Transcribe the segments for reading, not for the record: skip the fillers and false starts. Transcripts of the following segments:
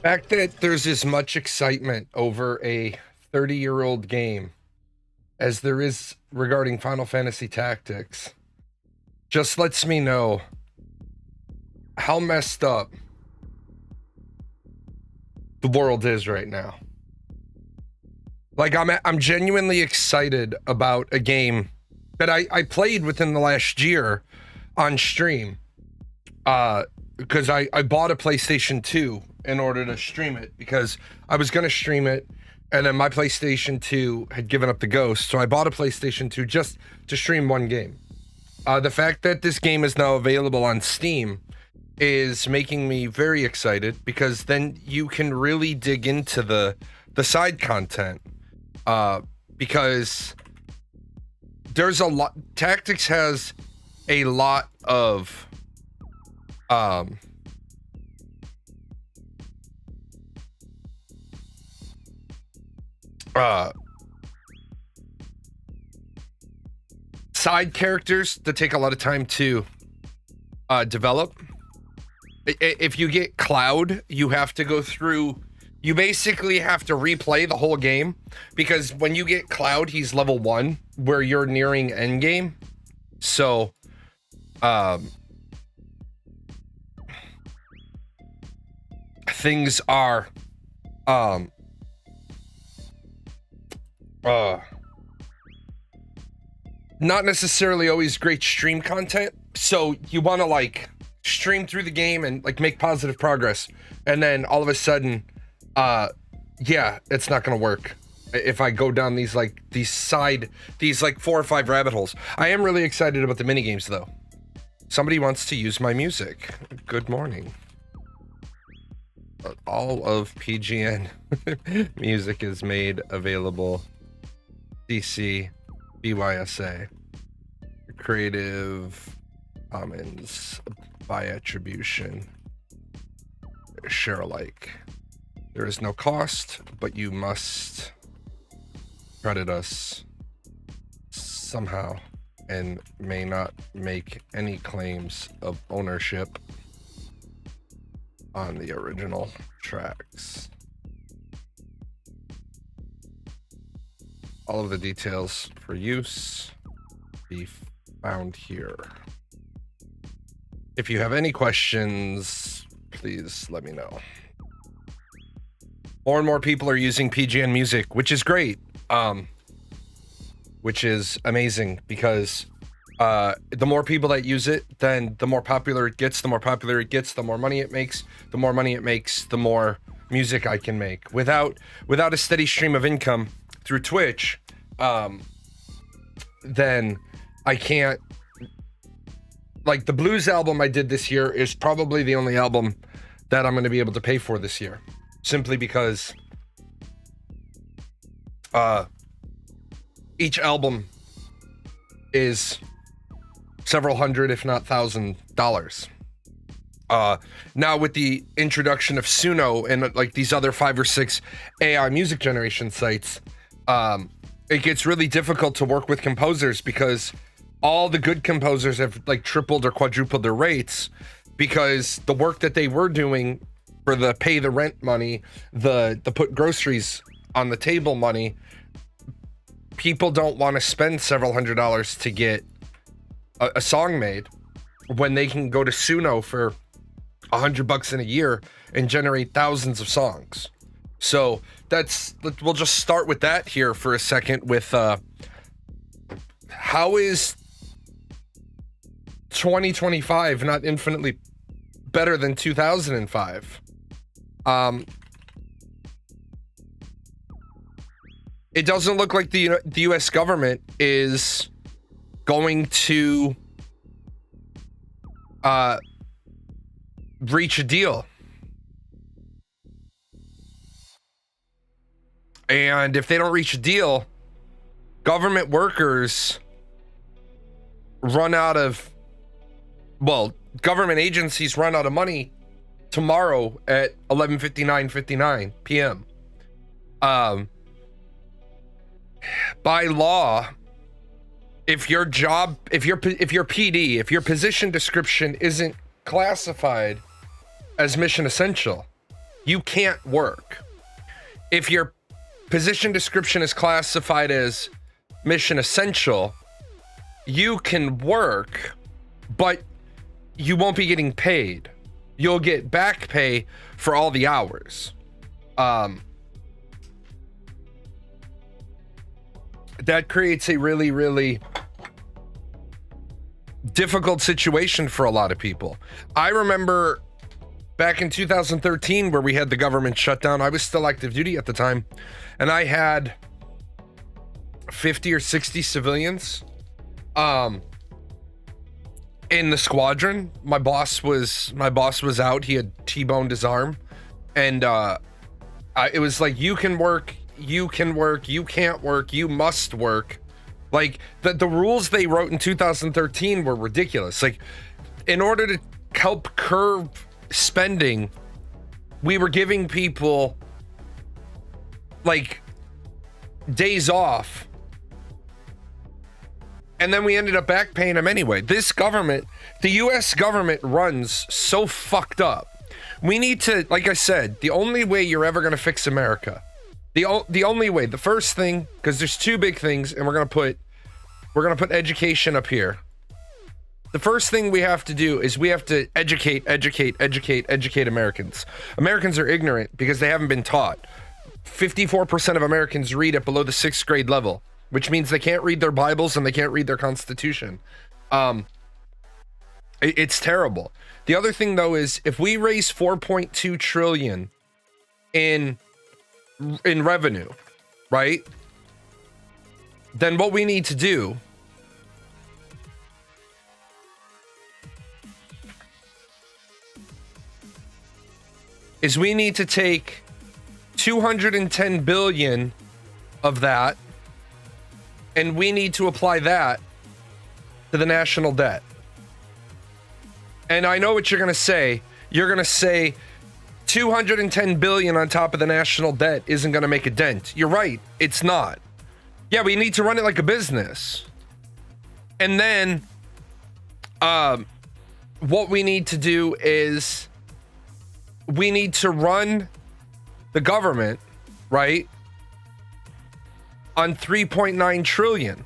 Fact that there's as much excitement over a 30-year-old game as there is regarding Final Fantasy Tactics just lets me know how messed up the world is right now. Like I'm genuinely excited about a game that I played within the last year on stream. Because I bought a PlayStation 2 in order to stream it because I was gonna stream it, and then my PlayStation 2 had given up the ghost, so I bought a PlayStation 2 just to stream one game. The fact that this game is now available on Steam is making me very excited because then you can really dig into the side content. Because there's a lot. Tactics has a lot of side characters that take a lot of time to develop. If you get Cloud, you have to go through. You basically have to replay the whole game because when you get Cloud, he's level 1, where you're nearing endgame. So, things are, not necessarily always great stream content. So you want to like stream through the game and like make positive progress, and then all of a sudden, yeah, it's not gonna work if I go down these like 4 or 5 rabbit holes. I am really excited about the mini games though. Somebody wants to use my music. Good morning. All of PGN music is made available. DC BYSA Creative Commons by attribution, share alike. There is no cost, but you must credit us somehow and may not make any claims of ownership on the original tracks. All of the details for use be found here. If you have any questions, please let me know. More and more people are using PGN music, which is great. Which is amazing because the more people that use it, then the more popular it gets. The more popular it gets, the more money it makes. The more money it makes, the more music I can make. Without a steady stream of income through Twitch, then I can't. Like the blues album I did this year is probably the only album that I'm going to be able to pay for this year, simply because each album is several hundred, if not $1,000. Now with the introduction of Suno and like these other 5 or 6 AI music generation sites, it gets really difficult to work with composers because all the good composers have like tripled or quadrupled their rates because the work that they were doing for the pay the rent money, the put groceries on the table money, people don't want to spend several $100s to get a song made when they can go to Suno for $100 in a year and generate thousands of songs. So we'll just start with that here for a second with how is 2025 not infinitely better than 2005? It doesn't look like the US government is going to reach a deal. And if they don't reach a deal, government workers government agencies run out of money tomorrow at 11:59 p.m. By law, if your PD, if your position description isn't classified as mission essential, you can't work. If your position description is classified as mission essential, you can work, but you won't be getting paid. You'll get back pay for all the hours. That creates a really, really difficult situation for a lot of people. I remember back in 2013 where we had the government shutdown. I was still active duty at the time, and I had 50 or 60 civilians in the squadron. My boss was out. He had T-boned his arm, and it was like, you can work, you can work, you can't work, you must work. Like the rules they wrote in 2013 were ridiculous. Like, in order to help curb spending, we were giving people like days off, and then we ended up back paying them anyway. This government, the US government, runs so fucked up. We need to, like I said, the only way you're ever going to fix America, the only way, the first thing, because there's two big things, and we're gonna put education up here. The first thing we have to do is we have to educate Americans. Americans are ignorant because they haven't been taught. 54% of Americans read at below the 6th grade level, which means they can't read their Bibles and they can't read their Constitution. It's terrible. The other thing, though, is if we raise 4.2 trillion in revenue, right? Then what we need to do is we need to take 210 billion of that, and we need to apply that to the national debt. And I know what you're going to say. You're going to say 210 billion on top of the national debt isn't going to make a dent. You're right. It's not. Yeah, we need to run it like a business. And then what we need to do is we need to run the government, right, on 3.9 trillion.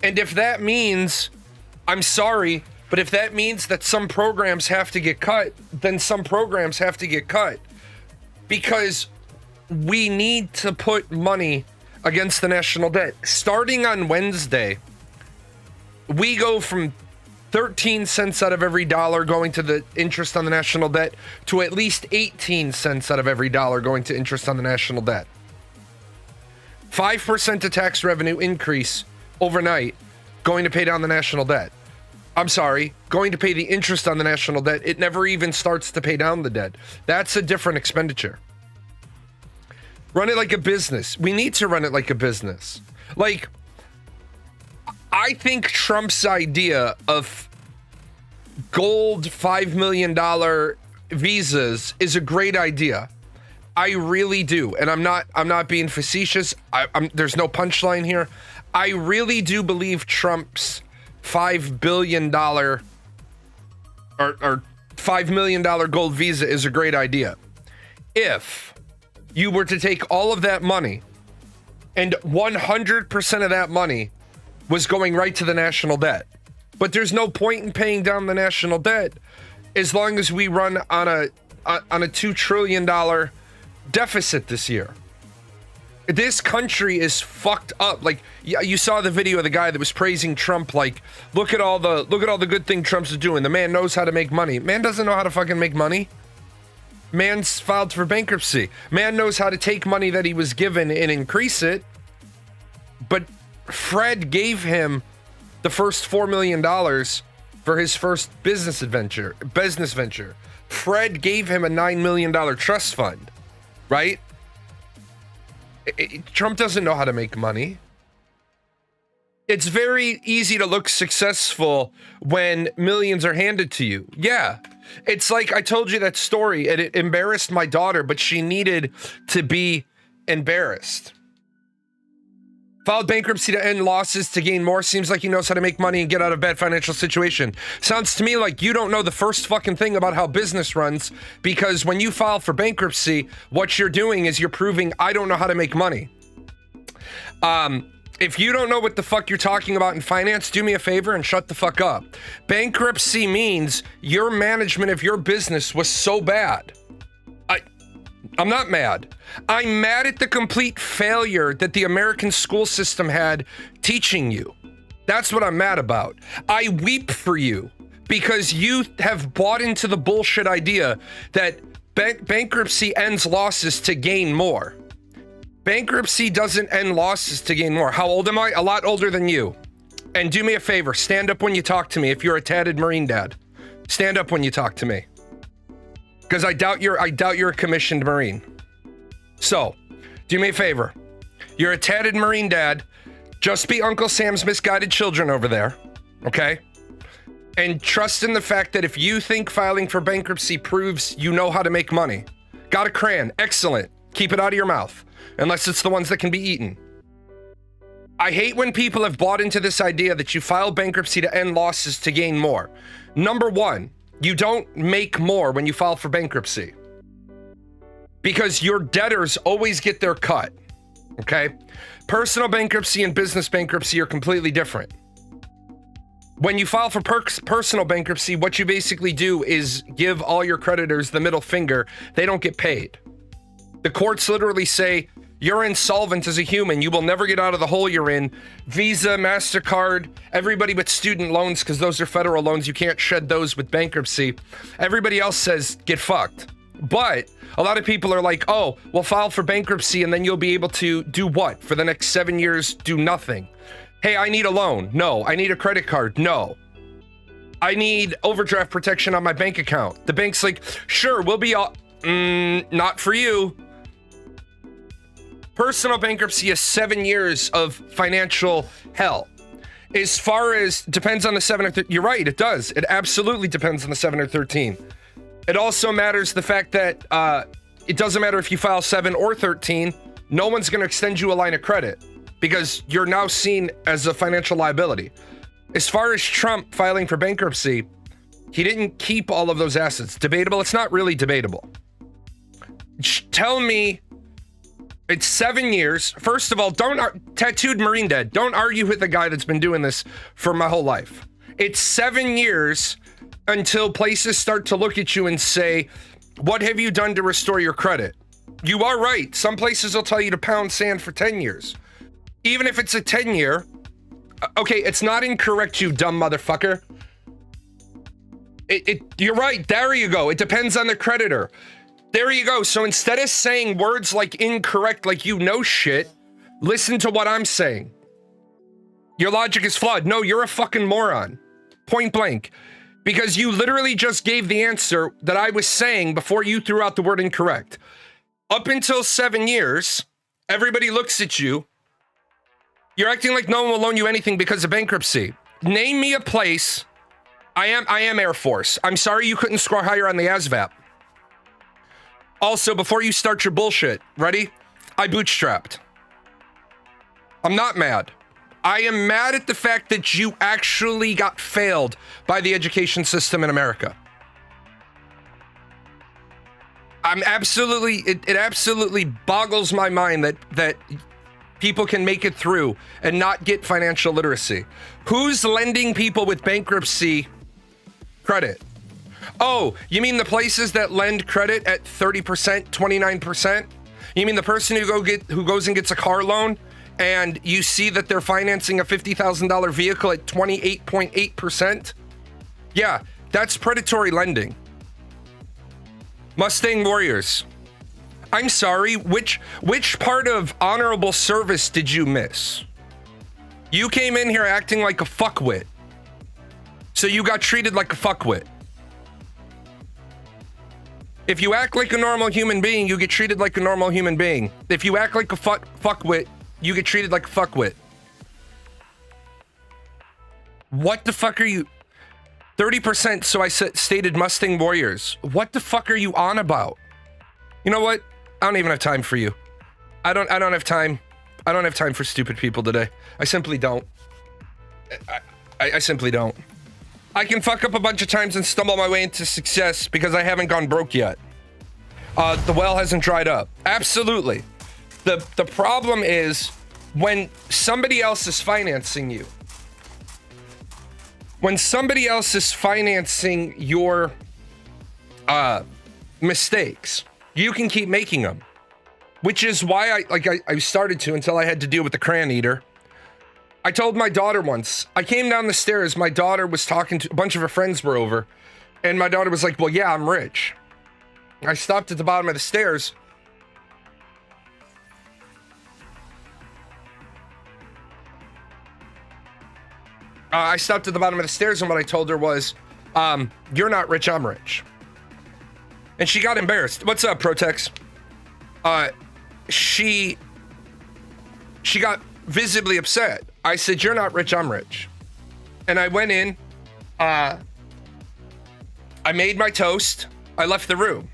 And if that means, I'm sorry, but if that means that some programs have to get cut, then some programs have to get cut. Because we need to put money against the national debt. Starting on Wednesday, we go from 13 cents out of every dollar going to the interest on the national debt to at least 18 cents out of every dollar going to interest on the national debt. 5% of tax revenue increase overnight going to pay down the national debt. I'm sorry, going to pay the interest on the national debt. It never even starts to pay down the debt. That's a different expenditure. Run it like a business. We need to run it like a business. Like, I think Trump's idea of gold $5 million visas is a great idea. I really do. And I'm not being facetious. There's no punchline here. I really do believe Trump's $5 billion or $5 million gold visa is a great idea. If you were to take all of that money and 100% of that money was going right to the national debt. But there's no point in paying down the national debt as long as we run on a $2 trillion deficit this year. This country is fucked up. Like, you saw the video of the guy that was praising Trump, like, look at all the good thing Trump's doing. The man knows how to make money. Man doesn't know how to fucking make money. Man's filed for bankruptcy. Man knows how to take money that he was given and increase it. But Fred gave him the first $4 million for his first business venture. Fred gave him a $9 million trust fund, right? Trump doesn't know how to make money. It's very easy to look successful when millions are handed to you. Yeah. It's like I told you that story, and it embarrassed my daughter, but she needed to be embarrassed. Filed bankruptcy to end losses to gain more. Seems like he knows how to make money and get out of bad financial situation. Sounds to me like you don't know the first fucking thing about how business runs, because when you file for bankruptcy, what you're doing is you're proving I don't know how to make money. If you don't know what the fuck you're talking about in finance, do me a favor and shut the fuck up. Bankruptcy means your management of your business was so bad. I'm not mad. I'm mad at the complete failure that the American school system had teaching you. That's what I'm mad about. I weep for you because you have bought into the bullshit idea that bankruptcy ends losses to gain more. Bankruptcy doesn't end losses to gain more. How old am I? A lot older than you. And do me a favor, stand up when you talk to me if you're a tatted Marine dad. Stand up when you talk to me. Because I doubt you're a commissioned Marine. So, do me a favor. You're a tatted Marine dad. Just be Uncle Sam's misguided children over there. Okay? And trust in the fact that if you think filing for bankruptcy proves you know how to make money. Got a crayon. Excellent. Keep it out of your mouth. Unless it's the ones that can be eaten. I hate when people have bought into this idea that you file bankruptcy to end losses to gain more. Number one, you don't make more when you file for bankruptcy. Because your debtors always get their cut. Okay? Personal bankruptcy and business bankruptcy are completely different. When you file for personal bankruptcy, what you basically do is give all your creditors the middle finger. They don't get paid. The courts literally say, you're insolvent as a human. You will never get out of the hole you're in. Visa, MasterCard, everybody but student loans, because those are federal loans. You can't shed those with bankruptcy. Everybody else says, get fucked. But a lot of people are like, oh, we'll file for bankruptcy and then you'll be able to do what? For the next 7 years, do nothing. Hey, I need a loan. No. I need a credit card. No. I need overdraft protection on my bank account. The bank's like, sure, we'll be all... not for you. Personal bankruptcy is 7 years of financial hell. As far as depends on the 7 or 13, you're right, it does. It absolutely depends on the 7 or 13. It also matters the fact that it doesn't matter if you file 7 or 13, no one's going to extend you a line of credit because you're now seen as a financial liability. As far as Trump filing for bankruptcy, he didn't keep all of those assets. Debatable? It's not really debatable. Tell me it's 7 years. First of all, tattooed Marine dad, don't argue with a guy that's been doing this for my whole life. It's 7 years until places start to look at you and say, what have you done to restore your credit? You are right. Some places will tell you to pound sand for 10 years. Even if it's a 10-year, okay, it's not incorrect, you dumb motherfucker. You're right. There you go. It depends on the creditor. There you go. So instead of saying words like incorrect, like you know shit, listen to what I'm saying. Your logic is flawed. No, you're a fucking moron. Point blank. Because you literally just gave the answer that I was saying before you threw out the word incorrect. Up until 7 years, everybody looks at you. You're acting like no one will loan you anything because of bankruptcy. Name me a place. I am Air Force. I'm sorry you couldn't score higher on the ASVAB. Also, before you start your bullshit, ready? I bootstrapped. I'm not mad. I am mad at the fact that you actually got failed by the education system in America. I'm absolutely, it absolutely boggles my mind that people can make it through and not get financial literacy. Who's lending people with bankruptcy credit? Oh, you mean the places that lend credit at 30%, 29%? You mean the person who goes and gets a car loan and you see that they're financing a $50,000 vehicle at 28.8%? Yeah, that's predatory lending. Mustang Warriors. I'm sorry, which part of honorable service did you miss? You came in here acting like a fuckwit. So you got treated like a fuckwit. If you act like a normal human being, you get treated like a normal human being. If you act like a fuckwit, you get treated like a fuckwit. What the fuck are you... 30%, so I stated Mustang Warriors. What the fuck are you on about? You know what? I don't even have time for you. I don't have time. I don't have time for stupid people today. I simply don't. I simply don't. I can fuck up a bunch of times and stumble my way into success because I haven't gone broke yet. The well hasn't dried up. Absolutely. The problem is when somebody else is financing you. When somebody else is financing your mistakes, you can keep making them. Which is why I started to until I had to deal with the crayon eater. I told my daughter once, I came down the stairs, my daughter was talking to, a bunch of her friends were over, and my daughter was like, well, yeah, I'm rich. I stopped at the bottom of the stairs. I stopped at the bottom of the stairs, and what I told her was, you're not rich, I'm rich. And she got embarrassed. What's up, Protex? She got visibly upset. I said, you're not rich, I'm rich. And I went in, I made my toast, I left the room.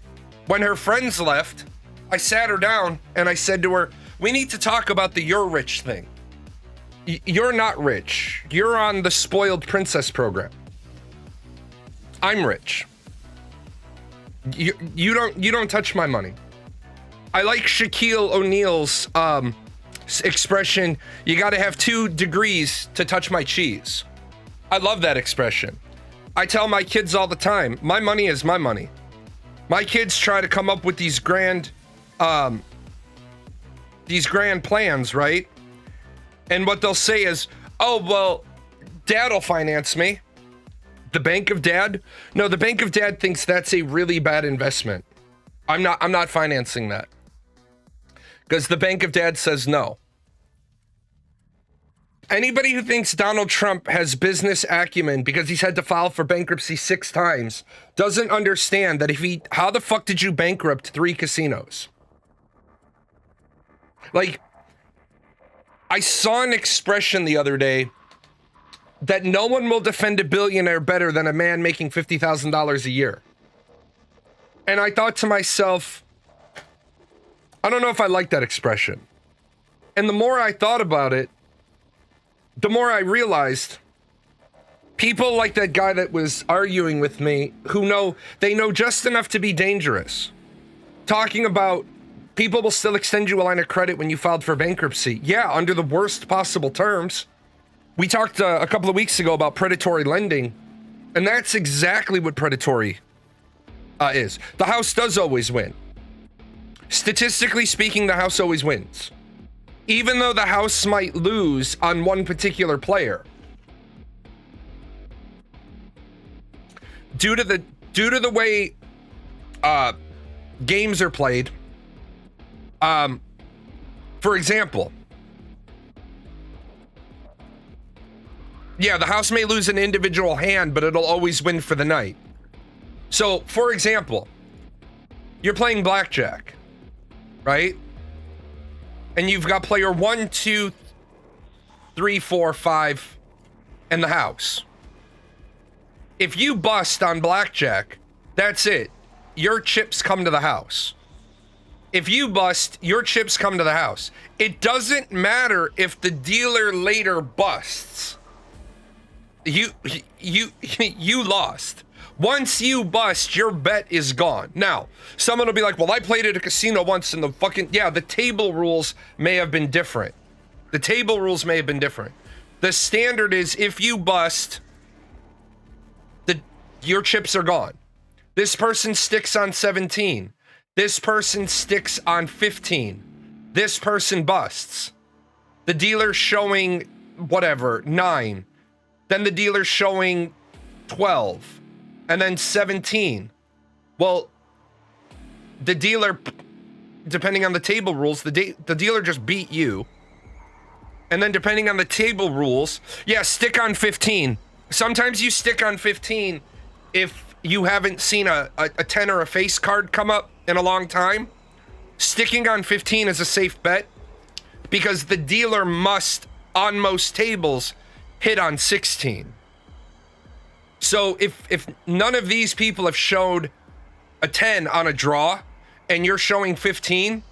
When her friends left, I sat her down and I said to her, we need to talk about the you're rich thing. You're not rich. You're on the spoiled princess program. I'm rich. You don't touch my money. I like Shaquille O'Neal's expression, you gotta have 2 degrees to touch my cheese. I love that expression. I tell my kids all the time, my money is my money. My kids try to come up with these grand plans, right? And what they'll say is, oh, well, dad'll finance me. The Bank of Dad? No, the Bank of Dad thinks that's a really bad investment. I'm not financing that. Because the Bank of Dad says no. Anybody who thinks Donald Trump has business acumen because he's had to file for bankruptcy 6 times doesn't understand that how the fuck did you bankrupt 3 casinos? Like, I saw an expression the other day that no one will defend a billionaire better than a man making $50,000 a year. And I thought to myself, I don't know if I like that expression. And the more I thought about it, the more I realized people like that guy that was arguing with me who know just enough to be dangerous. Talking about people will still extend you a line of credit when you filed for bankruptcy. Yeah, under the worst possible terms. We talked a couple of weeks ago about predatory lending, and that's exactly what predatory is. The house does always win. Statistically speaking, the house always wins. Even though the house might lose on one particular player. Due to the way games are played, for example, yeah, the house may lose an individual hand, but it'll always win for the night. So, for example, you're playing blackjack, right? And you've got player 1, 2, 3, 4, 5 in the house. If you bust on blackjack, that's it. Your chips come to the house. If you bust, your chips come to the house. It doesn't matter if the dealer later busts. You lost. Once you bust, your bet is gone. Now, someone will be like, well, I played at a casino once and the table rules may have been different. The table rules may have been different. The standard is if you bust, your chips are gone. This person sticks on 17. This person sticks on 15. This person busts. The dealer's showing whatever, 9. Then the dealer's showing 12. And then 17. Well, the dealer, depending on the table rules, the dealer just beat you. And then depending on the table rules, yeah, stick on 15. Sometimes you stick on 15 if you haven't seen a 10 or a face card come up in a long time. Sticking on 15 is a safe bet because the dealer must, on most tables, hit on 16. So if none of these people have showed a 10 on a draw and you're showing 15,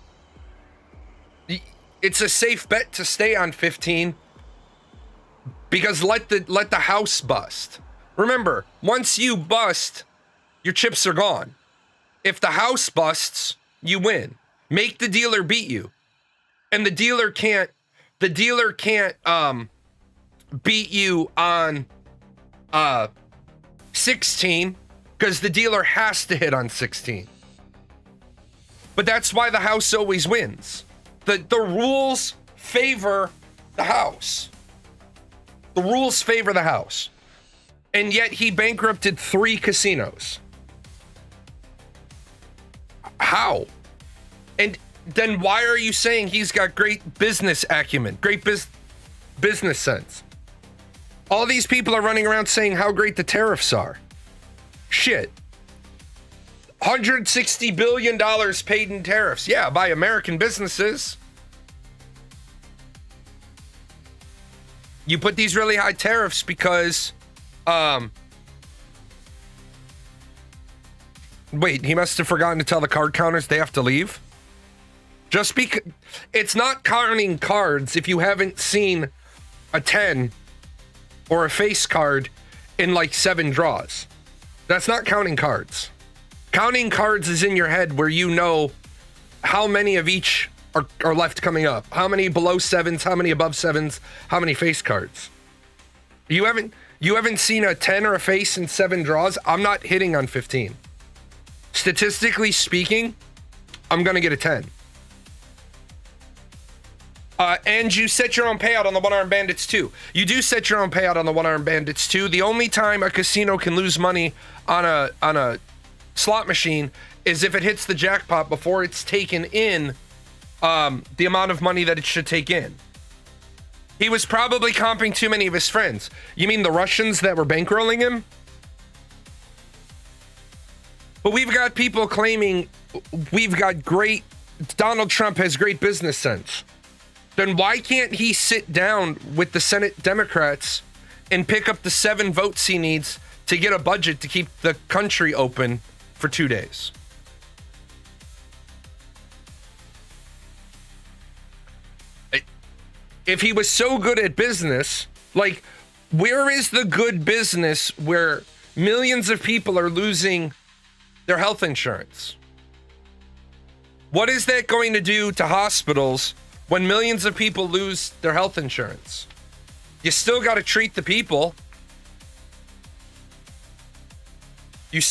it's a safe bet to stay on 15 because let the house bust. Remember, once you bust, your chips are gone. If the house busts, you win. Make the dealer beat you. And the dealer can't beat you on 16 because the dealer has to hit on 16. But that's why the house always wins. The rules favor the house. The rules favor the house. And yet he bankrupted 3 casinos. How? And then why are you saying he's got great business acumen, great business sense? All these people are running around saying how great the tariffs are. Shit. $160 billion paid in tariffs. Yeah, by American businesses. You put these really high tariffs because, wait, he must have forgotten to tell the card counters they have to leave? Just because it's not counting cards if you haven't seen a 10 or a face card in like 7 draws. That's not counting cards. Counting cards is in your head where you know how many of each are left coming up. How many below 7s, how many above 7s, how many face cards. You haven't seen a 10 or a face in 7 draws? I'm not hitting on 15. Statistically speaking, I'm going to get a 10. And you set your own payout on the One-Armed Bandits too. You do set your own payout on the One-Armed Bandits too. The only time a casino can lose money on a slot machine is if it hits the jackpot before it's taken in the amount of money that it should take in. He was probably comping too many of his friends. You mean the Russians that were bankrolling him? But we've got people claiming Donald Trump has great business sense. Then why can't he sit down with the Senate Democrats and pick up the 7 votes he needs to get a budget to keep the country open for 2 days? If he was so good at business, like, where is the good business where millions of people are losing their health insurance? What is that going to do to hospitals when millions of people lose their health insurance? You still got to treat the people. You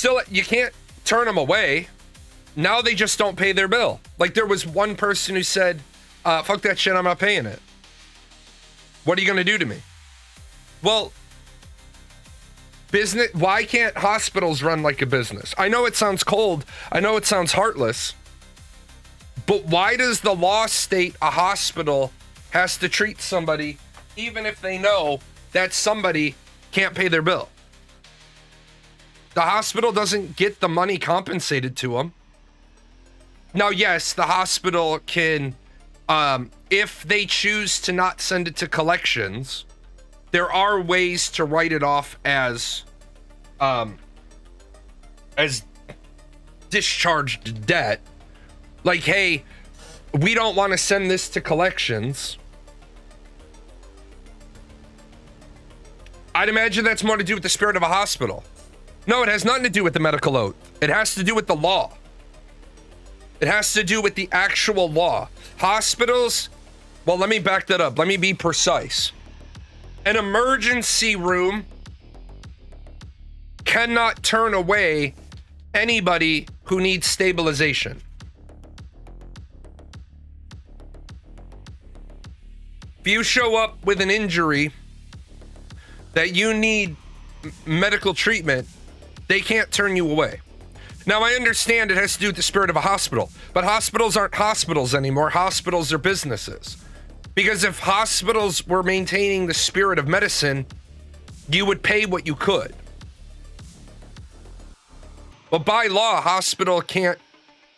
can't turn them away. Now they just don't pay their bill. Like, there was one person who said, fuck that shit, I'm not paying it. What are you going to do to me? Well, why can't hospitals run like a business? I know it sounds cold. I know it sounds heartless. But why does the law state a hospital has to treat somebody even if they know that somebody can't pay their bill? The hospital doesn't get the money compensated to them. Now, yes, the hospital can, if they choose to not send it to collections, there are ways to write it off as discharged debt. Like, hey, we don't want to send this to collections. I'd imagine that's more to do with the spirit of a hospital. No, it has nothing to do with the medical oath. It has to do with the law. It has to do with the actual law. Hospitals, well, let me back that up. Let me be precise. An emergency room cannot turn away anybody who needs stabilization. If you show up with an injury that you need medical treatment, they can't turn you away. Now, I understand it has to do with the spirit of a hospital, but hospitals aren't hospitals anymore. Hospitals are businesses. Because if hospitals were maintaining the spirit of medicine, you would pay what you could. But by law, a hospital can't,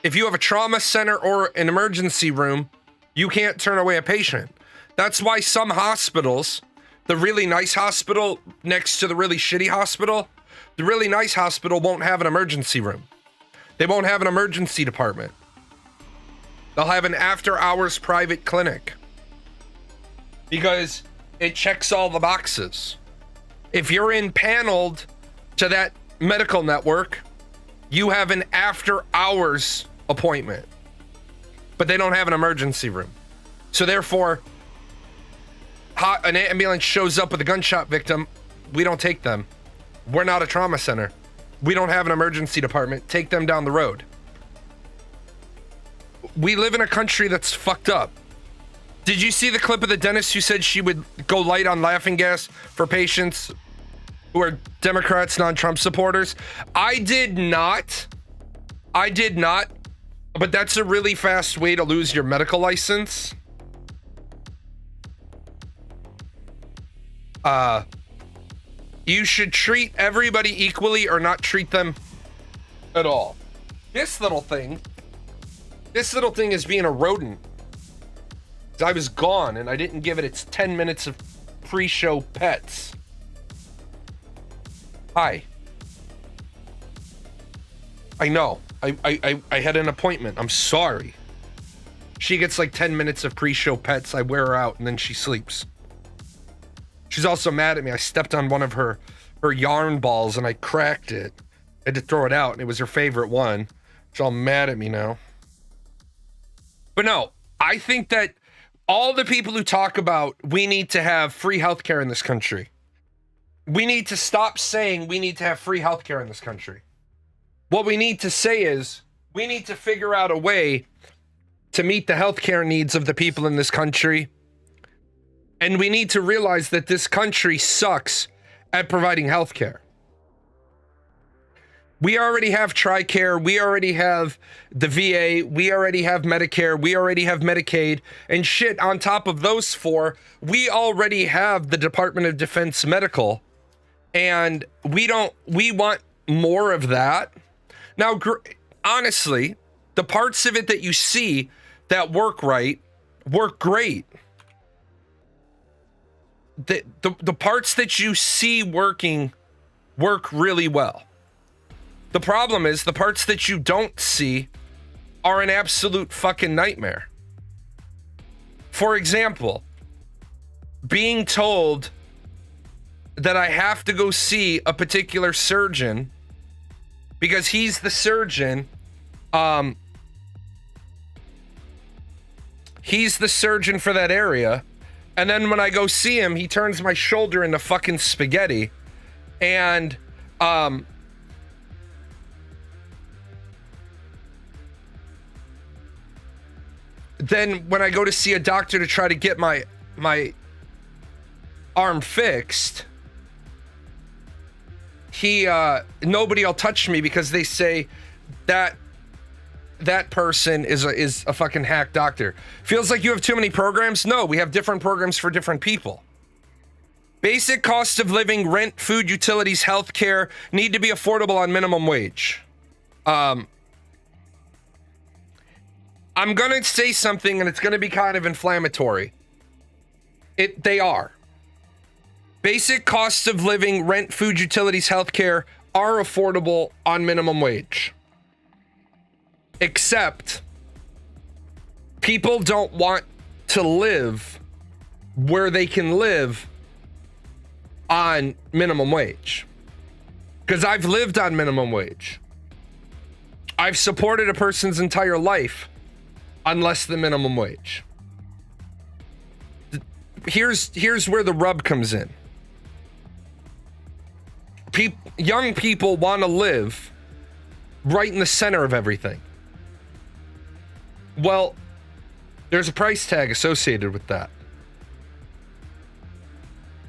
if you have a trauma center or an emergency room, you can't turn away a patient. That's why some hospitals, the really nice hospital next to the really shitty hospital, the really nice hospital won't have an emergency room. They won't have an emergency department. They'll have an after-hours private clinic. because it checks all the boxes. If you're impaneled to that medical network, you have an after hours appointment, but they don't have an emergency room. So therefore, an ambulance shows up with a gunshot victim, we don't take them. We're not a trauma center. We don't have an emergency department. Take them down the road. We live in a country that's fucked up. Did you see the clip of the dentist who said she would go light on laughing gas for patients who are Democrats, non-Trump supporters? I did not, but that's a really fast way to lose your medical license. You should treat everybody equally or not treat them at all. This little thing is being a rodent. I was gone and I didn't give it its 10 minutes of pre-show pets. Hi. I know. I had an appointment. I'm sorry. She gets like 10 minutes of pre-show pets. I wear her out and then she sleeps. She's also mad at me. I stepped on one of her yarn balls and I cracked it. I had to throw it out and it was her favorite one. She's all mad at me now. But no, I think that all the people who talk about we need to have free healthcare in this country, we need to stop saying we need to have free healthcare in this country. What we need to say is we need to figure out a way to meet the healthcare needs of the people in this country. And we need to realize that this country sucks at providing healthcare. We already have TRICARE, we already have the VA, we already have Medicare, we already have Medicaid, and shit, on top of those four, we already have the Department of Defense Medical, and we want more of that. Now, honestly, the parts of it that you see that work right, work great. The parts that you see working work really well. The problem is the parts that you don't see are an absolute fucking nightmare. For example, being told that I have to go see a particular surgeon because he's the surgeon. He's the surgeon for that area. And then when I go see him, he turns my shoulder into fucking spaghetti. And, then when I go to see a doctor to try to get my arm fixed, nobody will touch me because they say that person is a fucking hack doctor. Feels like you have too many programs? No, we have different programs for different people. Basic cost of living, rent, food, utilities, healthcare need to be affordable on minimum wage. I'm gonna say something and it's gonna be kind of inflammatory. They are. Basic costs of living, rent, food, utilities, healthcare are affordable on minimum wage. Except people don't want to live where they can live on minimum wage. Because I've lived on minimum wage. I've supported a person's entire life on less than minimum wage. Here's where the rub comes in. Young people want to live right in the center of everything. Well, there's a price tag associated with that.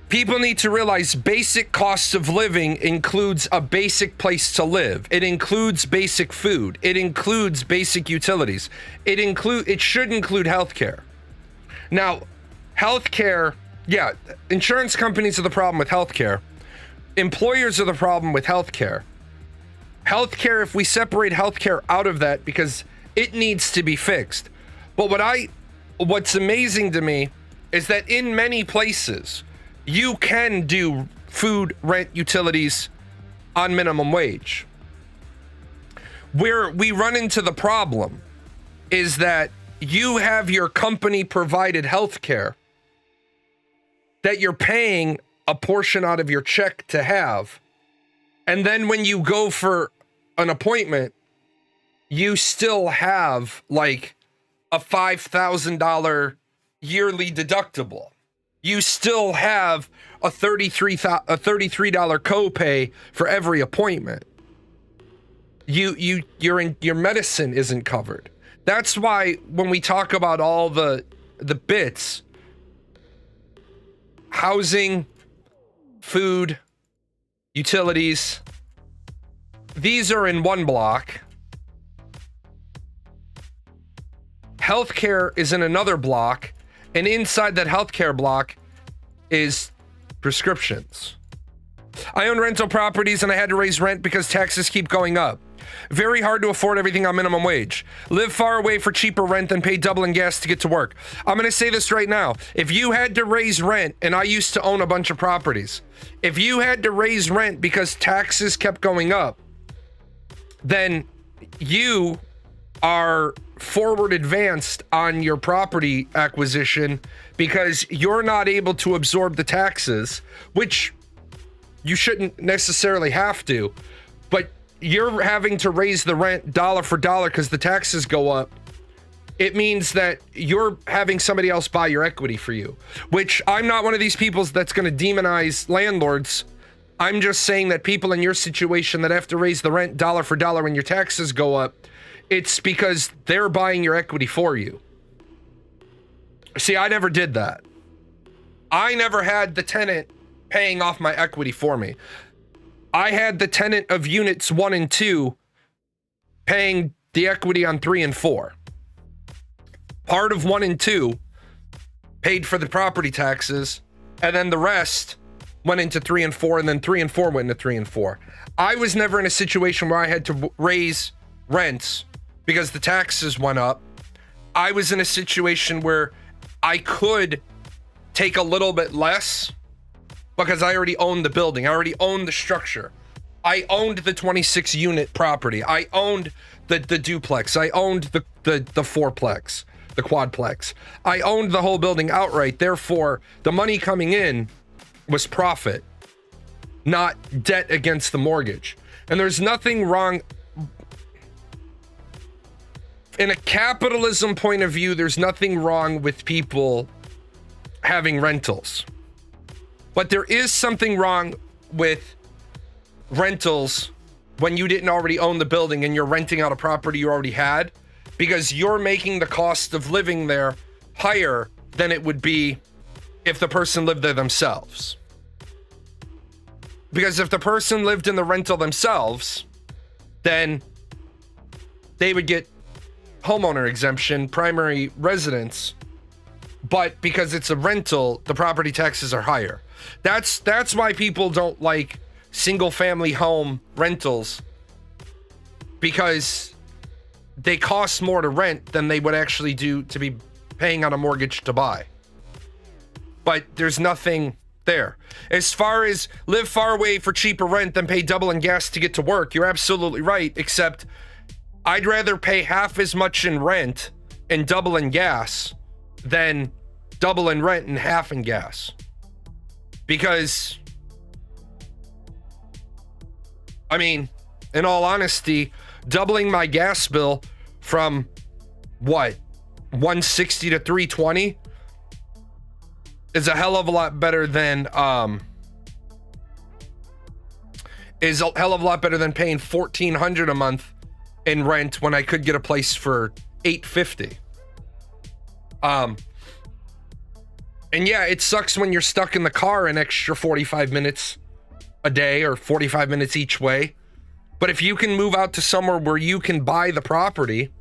People need to realize basic costs of living includes a basic place to live. It includes basic food. It includes basic utilities. It should include healthcare. Now, healthcare, yeah, insurance companies are the problem with healthcare. Employers are the problem with healthcare. Healthcare, if we separate healthcare out of that, because it needs to be fixed. But what's amazing to me is that in many places, you can do food, rent, utilities on minimum wage. Where we run into the problem is that you have your company provided healthcare that you're paying a portion out of your check to have. And then when you go for an appointment, you still have like a $5,000 yearly deductible. You still have a $33 copay for every appointment. Your medicine isn't covered. That's why when we talk about all the bits, housing, food, utilities, these are in one block. Healthcare is in another block, and inside that healthcare block is prescriptions. I own rental properties and I had to raise rent because taxes keep going up. Very hard to afford everything on minimum wage. Live far away for cheaper rent than pay double in gas to get to work. I'm going to say this right now. If you had to raise rent, and I used to own a bunch of properties, if you had to raise rent because taxes kept going up, then you are forward advanced on your property acquisition because you're not able to absorb the taxes, which you shouldn't necessarily have to, but you're having to raise the rent dollar for dollar because the taxes go up. It means that you're having somebody else buy your equity for you, which I'm not one of these people that's going to demonize landlords. I'm just saying that people in your situation that have to raise the rent dollar for dollar when your taxes go up, it's because they're buying your equity for you. See, I never did that. I never had the tenant paying off my equity for me. I had the tenant of units 1 and 2 paying the equity on 3 and 4. Part of 1 and 2 paid for the property taxes, and then the rest went into 3 and 4, and then 3 and 4 went into 3 and 4. I was never in a situation where I had to raise rents because the taxes went up. I was in a situation where I could take a little bit less because I already owned the building. I already owned the structure. I owned the 26 unit property. I owned the duplex. I owned the fourplex, the quadplex. I owned the whole building outright. Therefore, the money coming in was profit, not debt against the mortgage. And there's nothing wrong. In a capitalism point of view, there's nothing wrong with people having rentals. But there is something wrong with rentals when you didn't already own the building and you're renting out a property you already had, because you're making the cost of living there higher than it would be if the person lived there themselves. Because if the person lived in the rental themselves, then they would get homeowner exemption, primary residence, but because it's a rental, the property taxes are higher. That's why people don't like single family home rentals, because they cost more to rent than they would actually do to be paying on a mortgage to buy. But there's nothing there. As far as live far away for cheaper rent than pay double in gas to get to work, you're absolutely right, except I'd rather pay half as much in rent and double in gas than double in rent and half in gas. Because, I mean, in all honesty, doubling my gas bill from what, 160 to 320 is a hell of a lot better than paying $1,400 a month in rent when I could get a place for $850. And yeah, it sucks when you're stuck in the car an extra 45 minutes a day or 45 minutes each way. But if you can move out to somewhere where you can buy the property,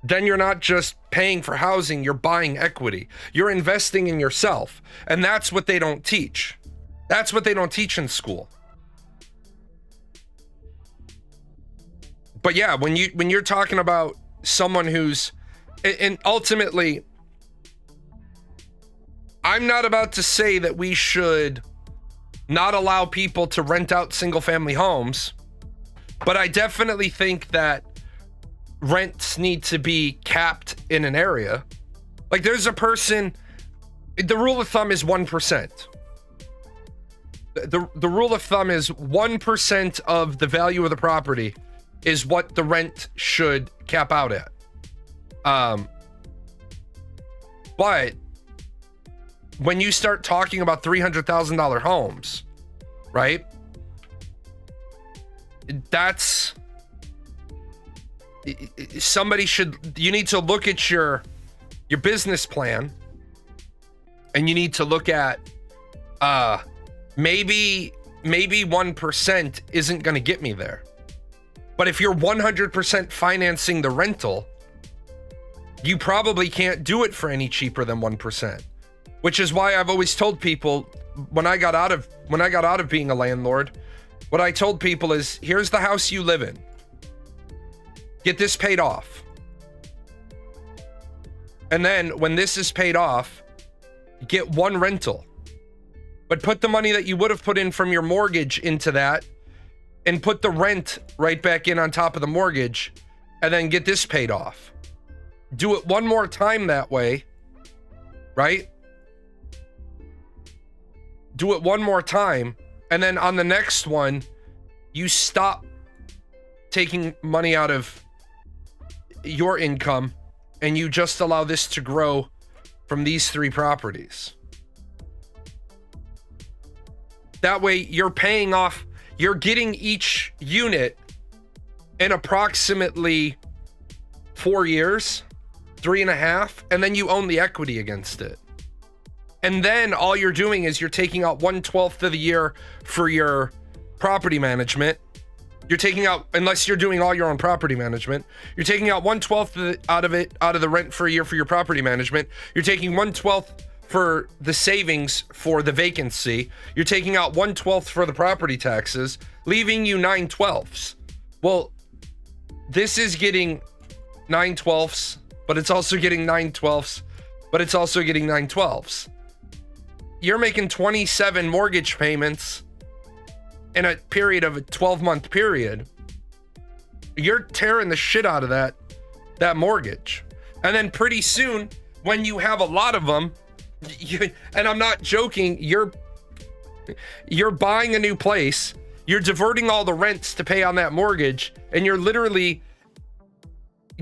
then you're not just paying for housing, you're buying equity. You're investing in yourself. And that's what they don't teach. That's what they don't teach in school. But yeah, when you're talking about someone who's, and ultimately, I'm not about to say that we should not allow people to rent out single family homes, but I definitely think that rents need to be capped in an area. Like, there's a person The rule of thumb is 1%. The rule of thumb is 1% of the value of the property is what the rent should cap out at. But when you start talking about $300,000 homes, right? That's you need to look at your business plan, and you need to look at maybe 1% isn't going to get me there. But if you're 100% financing the rental, you probably can't do it for any cheaper than 1%, which is why I've always told people when I got out of being a landlord, what I told people is, here's the house you live in. Get this paid off. And then when this is paid off, get one rental. But put the money that you would have put in from your mortgage into that and put the rent right back in on top of the mortgage, and then get this paid off. Do it one more time that way, right? Do it one more time, and then on the next one, you stop taking money out of your income and you just allow this to grow from these 3 properties. That way you're paying off, you're getting each unit in approximately 4 years, 3.5, and then you own the equity against it. And then all you're doing is you're taking out 1/12 of the year for your property management. You're taking out, unless you're doing all your own property management, you're taking out 1/12 out of the rent for a year for your property management. You're taking 1/12 for the savings for the vacancy. You're taking out 1/12 for the property taxes, leaving you 9/12. Well, this is getting 9/12, but it's also getting 9/12, but it's also getting 9/12. You're making 27 mortgage payments in a period of a 12-month period. You're tearing the shit out of that mortgage. And then pretty soon, when you have a lot of them, and I'm not joking, you're buying a new place, you're diverting all the rents to pay on that mortgage, and you're literally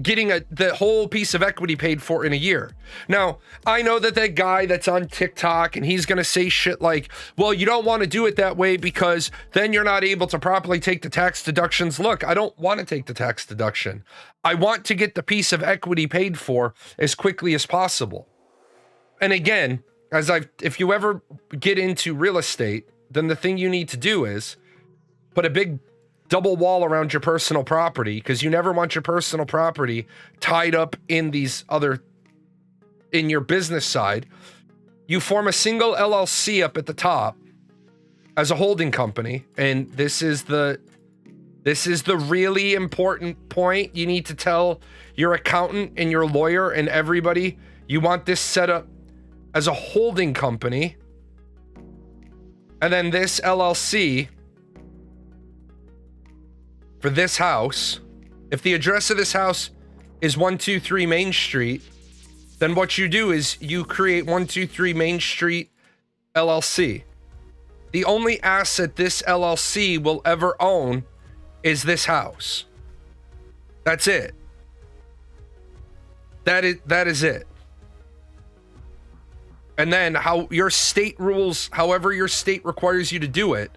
getting the whole piece of equity paid for in a year. Now, I know that guy that's on TikTok, and he's gonna say shit like, well, you don't want to do it that way because then you're not able to properly take the tax deductions. Look, I don't want to take the tax deduction. I want to get the piece of equity paid for as quickly as possible. And again, if you ever get into real estate, then the thing you need to do is put a big double wall around your personal property, because you never want your personal property tied up in in your business side. You form a single LLC up at the top as a holding company, and this is the really important point. You need to tell your accountant and your lawyer and everybody you want this set up as a holding company, and then this LLC for this house, if the address of this house is 123 Main Street, then what you do is you create 123 Main Street LLC. The only asset this LLC will ever own is this house. That's it. That is it. And then however your state requires you to do it,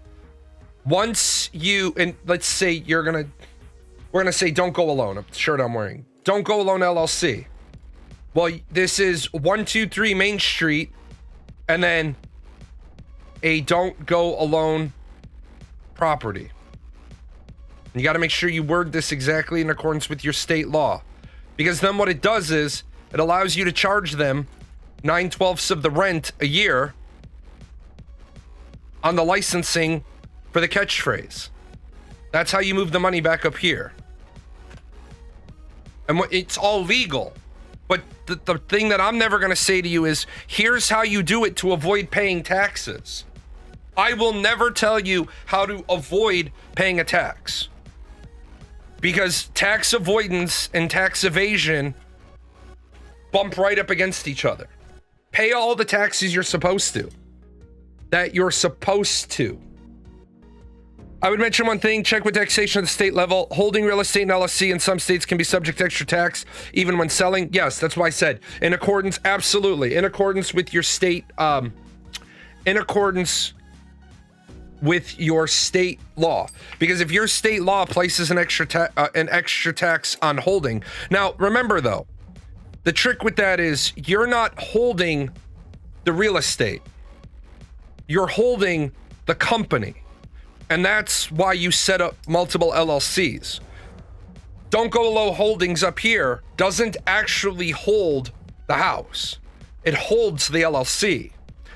once you, and let's say we're gonna say don't go alone, the shirt I'm wearing, don't go alone LLC. Well, this is 123 Main Street, and then a don't go alone property. You got to make sure you word this exactly in accordance with your state law, because then what it does is it allows you to charge them 9/12 of the rent a year on the licensing for the catchphrase. That's how you move the money back up here. And it's all legal. But the thing that I'm never going to say to you is, here's how you do it to avoid paying taxes. I will never tell you how to avoid paying a tax, because tax avoidance and tax evasion bump right up against each other. Pay all the taxes you're supposed to. That you're supposed to. I would mention one thing, check with taxation at the state level. Holding real estate in LLC in some states can be subject to extra tax, even when selling. Yes, that's why I said, in accordance, absolutely. In accordance with your state, in accordance with your state law. Because if your state law places an extra tax on holding. Now, remember though, the trick with that is you're not holding the real estate. You're holding the company. And that's why you set up multiple LLCs. Don't Go Low Holdings up here doesn't actually hold the house. It holds the LLC.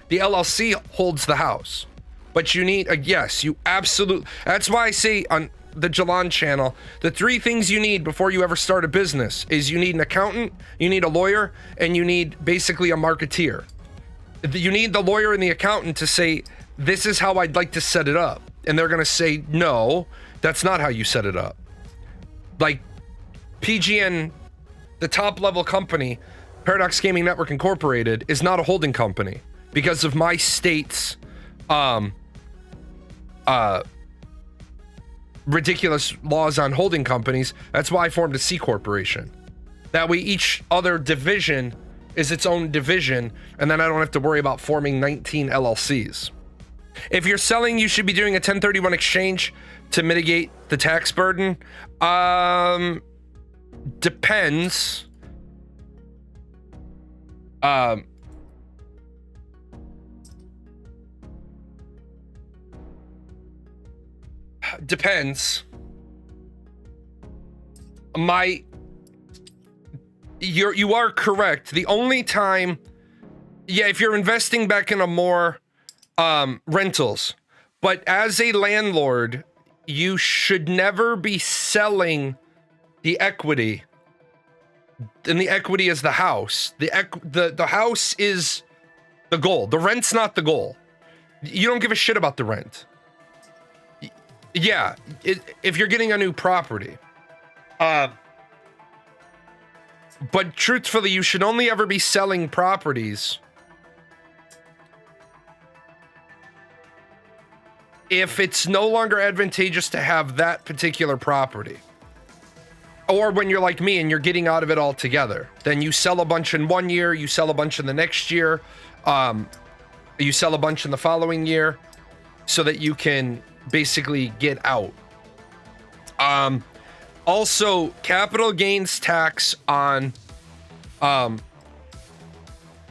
The LLC holds the house. But you need a yes, you absolutely. That's why I say on the Jalon channel, the 3 things you need before you ever start a business is you need an accountant, you need a lawyer, and you need basically a marketeer. You need the lawyer and the accountant to say, this is how I'd like to set it up. And they're going to say, no, that's not how you set it up. Like PGN, the top level company, Paradox Gaming Network Incorporated, is not a holding company because of my state's ridiculous laws on holding companies. That's why I formed a C corporation. That way each other division is its own division, and then I don't have to worry about forming 19 LLCs. If you're selling, you should be doing a 1031 exchange to mitigate the tax burden. Depends. Depends. You are correct. The only time, yeah, if you're investing back in a more rentals, but as a landlord, you should never be selling the equity. And the equity is the house. The house is the goal. The rent's not the goal. You don't give a shit about the rent. Yeah, if you're getting a new property. But truthfully, you should only ever be selling properties if it's no longer advantageous to have that particular property. Or when you're like me and you're getting out of it altogether. Then you sell a bunch in 1 year, you sell a bunch in the next year, you sell a bunch in the following year, so that you can basically get out. Also, capital gains tax on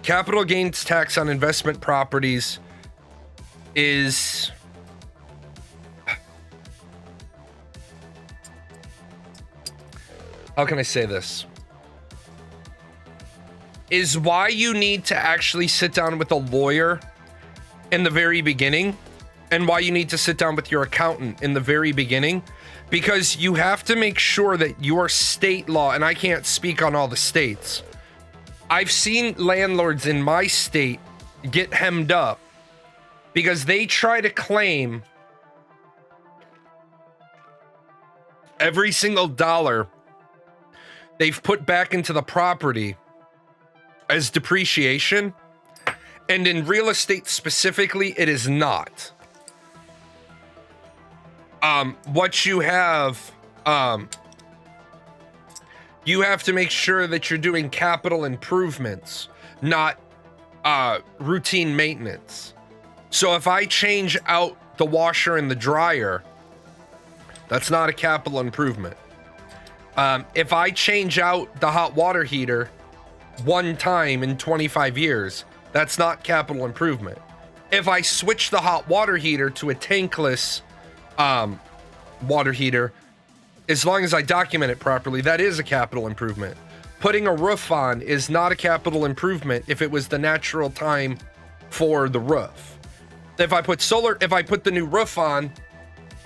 investment properties is how can I say this? Is why you need to actually sit down with a lawyer in the very beginning, and why you need to sit down with your accountant in the very beginning, because you have to make sure that your state law, and I can't speak on all the states. I've seen landlords in my state get hemmed up because they try to claim every single dollar they've put back into the property as depreciation, and in real estate specifically, it is not. What you have to make sure that you're doing capital improvements, not routine maintenance. So if I change out the washer and the dryer, that's not a capital improvement. If I change out the hot water heater one time in 25 years, that's not capital improvement. If I switch the hot water heater to a tankless water heater, as long as I document it properly, that is a capital improvement. Putting a roof on is not a capital improvement if it was the natural time for the roof. If I put the new roof on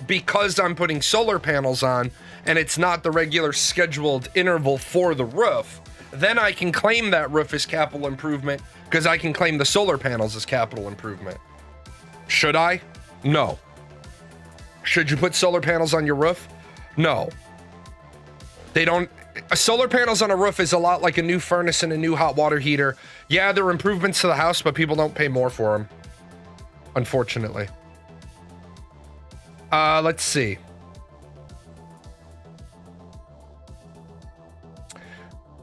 because I'm putting solar panels on and it's not the regular scheduled interval for the roof, then I can claim that roof as capital improvement because I can claim the solar panels as capital improvement. Should I? No. Should you put solar panels on your roof? No. They don't, solar panels on a roof is a lot like a new furnace and a new hot water heater. Yeah, there are improvements to the house, but people don't pay more for them, unfortunately. Let's see.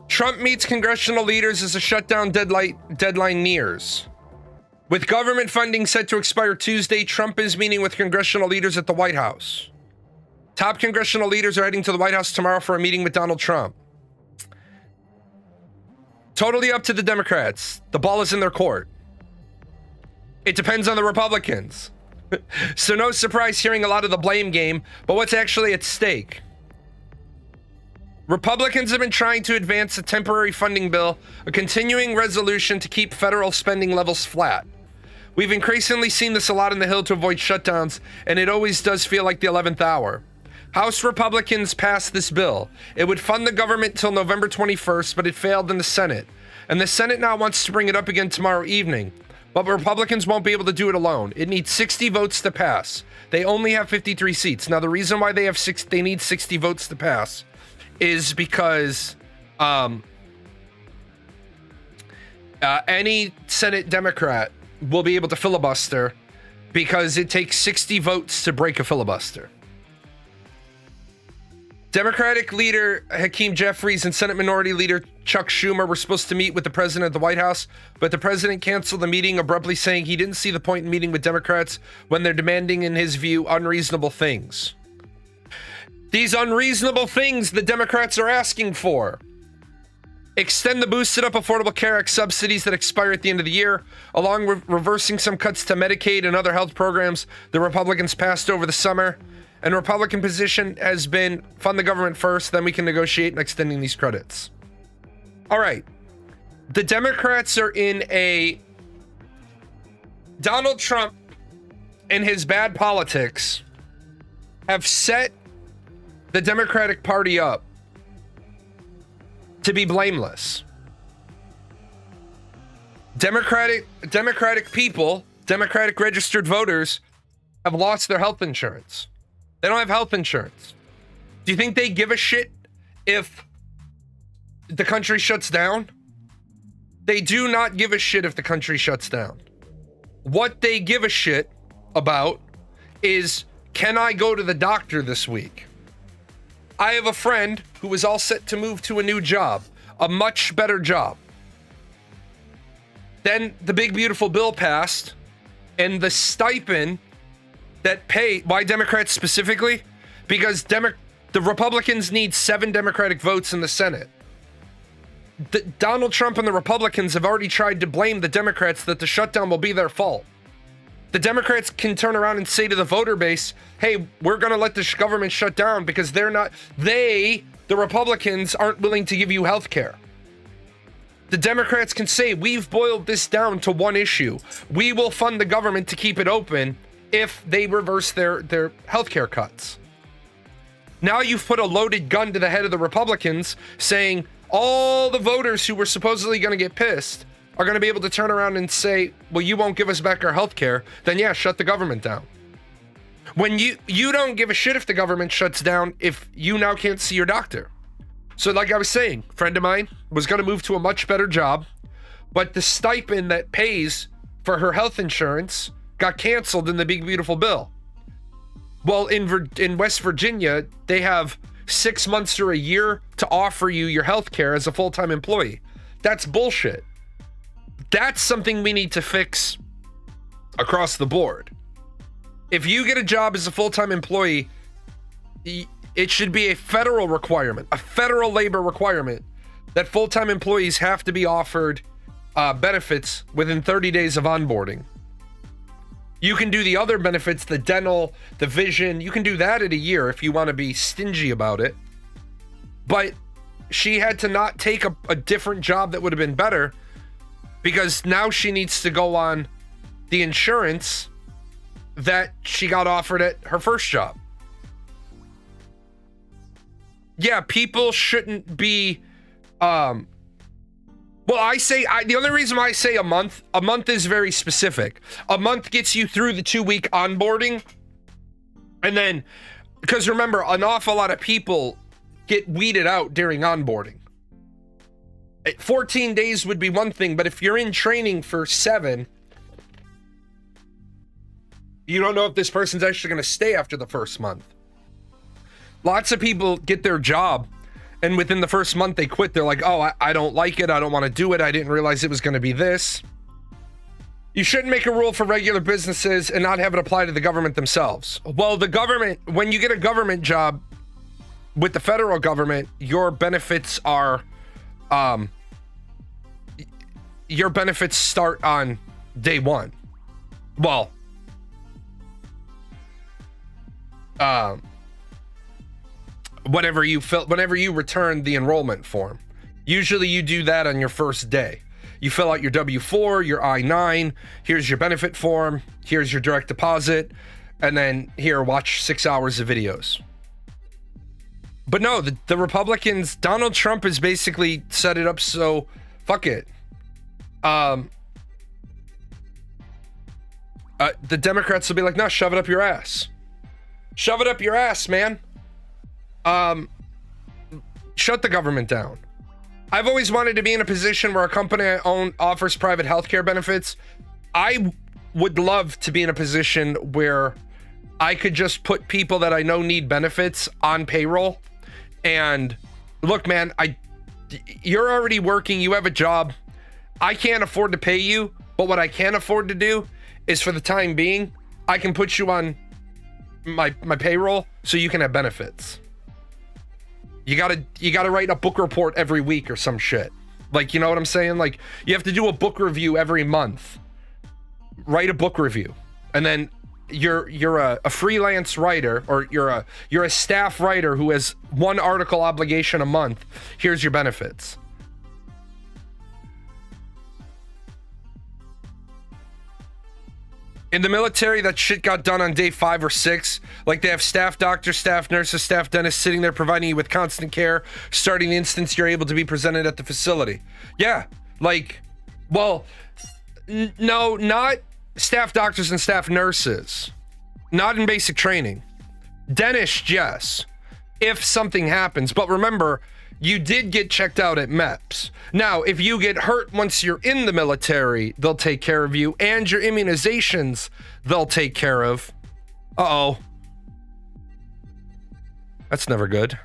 Trump meets congressional leaders as a shutdown deadline nears. With government funding set to expire Tuesday, Trump is meeting with congressional leaders at the White House. Top congressional leaders are heading to the White House tomorrow for a meeting with Donald Trump. Totally up to the Democrats. The ball is in their court. It depends on the Republicans. So no surprise hearing a lot of the blame game, but what's actually at stake? Republicans have been trying to advance a temporary funding bill, a continuing resolution to keep federal spending levels flat. We've increasingly seen this a lot in the Hill to avoid shutdowns, and it always does feel like the 11th hour. House Republicans passed this bill. It would fund the government till November 21st, but it failed in the Senate. And the Senate now wants to bring it up again tomorrow evening. But Republicans won't be able to do it alone. It needs 60 votes to pass. They only have 53 seats. Now, the reason why they need 60 votes to pass is because any Senate Democrat will be able to filibuster because it takes 60 votes to break a filibuster. Democratic leader Hakeem Jeffries and Senate Minority Leader Chuck Schumer were supposed to meet with the president at the White House, but the president canceled the meeting, abruptly saying he didn't see the point in meeting with Democrats when they're demanding, in his view, unreasonable things. These unreasonable things the Democrats are asking for: extend the boosted up Affordable Care Act subsidies that expire at the end of the year, along with reversing some cuts to Medicaid and other health programs the Republicans passed over the summer. And Republican position has been fund the government first, then we can negotiate on extending these credits. All right. The Democrats are in a... Donald Trump and his bad politics have set the Democratic Party up to be blameless. Democratic people, Democratic registered voters, have lost their health insurance. They don't have health insurance. Do you think they give a shit if the country shuts down? They do not give a shit if the country shuts down. What they give a shit about is, can I go to the doctor this week? I have a friend who was all set to move to a new job, a much better job. Then the big beautiful bill passed, and the stipend that pay, why Democrats specifically? Because the Republicans need 7 Democratic votes in the Senate. Donald Trump and the Republicans have already tried to blame the Democrats that the shutdown will be their fault. The Democrats can turn around and say to the voter base, hey, we're going to let the government shut down because the Republicans aren't willing to give you health care. The Democrats can say, we've boiled this down to one issue. We will fund the government to keep it open if they reverse their healthcare cuts. Now you've put a loaded gun to the head of the Republicans, saying all the voters who were supposedly going to get pissed are going to be able to turn around and say, well, you won't give us back our healthcare, then yeah, shut the government down. When you don't give a shit if the government shuts down if you now can't see your doctor. So like I was saying, a friend of mine was going to move to a much better job, but the stipend that pays for her health insurance got canceled in the big beautiful bill. Well, in West Virginia, they have 6 months or a year to offer you your health care as a full-time employee. That's bullshit. That's something we need to fix across the board. If you get a job as a full-time employee, it should be a federal requirement, a federal labor requirement, that full-time employees have to be offered benefits within 30 days of onboarding. You can do the other benefits, the dental, the vision. You can do that in a year if you want to be stingy about it. But she had to not take a different job that would have been better because now she needs to go on the insurance that she got offered at her first job. Yeah, people shouldn't be... Well, the only reason why I say a month is very specific. A month gets you through the 2-week onboarding. And then, because remember, an awful lot of people get weeded out during onboarding. 14 days would be one thing, but if you're in training for 7, you don't know if this person's actually going to stay after the first month. Lots of people get their job, and within the first month they quit. They're like, oh, I don't like it. I don't want to do it. I didn't realize it was going to be this. You shouldn't make a rule for regular businesses and not have it apply to the government themselves. Well, the government, when you get a government job with the federal government, your benefits are, your benefits start on day 1. Well, whenever you return the enrollment form. Usually you do that on your first day. You fill out your W-4, your I-9, here's your benefit form, here's your direct deposit, and then here, watch 6 hours of videos. But no, the Republicans, Donald Trump has basically set it up so, fuck it. The Democrats will be like, no, shove it up your ass. Shove it up your ass, man. Shut the government down. I've always wanted to be in a position where a company I own offers private healthcare benefits. I would love to be in a position where I could just put people that I know need benefits on payroll. And look, man, you're already working, you have a job. I can't afford to pay you, but what I can afford to do is, for the time being, I can put you on my payroll so you can have benefits. You gotta write a book report every week or some shit. Like, you know what I'm saying? Like, you have to do a book review every month. Write a book review, and then you're a freelance writer, or you're a staff writer who has 1 article obligation a month. Here's your benefits. In the military, that shit got done on day 5 or 6. Like, they have staff doctors, staff nurses, staff dentists sitting there providing you with constant care, starting the instance you're able to be presented at the facility. Yeah, like, well, no, not staff doctors and staff nurses. Not in basic training. Dentists, yes, if something happens. But remember, you did get checked out at MEPS. Now, if you get hurt once you're in the military, they'll take care of you, and your immunizations, they'll take care of. Uh-oh. That's never good.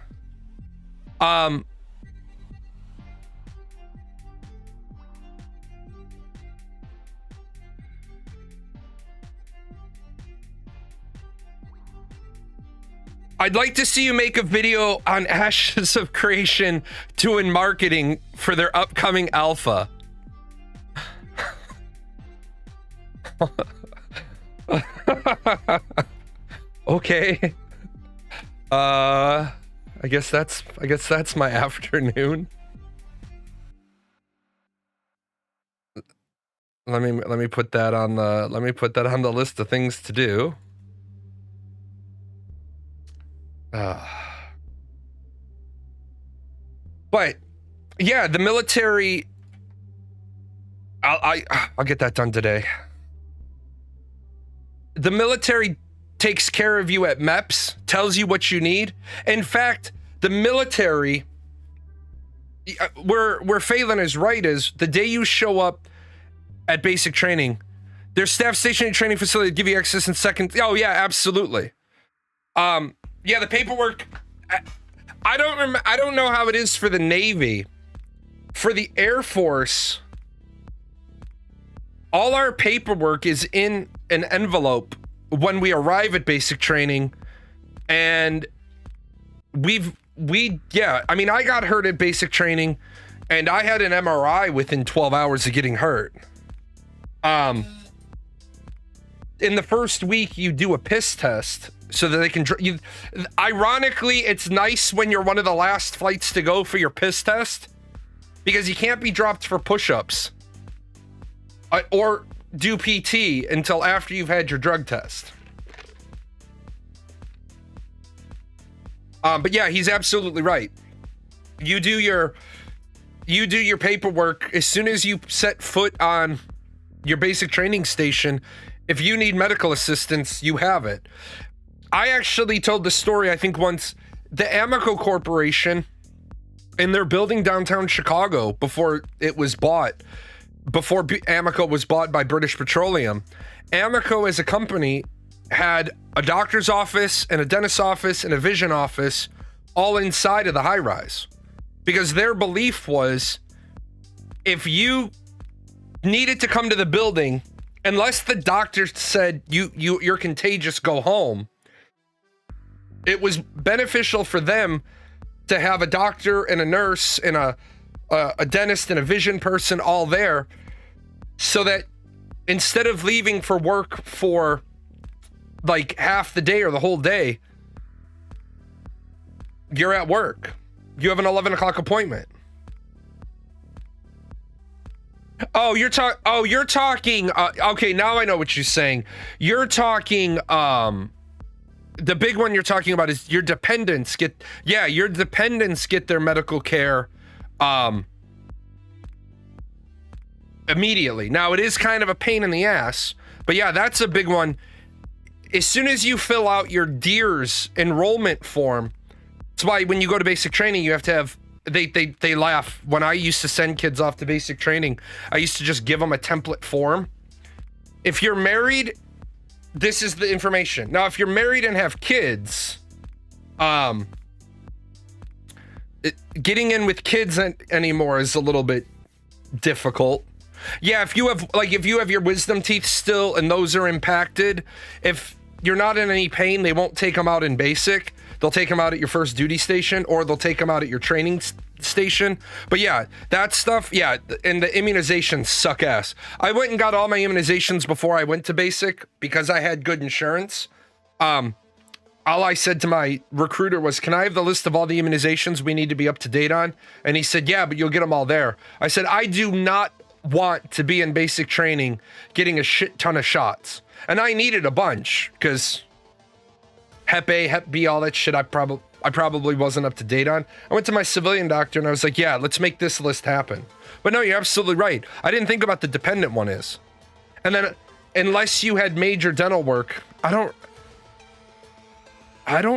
I'd like to see you make a video on Ashes of Creation 2 in marketing for their upcoming alpha. Okay. I guess that's my afternoon. Let me put that on the list of things to do. But yeah, the military, I'll get that done today. The military takes care of you at MEPS, tells you what you need. In fact, the military, where Phelan is right, is the day you show up at basic training, their staff stationary training facility give you access in seconds. Oh yeah, absolutely. Yeah, the paperwork, I don't know how it is for the Navy. For the Air Force, all our paperwork is in an envelope when we arrive at basic training. And yeah, I mean, I got hurt at basic training and I had an MRI within 12 hours of getting hurt. In the first week, you do a piss test so that they can ironically, it's nice when you're one of the last flights to go for your piss test, because you can't be dropped for push-ups or do PT until after you've had your drug test. But yeah, he's absolutely right. You do your paperwork as soon as you set foot on your basic training station. If you need medical assistance, you have it. I actually told the story, I think once, the Amoco Corporation, and they're building downtown Chicago before it was bought, before Amoco was bought by British Petroleum. Amoco as a company had a doctor's office and a dentist's office and a vision office all inside of the high rise, because their belief was if you needed to come to the building, unless the doctor said you're contagious, go home, it was beneficial for them to have a doctor and a nurse and a dentist and a vision person all there, so that instead of leaving for work for like half the day or the whole day, you're at work. You have an 11 o'clock appointment. You're talking. Okay, now I know what you're saying. You're talking. The big one you're talking about is your dependents get. Yeah, your dependents get their medical care immediately. Now it is kind of a pain in the ass, but yeah, that's a big one. As soon as you fill out your DEERS enrollment form, that's why when you go to basic training, you have to have. They laugh when I used to send kids off to basic training. I used to just give them a template form. If you're married, this is the information. Now, if you're married and have kids, getting in with kids anymore is a little bit difficult. Yeah, if you have your wisdom teeth still and those are impacted, if you're not in any pain, they won't take them out in basic. They'll take them out at your first duty station, or they'll take them out at your training station. But yeah, that stuff, yeah, and the immunizations suck ass. I went and got all my immunizations before I went to basic because I had good insurance. All I said to my recruiter was, can I have the list of all the immunizations we need to be up to date on? And he said, yeah, but you'll get them all there. I said, I do not want to be in basic training getting a shit ton of shots. And I needed a bunch because Hep A, Hep B, all that shit I probably wasn't up to date on. I went to my civilian doctor and I was like, yeah, let's make this list happen. But no, you're absolutely right. I didn't think about the dependent one is. And then unless you had major dental work, I don't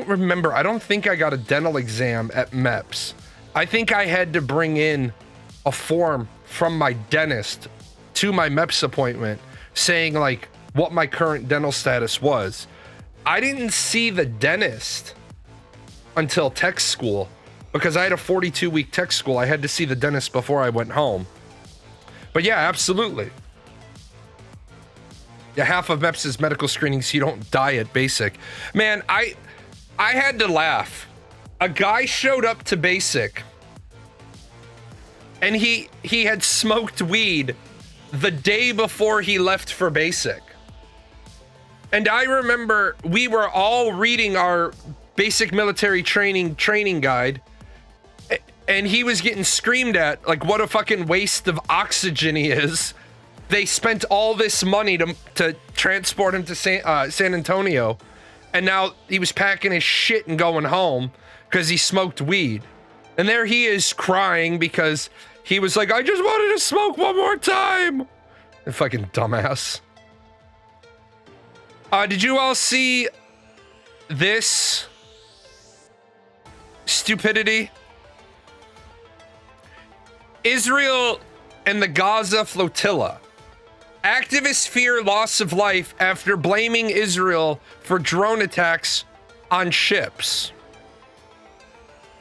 remember. I don't think I got a dental exam at MEPS. I think I had to bring in a form from my dentist to my MEPS appointment saying like what my current dental status was. I didn't see the dentist until tech school because I had a 42-week tech school. I had to see the dentist before I went home. But yeah, absolutely. Yeah, half of MEPS is medical screening so you don't die at basic. Man, I had to laugh. A guy showed up to basic and he had smoked weed the day before he left for basic. And I remember we were all reading our basic military training guide, and he was getting screamed at like what a fucking waste of oxygen he is. They spent all this money to transport him to San Antonio, and now he was packing his shit and going home because he smoked weed. And there he is crying because he was like, I just wanted to smoke one more time. And fucking dumbass. Did you all see this stupidity? Israel and the Gaza flotilla. Activists fear loss of life after blaming Israel for drone attacks on ships.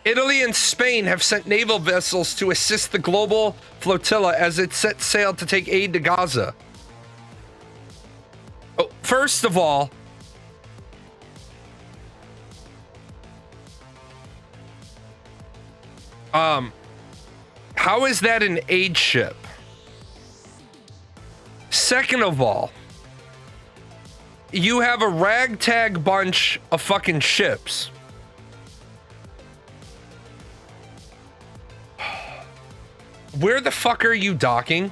Italy and Spain have sent naval vessels to assist the global flotilla as it set sail to take aid to Gaza. Oh, first of all, how is that an aid ship? Second of all, you have a ragtag bunch of fucking ships. Where the fuck are you docking?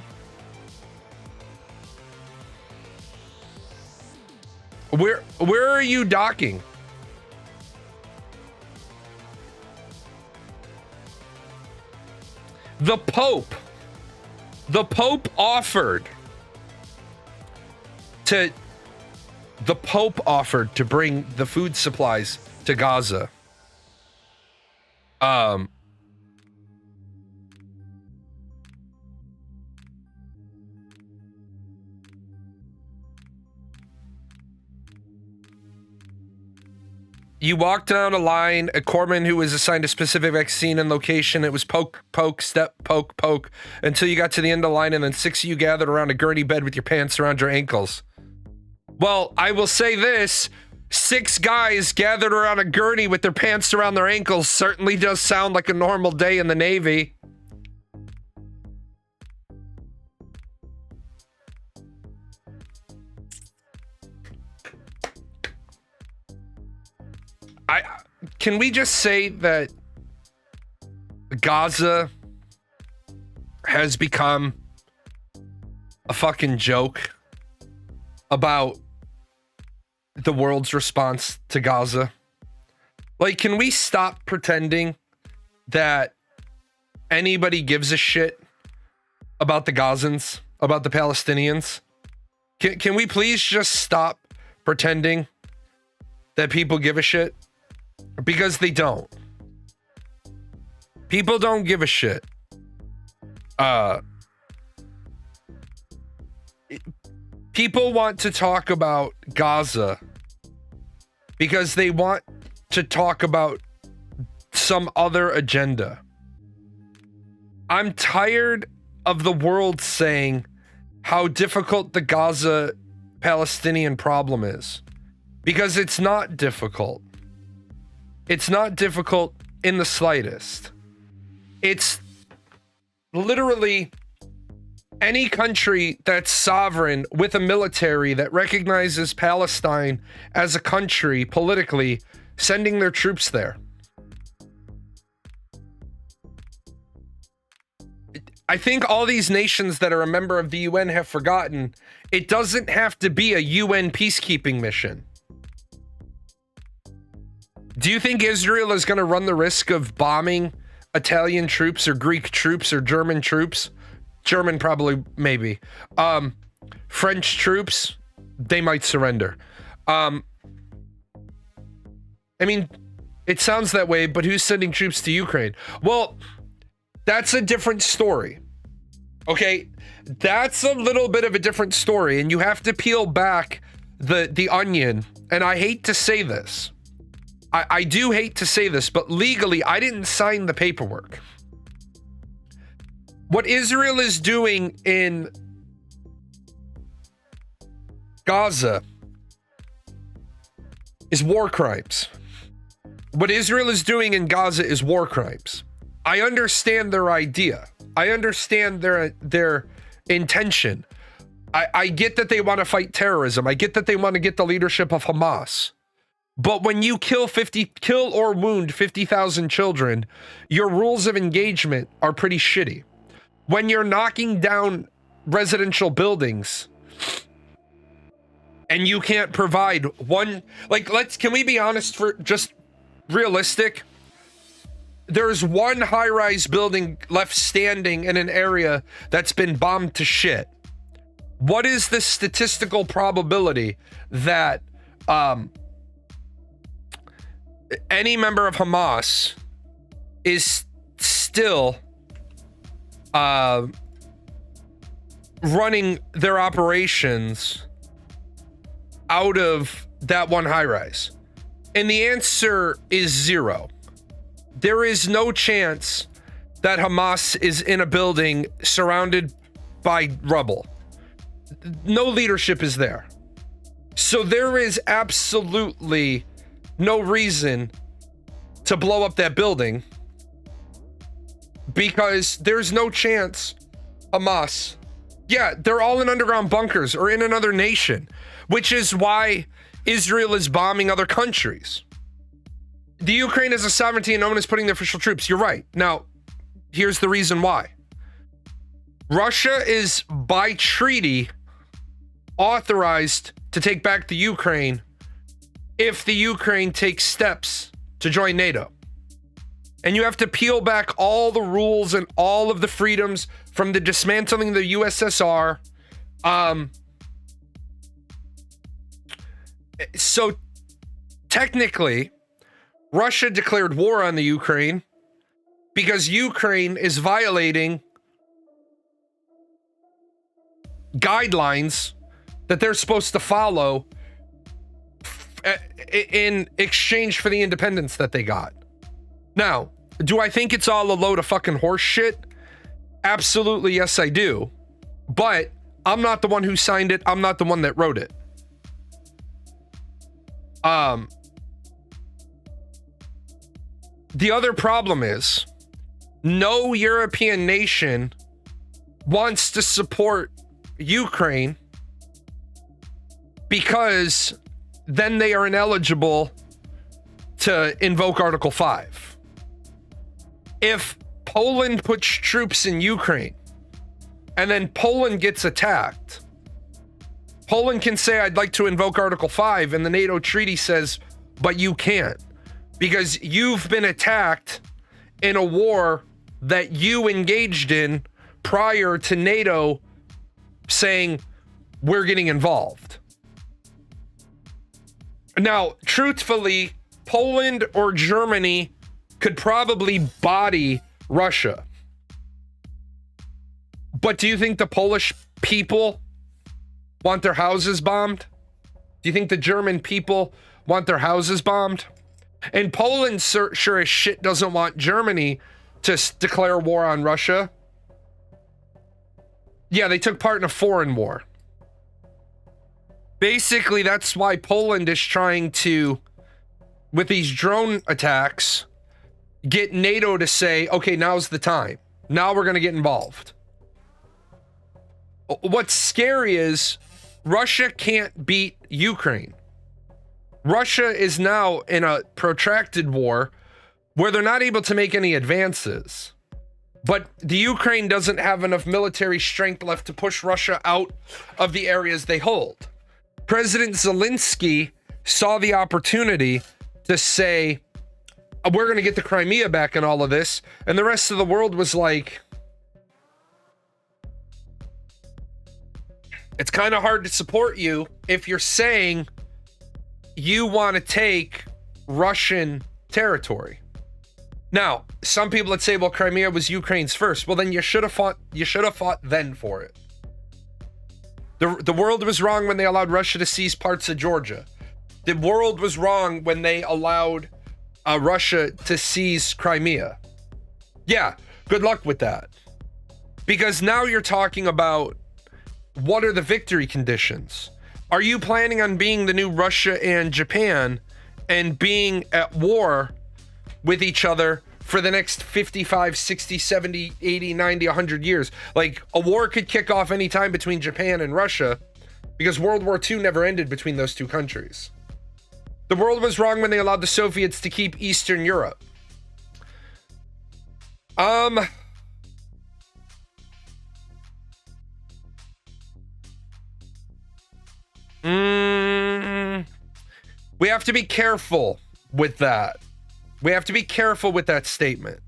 Where are you docking? The Pope offered to bring the food supplies to Gaza. Um, you walk down a line, a corpsman who was assigned a specific vaccine and location. It was poke, poke, step, poke, poke, until you got to the end of the line, and then 6 of you gathered around a gurney bed with your pants around your ankles. Well, I will say this, 6 guys gathered around a gurney with their pants around their ankles certainly does sound like a normal day in the Navy. Can we just say that Gaza has become a fucking joke about the world's response to Gaza? Like, can we stop pretending that anybody gives a shit about the Gazans, about the Palestinians? Can we please just stop pretending that people give a shit? Because they don't. People don't give a shit. People want to talk about Gaza because they want to talk about some other agenda. I'm tired of the world saying how difficult the Gaza Palestinian problem is, because it's not difficult. It's not difficult in the slightest. It's literally any country that's sovereign with a military that recognizes Palestine as a country politically sending their troops there. I think all these nations that are a member of the UN have forgotten it doesn't have to be a UN peacekeeping mission. Do you think Israel is going to run the risk of bombing Italian troops or Greek troops or German troops? German probably, maybe. French troops, they might surrender. I mean, it sounds that way, but who's sending troops to Ukraine? Well, that's a different story. Okay, that's a little bit of a different story, and you have to peel back the onion. And I hate to say this. I do hate to say this, but legally, I didn't sign the paperwork. What Israel is doing in Gaza is war crimes. What Israel is doing in Gaza is war crimes. I understand their idea. I understand their intention. I get that they want to fight terrorism. I get that they want to get the leadership of Hamas. But when you kill or wound 50,000 children, your rules of engagement are pretty shitty. When you're knocking down residential buildings and you can't provide one, like, can we be honest, for just realistic? There's one high-rise building left standing in an area that's been bombed to shit. What is the statistical probability that any member of Hamas is still running their operations out of that one high-rise? And the answer is 0. There is no chance that Hamas is in a building surrounded by rubble. No leadership is there. So there is absolutely no reason to blow up that building, because there's no chance Hamas, yeah, they're all in underground bunkers or in another nation, which is why Israel is bombing other countries. The Ukraine has a sovereignty and no one is putting their official troops. You're right. Now, here's the reason why. Russia is, by treaty, authorized to take back the Ukraine if the Ukraine takes steps to join NATO. And you have to peel back all the rules and all of the freedoms from the dismantling of the USSR. So technically, Russia declared war on the Ukraine because Ukraine is violating guidelines that they're supposed to follow in exchange for the independence that they got. Now, do I think it's all a load of fucking horse shit? Absolutely, yes, I do. But I'm not the one who signed it. I'm not the one that wrote it. The other problem is no European nation wants to support Ukraine because then they are ineligible to invoke Article 5. If Poland puts troops in Ukraine and then Poland gets attacked, Poland can say, I'd like to invoke Article 5, and the NATO treaty says, but you can't, because you've been attacked in a war that you engaged in prior to NATO saying, we're getting involved. Now, truthfully, Poland or Germany could probably body Russia. But do you think the Polish people want their houses bombed? Do you think the German people want their houses bombed? And Poland sure as shit doesn't want Germany to declare war on Russia. Yeah, they took part in a foreign war. Basically, that's why Poland is trying to, with these drone attacks, get NATO to say, okay, now's the time. Now we're going to get involved. What's scary is Russia can't beat Ukraine. Russia is now in a protracted war where they're not able to make any advances. But the Ukraine doesn't have enough military strength left to push Russia out of the areas they hold. President Zelensky saw the opportunity to say, we're going to get the Crimea back in all of this. And the rest of the world was like, it's kind of hard to support you if you're saying you want to take Russian territory. Now, some people would say, well, Crimea was Ukraine's first. Well, then you should have fought then for it. The world was wrong when they allowed Russia to seize parts of Georgia. The world was wrong when they allowed Russia to seize Crimea. Yeah, good luck with that. Because now you're talking about, what are the victory conditions? Are you planning on being the new Russia and Japan and being at war with each other for the next 55, 60, 70, 80, 90, 100 years? Like, a war could kick off anytime between Japan and Russia because World War II never ended between those two countries. The world was wrong when they allowed the Soviets to keep Eastern Europe. We have to be careful with that. We have to be careful with that statement.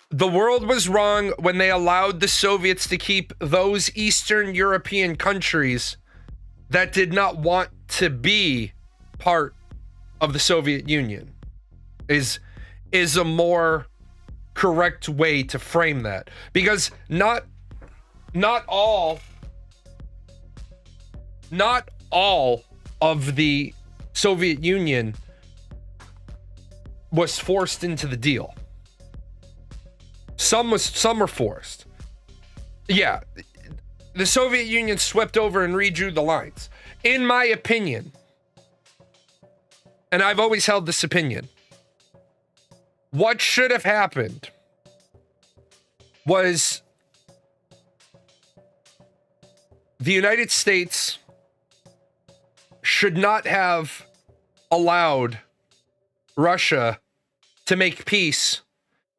The world was wrong when they allowed the Soviets to keep those Eastern European countries that did not want to be part of the Soviet Union. Is a more correct way to frame that. Because not all of the Soviet Union was forced into the deal. Some were forced. Yeah, the Soviet Union swept over and redrew the lines. In my opinion, and I've always held this opinion, what should have happened was the United States should not have allowed Russia to make peace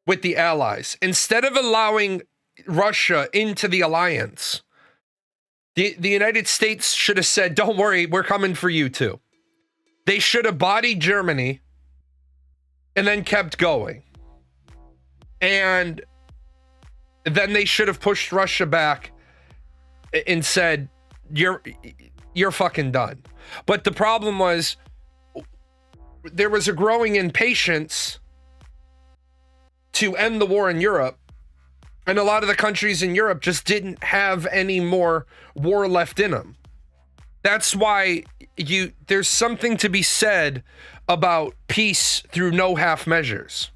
with the Allies. Instead of allowing Russia into the alliance, the United States should have said, don't worry, we're coming for you too. They should have bodied Germany and then kept going. And then they should have pushed Russia back and said, you're fucking done. But the problem was, there was a growing impatience to end the war in Europe. And a lot of the countries in Europe just didn't have any more war left in them. That's why there's something to be said about peace through no half measures.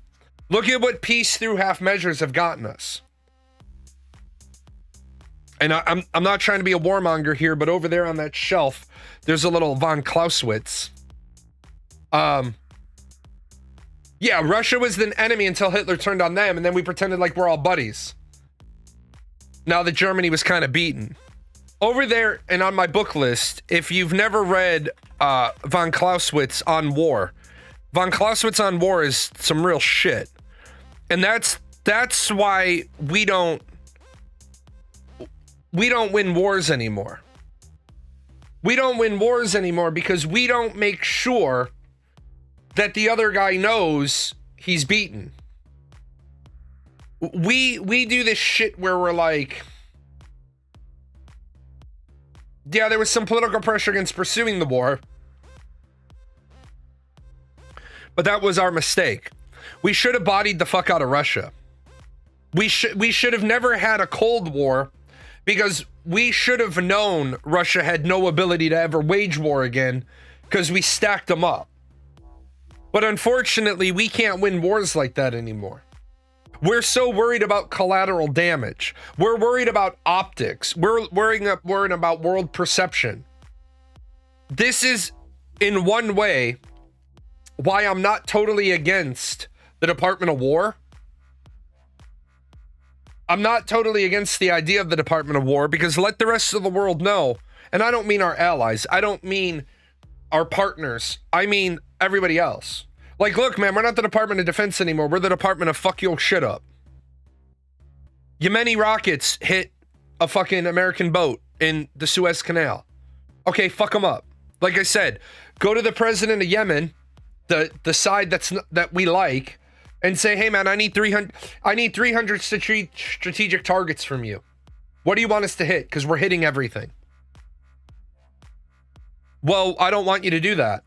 Look at what peace through half measures have gotten us. And I'm not trying to be a warmonger here, but over there on that shelf, there's a little von Clausewitz. Yeah, Russia was the enemy until Hitler turned on them, and then we pretended like we're all buddies. Now that Germany was kind of beaten. Over there and on my book list, if you've never read von Clausewitz on war, von Clausewitz on war is some real shit. And that's why we don't win wars anymore. We don't win wars anymore because we don't make sure that the other guy knows he's beaten. We do this shit where we're like, yeah, there was some political pressure against pursuing the war, but that was our mistake. We should have bodied the fuck out of Russia. We should have never had a Cold War because we should have known Russia had no ability to ever wage war again because we stacked them up. But unfortunately, we can't win wars like that anymore. We're so worried about collateral damage. We're worried about optics. We're worrying about world perception. This is, in one way, why I'm not totally against the Department of War. I'm not totally against the idea of the Department of War because let the rest of the world know, and I don't mean our allies, I don't mean our partners, I mean everybody else. Like, look, man, we're not the Department of Defense anymore. We're the Department of fuck your shit up. Yemeni rockets hit a fucking American boat in the Suez Canal. Okay, fuck them up. Like I said, go to the president of Yemen, the side that we like, and say, hey, man, I need 300 strategic targets from you. What do you want us to hit? Because we're hitting everything. Well, I don't want you to do that.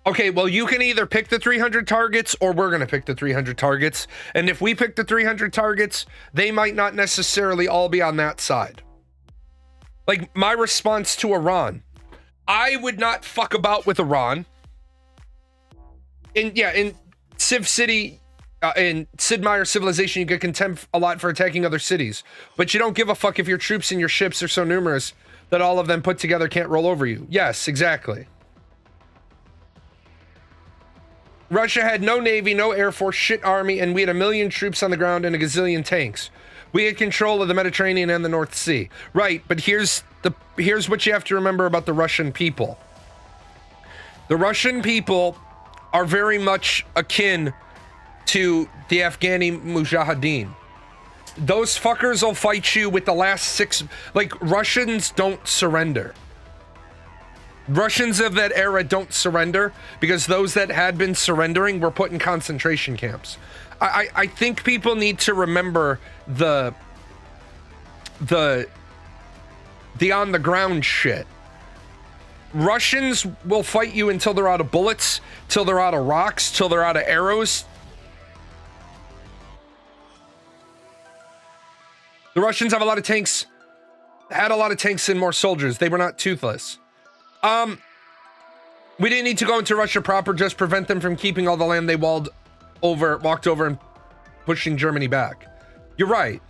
Okay, well, you can either pick the 300 targets or we're going to pick the 300 targets. And if we pick the 300 targets, they might not necessarily all be on that side. Like my response to Iran, I would not fuck about with Iran. In Civ City, in Sid Meier's Civilization, you get contempt a lot for attacking other cities. But you don't give a fuck if your troops and your ships are so numerous that all of them put together can't roll over you. Yes, exactly. Russia had no navy, no air force, shit army, and we had 1 million troops on the ground and a gazillion tanks. We had control of the Mediterranean and the North Sea. Right, but here's what you have to remember about the Russian people. The Russian people are very much akin to the Afghani Mujahideen. Those fuckers will fight you with the last 6... Like, Russians don't surrender. Russians of that era don't surrender because those that had been surrendering were put in concentration camps. I think people need to remember the on the ground shit. Russians will fight you until they're out of bullets, till they're out of rocks, till they're out of arrows. The Russians have a lot of tanks, had a lot of tanks and more soldiers. They were not toothless. We didn't need to go into Russia proper, just prevent them from keeping all the land they walked over and pushing Germany back. You're right.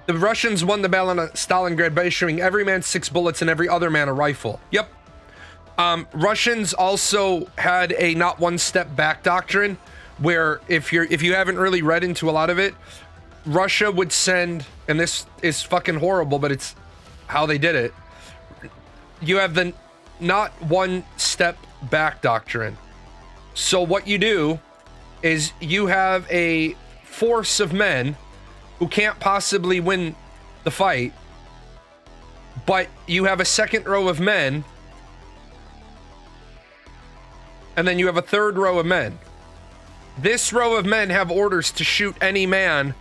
The Russians won the battle on Stalingrad by issuing every man 6 bullets and every other man a rifle. Yep. Russians also had a not one step back doctrine where if you haven't really read into a lot of it, Russia would send, and this is fucking horrible, but it's how they did it. You have the not one step back doctrine. So what you do is you have a force of men who can't possibly win the fight, but you have a second row of men, and then you have a third row of men. This row of men have orders to shoot any man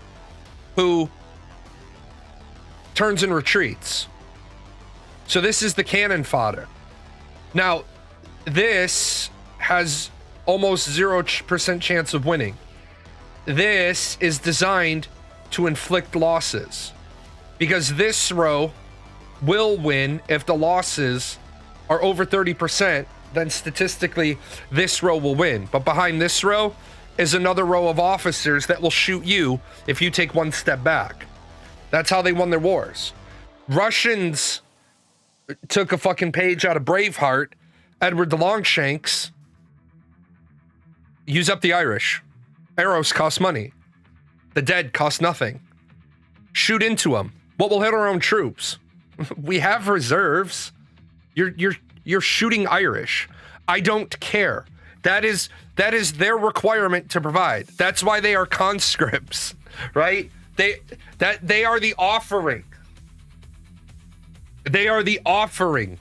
who turns and retreats. So this is the cannon fodder. Now, this has almost 0% chance of winning. This is designed to inflict losses, because this row will win if the losses are over 30%. Then statistically this row will win. But behind this row is another row of officers that will shoot you if you take one step back. That's how they won their wars. Russians took a fucking page out of Braveheart. Edward the Longshanks. Use up the Irish. Arrows cost money. The dead cost nothing. Shoot into them. What will hit our own troops? We have reserves. You're shooting Irish. I don't care. That is their requirement to provide. That's why they are conscripts, right? They are the offering. They are the offering.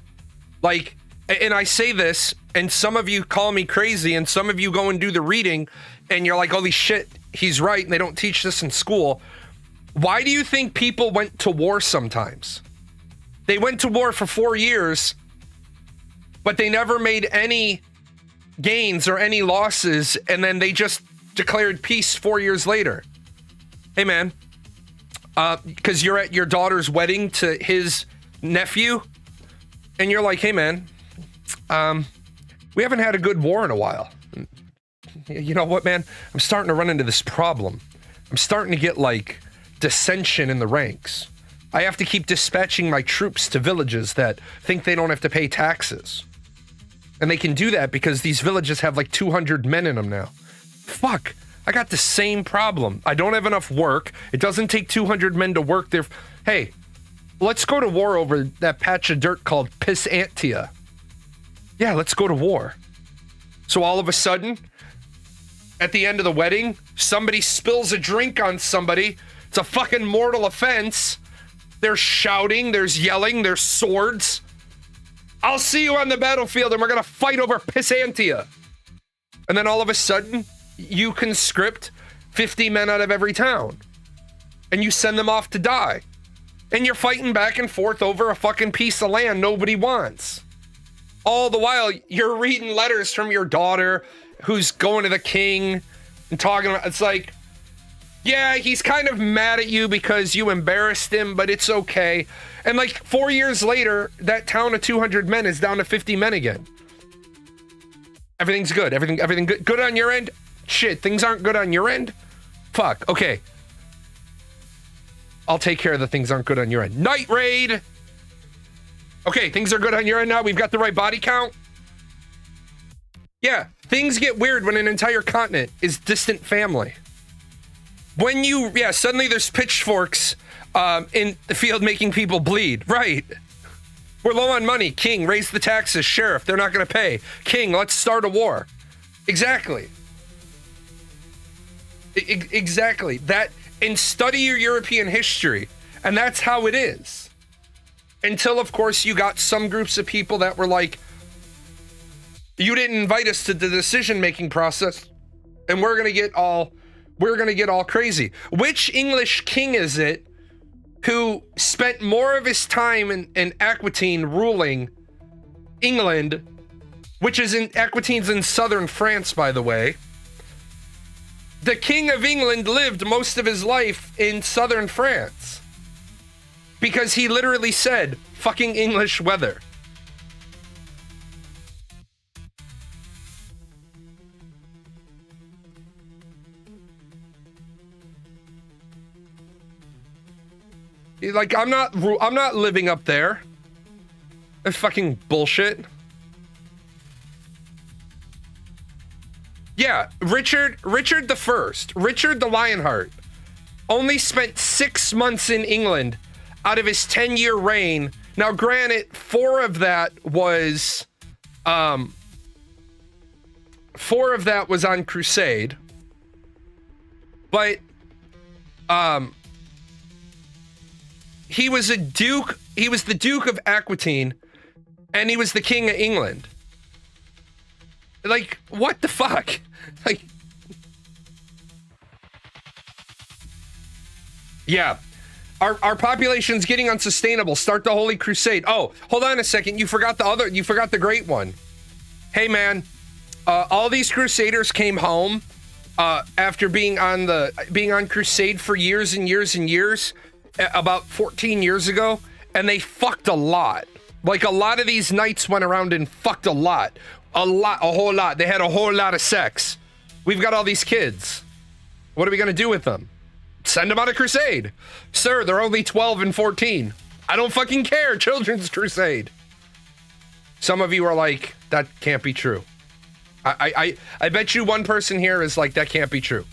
Like, and I say this, and some of you call me crazy, and some of you go and do the reading, and you're like, holy shit, he's right, and they don't teach this in school. Why do you think people went to war sometimes? They went to war for 4 years, but they never made any gains or any losses, and then they just declared peace 4 years later. Hey, man, because you're at your daughter's wedding to his nephew, and you're like, hey, man, we haven't had a good war in a while. You know what, man? I'm starting to run into this problem. I'm starting to get, like, dissension in the ranks. I have to keep dispatching my troops to villages that think they don't have to pay taxes. And they can do that because these villages have like 200 men in them now. Fuck, I got the same problem. I don't have enough work. It doesn't take 200 men to work there. Hey, let's go to war over that patch of dirt called Pisantia. Yeah, let's go to war. So all of a sudden, at the end of the wedding, somebody spills a drink on somebody. It's a fucking mortal offense. There's shouting, there's yelling, there's swords. I'll see you on the battlefield and we're gonna fight over Pisantia. And then all of a sudden, you conscript 50 men out of every town. And you send them off to die. And you're fighting back and forth over a fucking piece of land nobody wants. All the while, you're reading letters from your daughter who's going to the king and talking about, it's like, yeah, he's kind of mad at you because you embarrassed him, but it's okay. And like 4 years later, that town of 200 men is down to 50 men again. Everything's good. Everything good. Good on your end? Shit, things aren't good on your end? Fuck, okay. I'll take care of the things aren't good on your end. Night raid! Okay, things are good on your end now. We've got the right body count. Yeah, things get weird when an entire continent is distant family. When you, suddenly there's pitchforks in the field making people bleed. Right. We're low on money. King, raise the taxes. Sheriff, they're not going to pay. King, let's start a war. Exactly. Exactly. That, and study your European history. And that's how it is. Until, of course, you got some groups of people that were like, you didn't invite us to the decision-making process, and we're going to get all crazy. Which English king is it who spent more of his time in Aquitaine ruling England, which is in Aquitaine's in southern France, by the way? The King of England lived most of his life in southern France because he literally said, fucking English weather. Like, I'm not living up there. That's fucking bullshit. Yeah, Richard the First, Richard the Lionheart, only spent 6 months in England out of his 10-year reign. Now, granted, 4 of that was on crusade, but he was a duke. He was the Duke of Aquitaine, and he was the King of England. Like, what the fuck? Like, yeah. Our population's getting unsustainable. Start the Holy Crusade. Oh, hold on a second. You forgot the great one. Hey, man. All these crusaders came home after being on crusade for years and years and years, about 14 years ago, and they fucked a lot. Like, a lot of these knights went around and fucked a whole lot. They had a whole lot of sex. We've got all these kids. What are we gonna do with them? Send them on a crusade. Sir, they're only 12 and 14. I don't fucking care. Children's crusade. Some of you are like, that can't be true. I bet you one person here is like, that can't be true.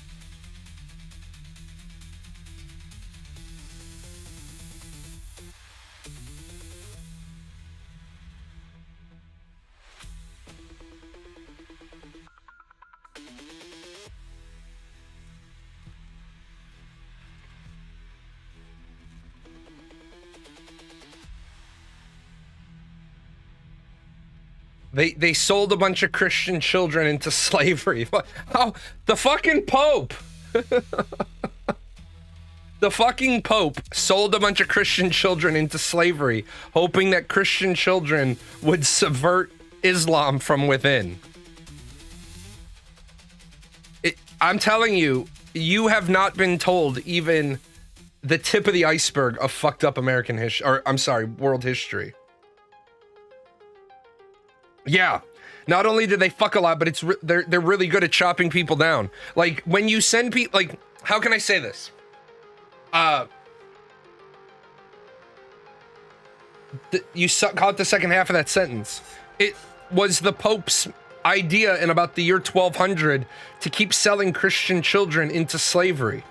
They sold a bunch of Christian children into slavery. How? The fucking Pope. The fucking Pope sold a bunch of Christian children into slavery, hoping that Christian children would subvert Islam from within. I'm telling you, you have not been told even the tip of the iceberg of fucked up American history, or I'm sorry, world history. Yeah, not only do they fuck a lot, but they're really good at chopping people down. Like, when you send people, like, how can I say this? You caught the second half of that sentence. It was the Pope's idea in about the year 1200 to keep selling Christian children into slavery.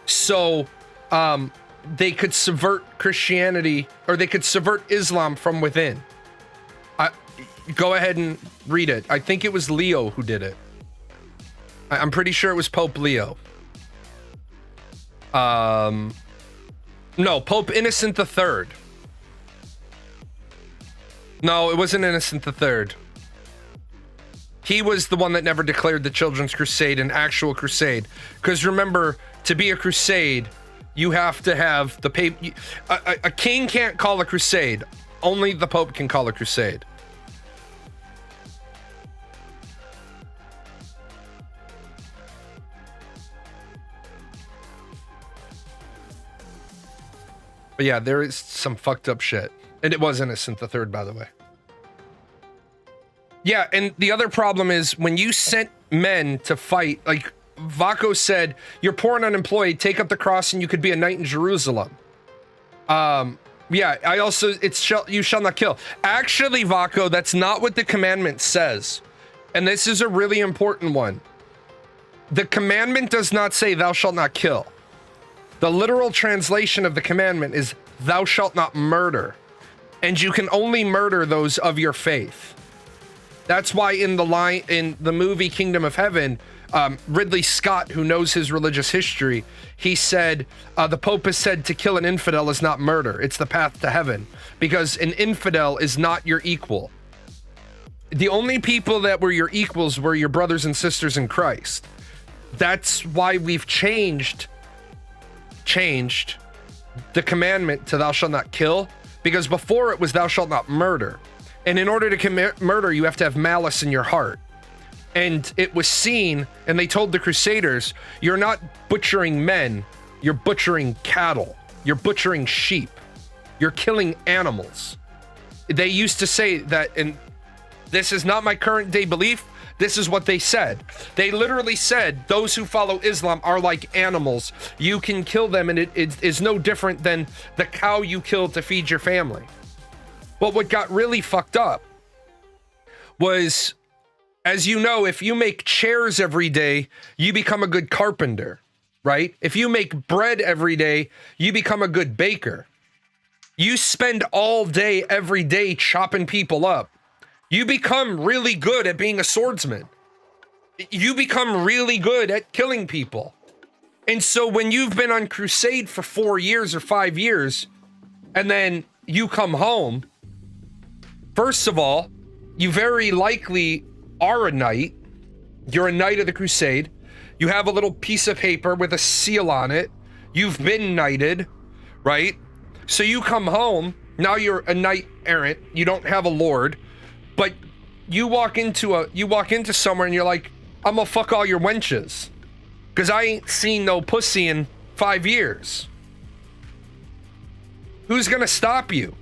So, they could subvert Christianity, or they could subvert Islam from within. Go ahead and read it. I think it was Leo who did it. I'm pretty sure it was Pope Leo. No, Pope Innocent III. No, it wasn't Innocent III. He was the one that never declared the Children's Crusade an actual crusade. Because remember, to be a crusade, you have to have the a king can't call a crusade. Only the Pope can call a crusade. But yeah, there is some fucked up shit. And it was Innocent the Third, by the way. Yeah, and the other problem is when you sent men to fight, like Vaco said, you're poor and unemployed, take up the cross and you could be a knight in Jerusalem. Yeah, I also, you shall not kill. Actually, Vaco, that's not what the commandment says. And this is a really important one. The commandment does not say thou shalt not kill. The literal translation of the commandment is thou shalt not murder. And you can only murder those of your faith. That's why in the movie Kingdom of Heaven, Ridley Scott, who knows his religious history, he said, the Pope has said to kill an infidel is not murder. It's the path to heaven. Because an infidel is not your equal. The only people that were your equals were your brothers and sisters in Christ. That's why we've changed the commandment to thou shalt not kill, because before it was thou shalt not murder. And in order to commit murder, you have to have malice in your heart. And it was seen, and they told the Crusaders, you're not butchering men, you're butchering cattle, you're butchering sheep, you're killing animals. They used to say that, and this is not my current day belief, this is what they said. They literally said, those who follow Islam are like animals. You can kill them, and it is no different than the cow you kill to feed your family. But what got really fucked up was, as you know, if you make chairs every day, you become a good carpenter, right? If you make bread every day, you become a good baker. You spend all day, every day, chopping people up. You become really good at being a swordsman. You become really good at killing people. And so when you've been on crusade for 4 years or 5 years, and then you come home, first of all, you very likely are a knight. You're a knight of the crusade. You have a little piece of paper with a seal on it. You've been knighted, right? So you come home, now you're a knight errant. You don't have a lord, but you walk into somewhere and you're like, I'm gonna fuck all your wenches, because I ain't seen no pussy in 5 years. Who's gonna stop you?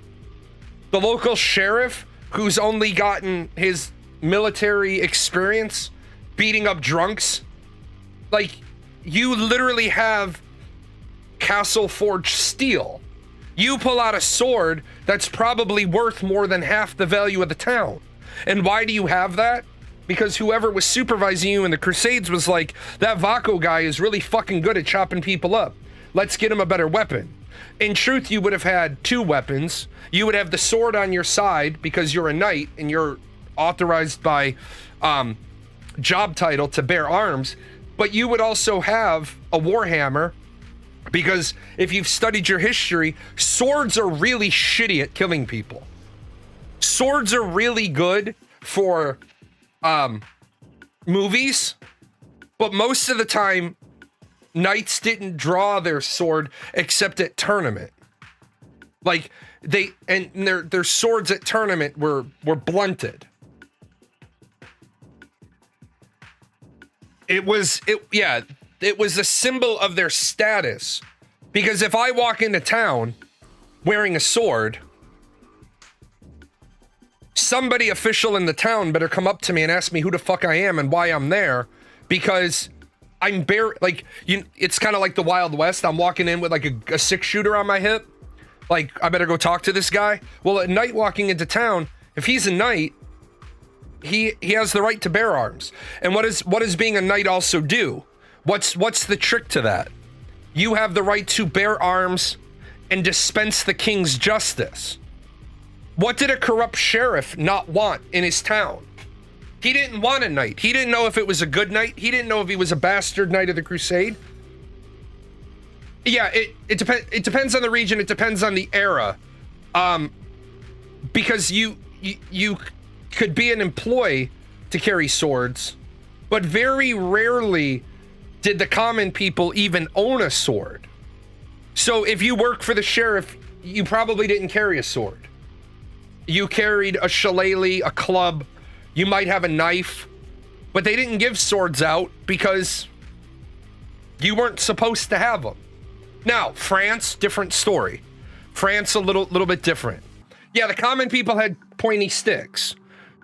The local sheriff, who's only gotten his military experience beating up drunks? Like, you literally have Castle Forge steel. You pull out a sword that's probably worth more than half the value of the town. And why do you have that? Because whoever was supervising you in the Crusades was like, that Vaco guy is really fucking good at chopping people up. Let's get him a better weapon. In truth, you would have had 2 weapons. You would have the sword on your side because you're a knight and you're authorized by job title to bear arms. But you would also have a warhammer, because if you've studied your history, swords are really shitty at killing people. Swords are really good for movies, but most of the time, knights didn't draw their sword except at tournament. Like, their swords at tournament were blunted. It was a symbol of their status. Because if I walk into town wearing a sword, somebody official in the town better come up to me and ask me who the fuck I am and why I'm there, because I'm it's kind of like the Wild West. I'm walking in with like a 6-shooter on my hip. Like, I better go talk to this guy. Well, a knight walking into town, if he's a knight, he has the right to bear arms. And what does being a knight also do? What's the trick to that? You have the right to bear arms and dispense the king's justice. What did a corrupt sheriff not want in his town? He didn't want a knight. He didn't know if it was a good knight. He didn't know if he was a bastard knight of the crusade. Yeah, it depends on the region. It depends on the era. Because you could be an employee to carry swords, but very rarely did the common people even own a sword. So if you work for the sheriff, you probably didn't carry a sword. You carried a shillelagh, a club, you might have a knife, but they didn't give swords out because you weren't supposed to have them. Now, France, different story. France, a little bit different. Yeah, the common people had pointy sticks.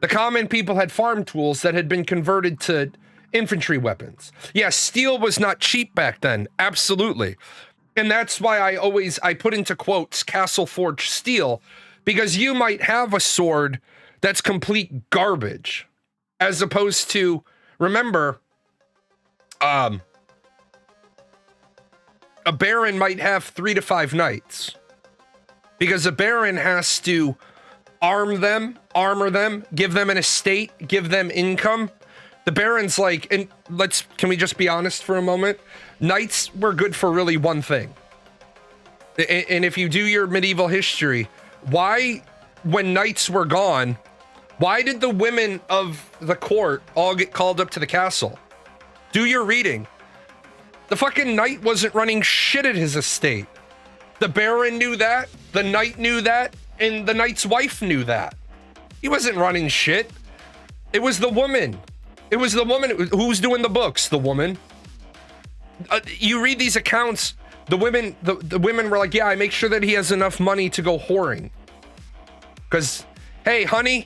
The common people had farm tools that had been converted to infantry weapons. Yeah, steel was not cheap back then, absolutely. And that's why I put into quotes Castle Forge steel, because you might have a sword that's complete garbage, as opposed to, remember, a baron might have 3 to 5 knights, because a baron has to armor them, give them an estate, give them income. The baron's like, and can we just be honest for a moment? Knights were good for really one thing. And if you do your medieval history, why, when knights were gone, why did the women of the court all get called up to the castle? Do your reading. The fucking knight wasn't running shit at his estate. The baron knew that, the knight knew that, and the knight's wife knew that. He wasn't running shit. It was the woman. It was the woman who was doing the books, the woman. You read these accounts, the women were like, yeah, I make sure that he has enough money to go whoring. Because, hey, honey,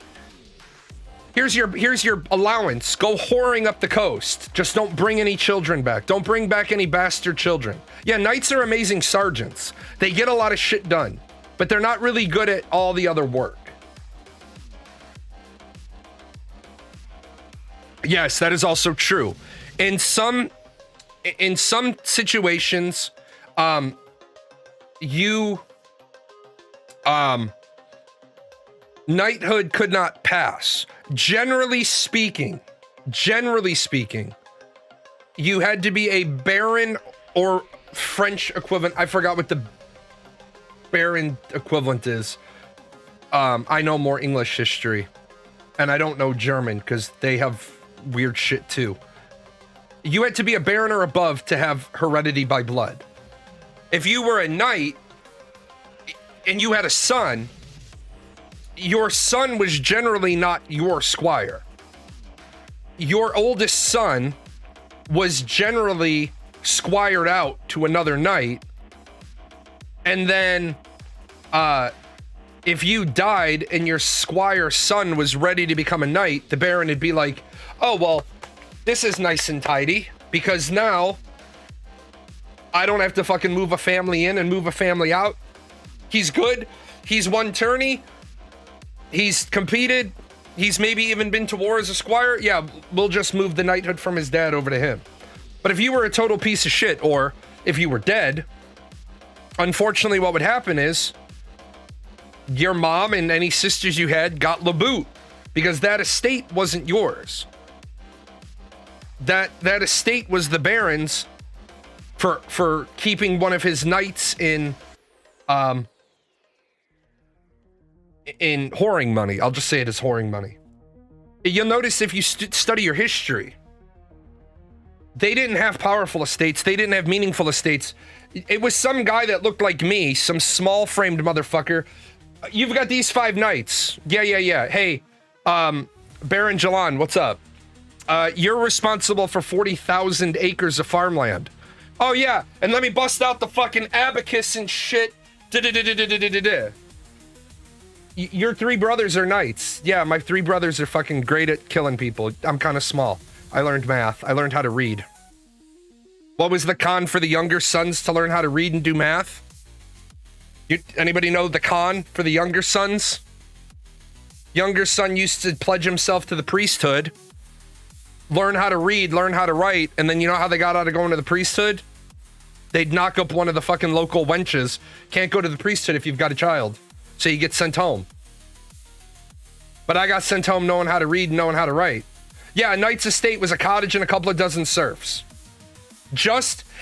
here's your allowance. Go whoring up the coast. Just don't bring any children back. Don't bring back any bastard children. Yeah, knights are amazing sergeants. They get a lot of shit done, but they're not really good at all the other work. Yes, that is also true. In some situations, knighthood could not pass. Generally speaking, you had to be a baron or French equivalent. I forgot what the baron equivalent is. I know more English history, and I don't know German because they have weird shit too. You had to be a baron or above to have heredity by blood. If you were a knight and you had a son, your son was generally not your squire. Your oldest son was generally squired out to another knight, and then if you died and your squire's son was ready to become a knight, the baron would be like, oh well, this is nice and tidy, because now I don't have to fucking move a family in and move a family out. He's good, he's won tourney, he's competed, he's maybe even been to war as a squire. Yeah, we'll just move the knighthood from his dad over to him. But if you were a total piece of shit, or if you were dead, unfortunately what would happen is your mom and any sisters you had got the boot, because that estate wasn't yours. That estate was the baron's for keeping one of his knights in whoring money. I'll just say it as whoring money. You'll notice if you study your history, they didn't have powerful estates. They didn't have meaningful estates. It was some guy that looked like me, some small-framed motherfucker. You've got these 5 knights. Yeah. Hey, Baron Jalan, what's up? You're responsible for 40,000 acres of farmland. Oh, yeah, and let me bust out the fucking abacus and shit. Your 3 brothers are knights. Yeah, my 3 brothers are fucking great at killing people. I'm kind of small. I learned math. I learned how to read. What was the con for the younger sons to learn how to read and do math? Anybody know the con for the younger sons? Younger son used to pledge himself to the priesthood, learn how to read, learn how to write, and then you know how they got out of going to the priesthood? They'd knock up one of the fucking local wenches. Can't go to the priesthood if you've got a child. So you get sent home. But I got sent home knowing how to read and knowing how to write. Yeah, a knight's estate was a cottage and a couple of dozen serfs.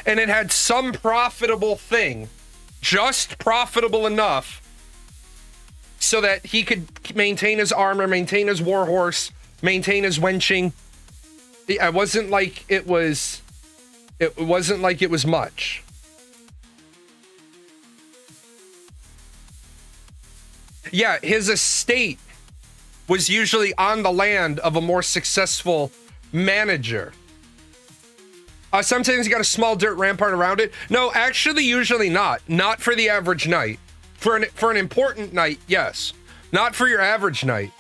And it had some profitable thing, just profitable enough so that he could maintain his armor, maintain his war horse, maintain his wenching. It wasn't like it was much. Yeah, his estate was usually on the land of a more successful manager. Sometimes you got a small dirt rampart around it. No, actually, usually not. Not for the average knight. For an important knight, yes. Not for your average knight.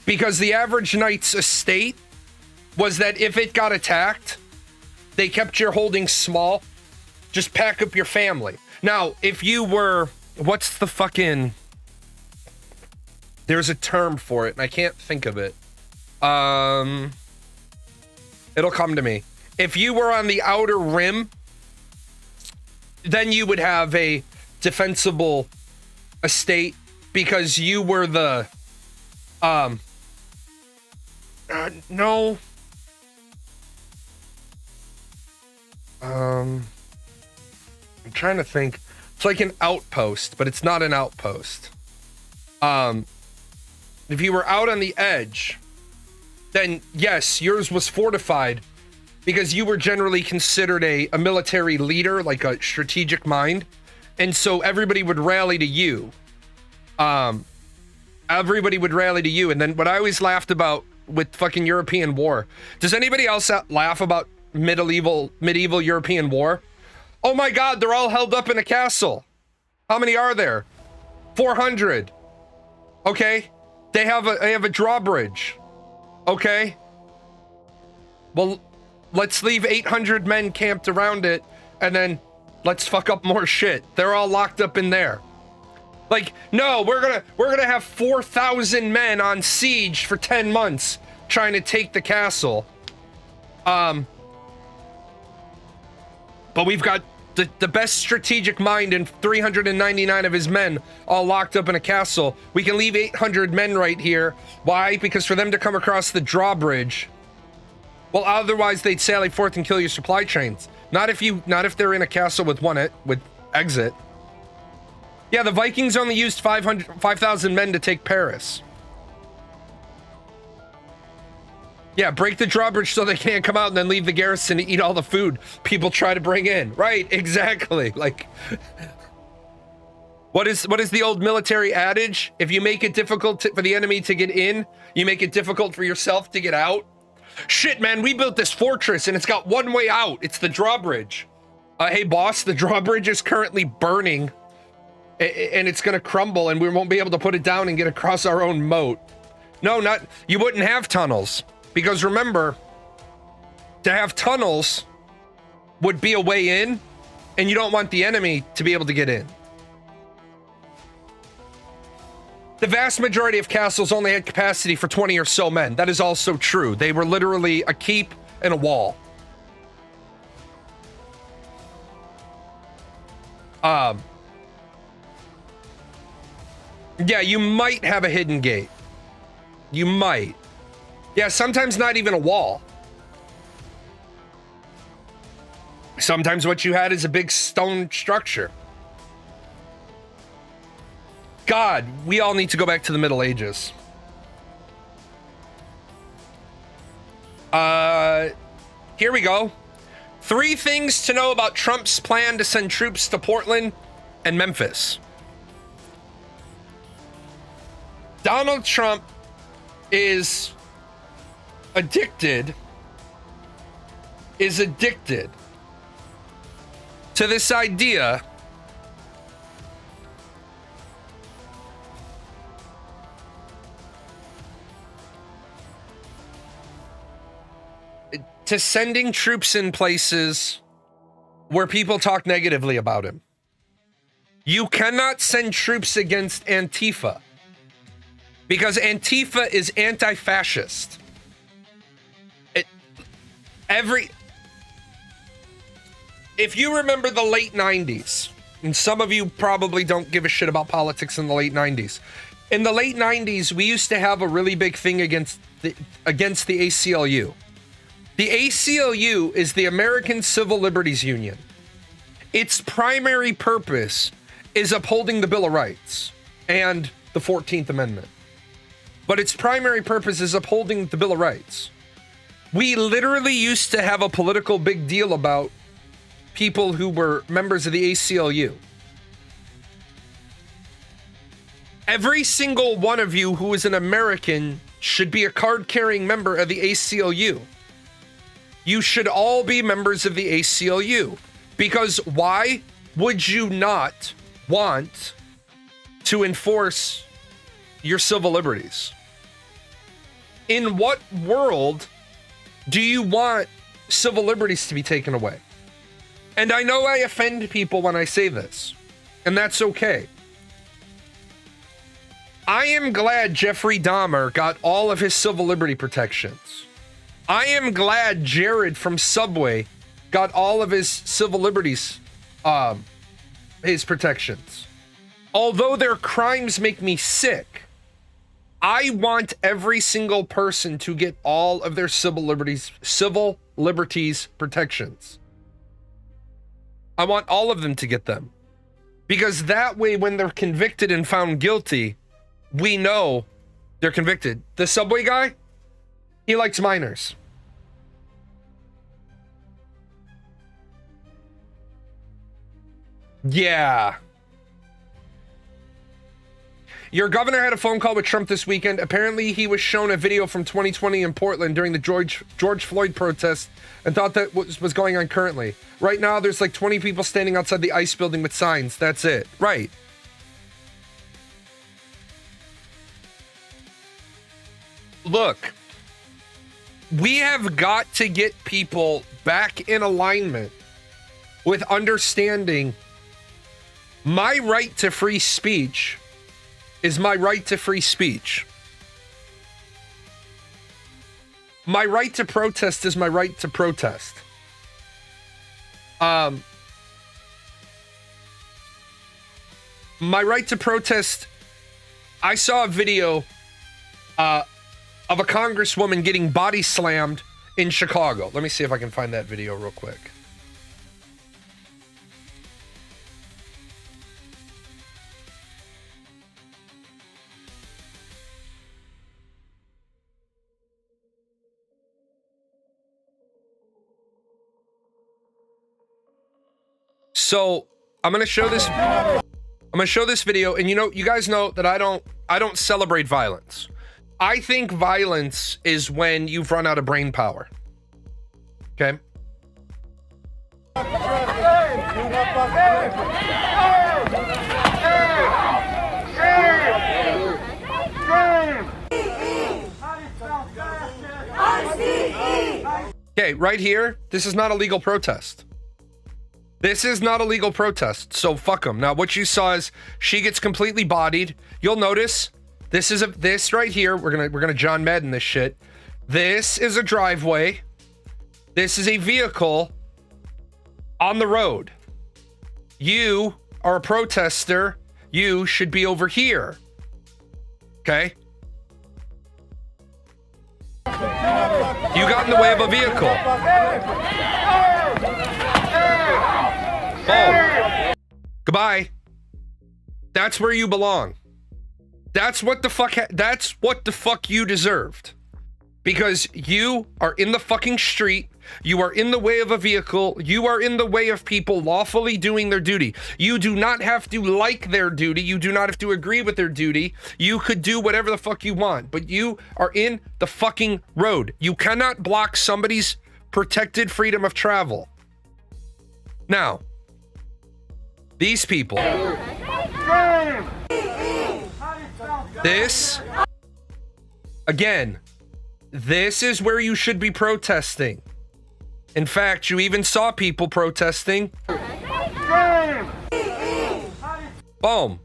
Because the average knight's estate was that if it got attacked, they kept your holdings small. Just pack up your family. Now, if you were... What's the fucking... There's a term for it, and I can't think of it. It'll come to me. If you were on the outer rim, then you would have a defensible estate because you were the... No. I'm trying to think. It's like an outpost, but it's not an outpost. If you were out on the edge, then yes, yours was fortified because you were generally considered a military leader, like a strategic mind. And so everybody would rally to you. Everybody would rally to you. And then what I always laughed about with fucking European war, does anybody else laugh about medieval European war? Oh my God, they're all held up in a castle. How many are there? 400. Okay. They have a drawbridge. Okay. Well, let's leave 800 men camped around it, and then let's fuck up more shit. They're all locked up in there. Like, no, we're gonna have 4,000 men on siege for 10 months trying to take the castle. But we've got the best strategic mind and 399 of his men all locked up in a castle. We can leave 800 men right here. Why? Because for them to come across the drawbridge, well, otherwise they'd sally forth and kill your supply chains. Not if they're in a castle with with exit. Yeah, the Vikings only used 5,000 men to take Paris. Yeah, break the drawbridge so they can't come out and then leave the garrison to eat all the food people try to bring in. Right, exactly. Like, What is the old military adage? If you make it difficult for the enemy to get in, you make it difficult for yourself to get out. Shit, man, we built this fortress and it's got one way out. It's the drawbridge. Hey, boss, the drawbridge is currently burning and it's gonna crumble and we won't be able to put it down and get across our own moat. No, you wouldn't have tunnels, because remember, to have tunnels would be a way in, and you don't want the enemy to be able to get in. The vast majority of castles only had capacity for 20 or so men. That is also true. They were literally a keep and a wall. Yeah, you might have a hidden gate. You might. Yeah, sometimes not even a wall. Sometimes what you had is a big stone structure. God, we all need to go back to the Middle Ages. Here we go. 3 things to know about Trump's plan to send troops to Portland and Memphis. Donald Trump is addicted to this idea to sending troops in places where people talk negatively about him. You cannot send troops against Antifa because Antifa is anti-fascist. If you remember the late 90s, and some of you probably don't give a shit about politics in the late 90s. In the late 90s, we used to have a really big thing against the ACLU. The ACLU is the American Civil Liberties Union. Its primary purpose is upholding the Bill of Rights and the 14th Amendment. But its primary purpose is upholding the Bill of Rights. We literally used to have a political big deal about people who were members of the ACLU. Every single one of you who is an American should be a card-carrying member of the ACLU. You should all be members of the ACLU. Because why would you not want to enforce your civil liberties? In what world do you want civil liberties to be taken away? And I know I offend people when I say this, and that's okay. I am glad Jeffrey Dahmer got all of his civil liberty protections. I am glad Jared from Subway got all of his civil liberties, his protections. Although their crimes make me sick, I want every single person to get all of their civil liberties protections. I want all of them to get them. Because that way, when they're convicted and found guilty, we know they're convicted. The Subway guy, he likes minors. Yeah. Your governor had a phone call with Trump this weekend. Apparently, he was shown a video from 2020 in Portland during the George Floyd protest and thought that was going on currently. Right now, there's like 20 people standing outside the ICE building with signs. That's it. Right. Look, we have got to get people back in alignment with understanding my right to free speech is my right to free speech. My right to protest is my right to protest. My right to protest. I saw a video of a congresswoman getting body slammed in Chicago. Let me see if I can find that video real quick. So I'm going to show this I'm gonna show this video, and you guys know that I don't celebrate violence. I think violence is when you've run out of brain power. Okay? Okay, right here, this is not a legal protest. This is not a legal protest, so fuck them. Now, what you saw is she gets completely bodied. You'll notice this right here. We're gonna John Madden this shit. This is a driveway. This is a vehicle on the road. You are a protester. You should be over here. Okay? You got in the way of a vehicle. Boom. Goodbye. That's where you belong. That's what the fuck you deserved. Because you are in the fucking street. You are in the way of a vehicle. You are in the way of people lawfully doing their duty. You do not have to like their duty. You do not have to agree with their duty. You could do whatever the fuck you want, but you are in the fucking road. You cannot block somebody's protected freedom of travel. Now, these people. This, again, this is where you should be protesting. In fact, you even saw people protesting. Boom.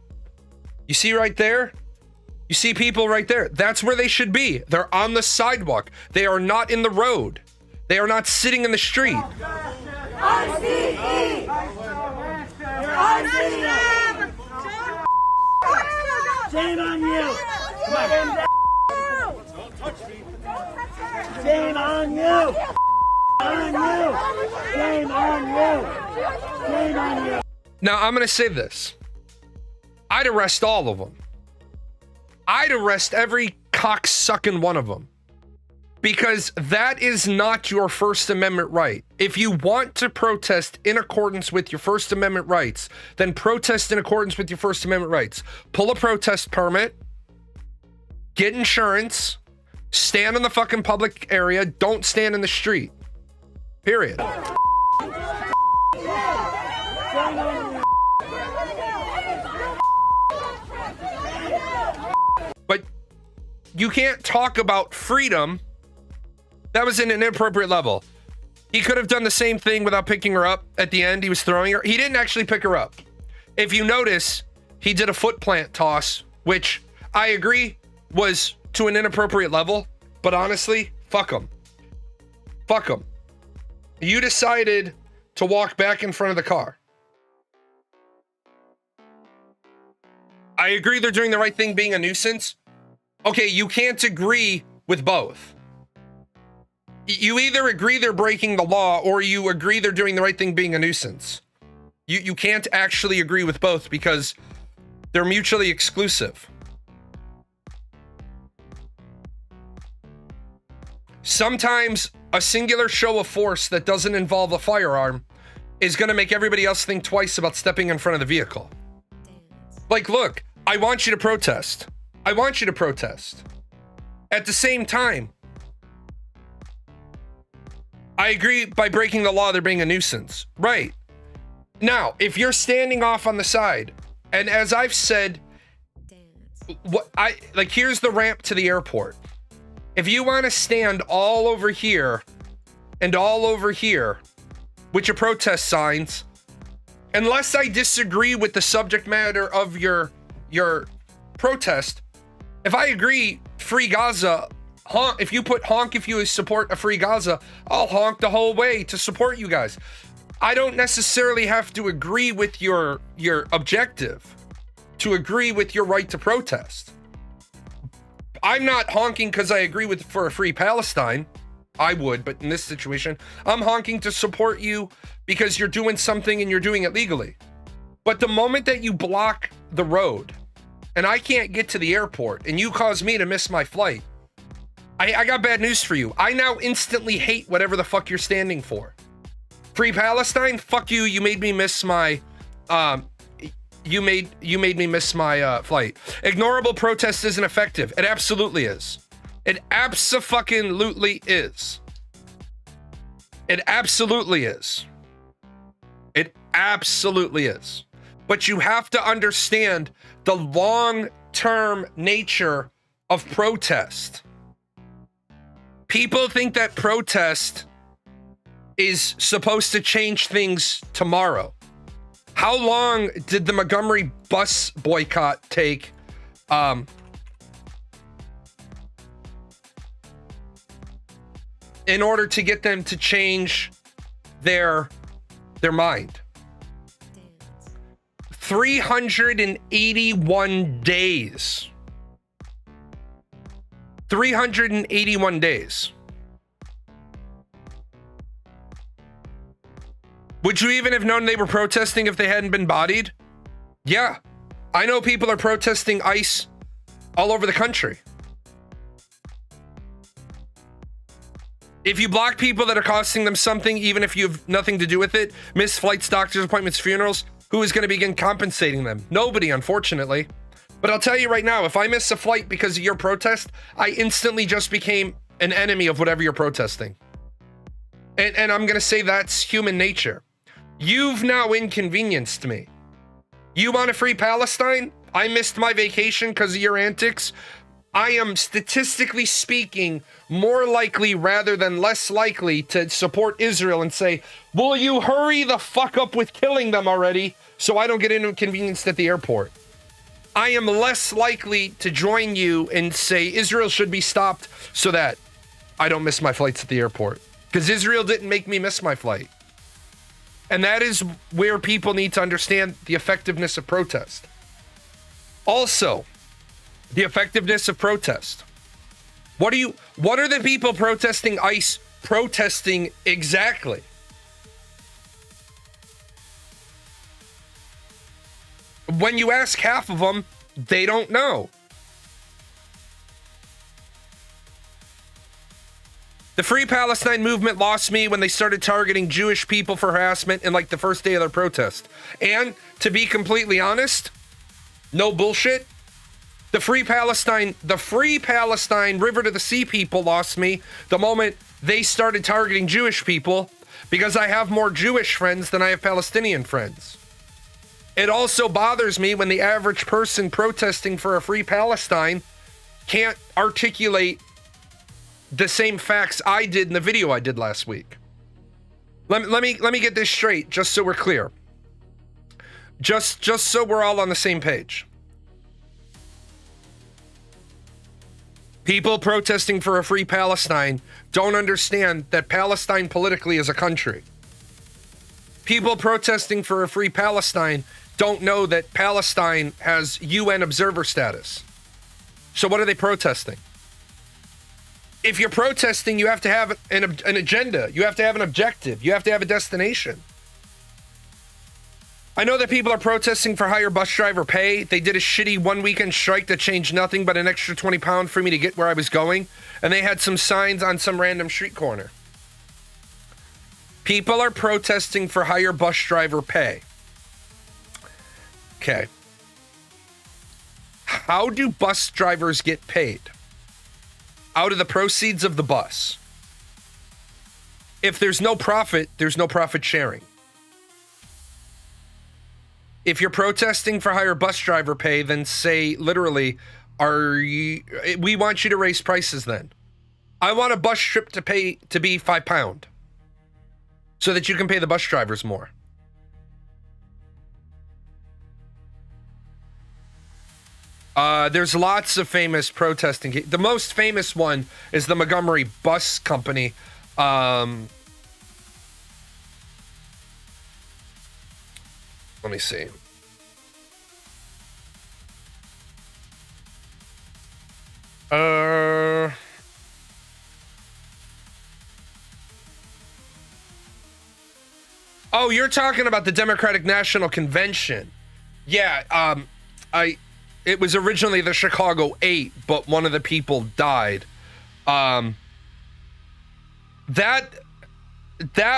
You see right there? You see people right there. That's where they should be. They're on the sidewalk. They are not in the road. They are not sitting in the street. Shame on you! Shame on you! Shame on you! Shame on you! Now, I'm going to say this. I'd arrest all of them. I'd arrest every cocksucking one of them. Because that is not your First Amendment right. If you want to protest in accordance with your First Amendment rights, then protest in accordance with your First Amendment rights. Pull a protest permit, get insurance, stand in the fucking public area, don't stand in the street. Period. But you can't talk about freedom. That was in an inappropriate level. He could have done the same thing without picking her up at the end. He was throwing her. He didn't actually pick her up. If you notice, he did a foot plant toss, which I agree was to an inappropriate level. But honestly, fuck him. Fuck him. You decided to walk back in front of the car. I agree they're doing the right thing being a nuisance. Okay, you can't agree with both. You either agree they're breaking the law or you agree they're doing the right thing being a nuisance. You can't actually agree with both because they're mutually exclusive. Sometimes a singular show of force that doesn't involve a firearm is going to make everybody else think twice about stepping in front of the vehicle. Like, look, I want you to protest. I want you to protest. At the same time, I agree by breaking the law, they're being a nuisance. Right. Now, if you're standing off on the side, and as I've said, here's the ramp to the airport. If you want to stand all over here and all over here with your protest signs, unless I disagree with the subject matter of your protest, if I agree, free Gaza, honk, if you put honk if you support a free Gaza, I'll honk the whole way to support you guys. I don't necessarily have to agree with your objective to agree with your right to protest. I'm not honking because I agree for a free Palestine. I would, but in this situation, I'm honking to support you because you're doing something and you're doing it legally. But the moment that you block the road and I can't get to the airport and you cause me to miss my flight, I got bad news for you. I now instantly hate whatever the fuck you're standing for. Free Palestine? Fuck you. You made me miss my you made me miss my flight. Ignorable protest isn't effective. It absolutely is. It abso-fucking-lutely is. It absolutely is. It absolutely is. But you have to understand the long-term nature of protest. People think that protest is supposed to change things tomorrow. How long did the Montgomery bus boycott take? In order to get them to change their mind. 381 days. 381 days. Would you even have known they were protesting if they hadn't been bodied? Yeah. I know people are protesting ICE all over the country. If you block people that are costing them something, even if you have nothing to do with it, missed flights, doctor's appointments, funerals, who is going to begin compensating them? Nobody, unfortunately. But I'll tell you right now, if I miss a flight because of your protest, I instantly just became an enemy of whatever you're protesting. And I'm going to say that's human nature. You've now inconvenienced me. You want a free Palestine? I missed my vacation because of your antics. I am, statistically speaking, more likely rather than less likely to support Israel and say, will you hurry the fuck up with killing them already so I don't get inconvenienced at the airport? I am less likely to join you and say Israel should be stopped so that I don't miss my flights at the airport. Because Israel didn't make me miss my flight. And that is where people need to understand the effectiveness of protest. Also, the effectiveness of protest. What are the people protesting ICE protesting exactly? When you ask half of them, they don't know. The Free Palestine movement lost me when they started targeting Jewish people for harassment in like the first day of their protest. And to be completely honest, no bullshit, the Free Palestine River to the Sea people lost me the moment they started targeting Jewish people, because I have more Jewish friends than I have Palestinian friends. It also bothers me when the average person protesting for a free Palestine can't articulate the same facts I did in the video I did last week. Let me get this straight, just so we're clear. Just so we're all on the same page. People protesting for a free Palestine don't understand that Palestine politically is a country. People protesting for a free Palestine don't know that Palestine has UN observer status. So what are they protesting? If you're protesting, you have to have an agenda. You have to have an objective. You have to have a destination. I know that people are protesting for higher bus driver pay. They did a shitty one weekend strike that changed nothing but an extra 20 pounds for me to get where I was going. And they had some signs on some random street corner. People are protesting for higher bus driver pay. Okay. How do bus drivers get paid? Out of the proceeds of the bus. If there's no profit, there's no profit sharing. If you're protesting for higher bus driver pay, then say literally, we want you to raise prices then. I want a bus trip to be £5 so that you can pay the bus drivers more. There's lots of famous protesting. The most famous one is the Montgomery Bus Company. Let me see. Oh, you're talking about the Democratic National Convention. Yeah, it was originally the Chicago 8, but one of the people died. That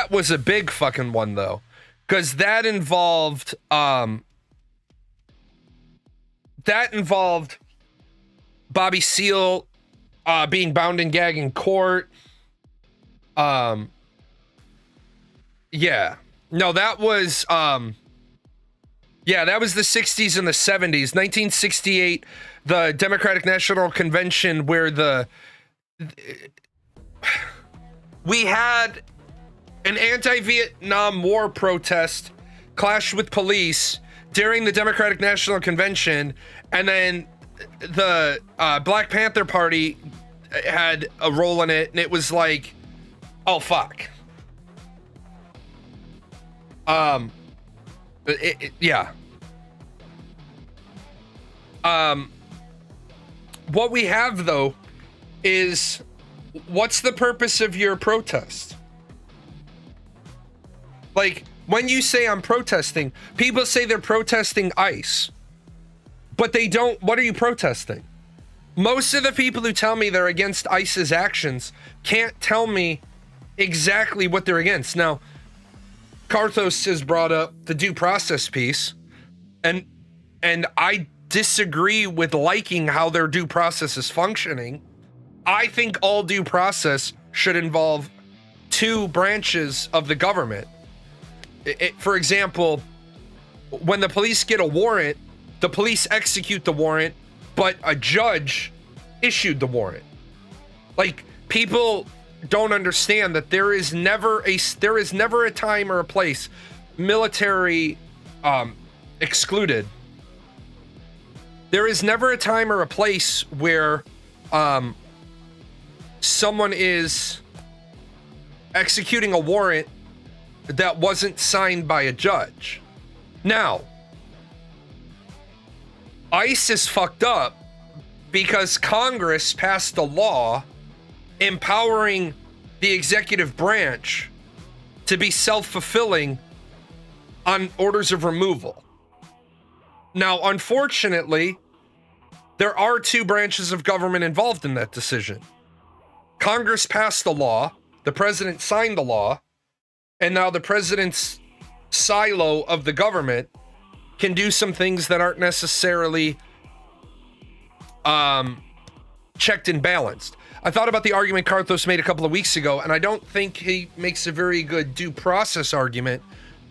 was a big fucking one though, because that involved that involved Bobby Seale being bound and gagged in court. Yeah. No, that was that was the 60s and the 70s. 1968, the Democratic National Convention, where we had an anti-Vietnam War protest clashed with police during the Democratic National Convention, and then the Black Panther Party had a role in it, and it was like, oh fuck. Yeah. What we have though is, what's the purpose of your protest? Like, when you say I'm protesting, people say they're protesting ICE, but they don't. What are you protesting? Most of the people who tell me they're against ICE's actions can't tell me exactly what they're against. Now, Karthos has brought up the due process piece, and I disagree with liking how their due process is functioning. I think all due process should involve two branches of the government. For example, when the police get a warrant, the police execute the warrant, but a judge issued the warrant. Like, people don't understand that there is never a time or a place, military excluded. There is never a time or a place where someone is executing a warrant that wasn't signed by a judge. Now, ICE is fucked up because Congress passed a law empowering the executive branch to be self-fulfilling on orders of removal. Now, unfortunately, there are two branches of government involved in that decision. Congress passed the law, the president signed the law, and now the president's silo of the government can do some things that aren't necessarily checked and balanced. I thought about the argument Karthos made a couple of weeks ago, and I don't think he makes a very good due process argument.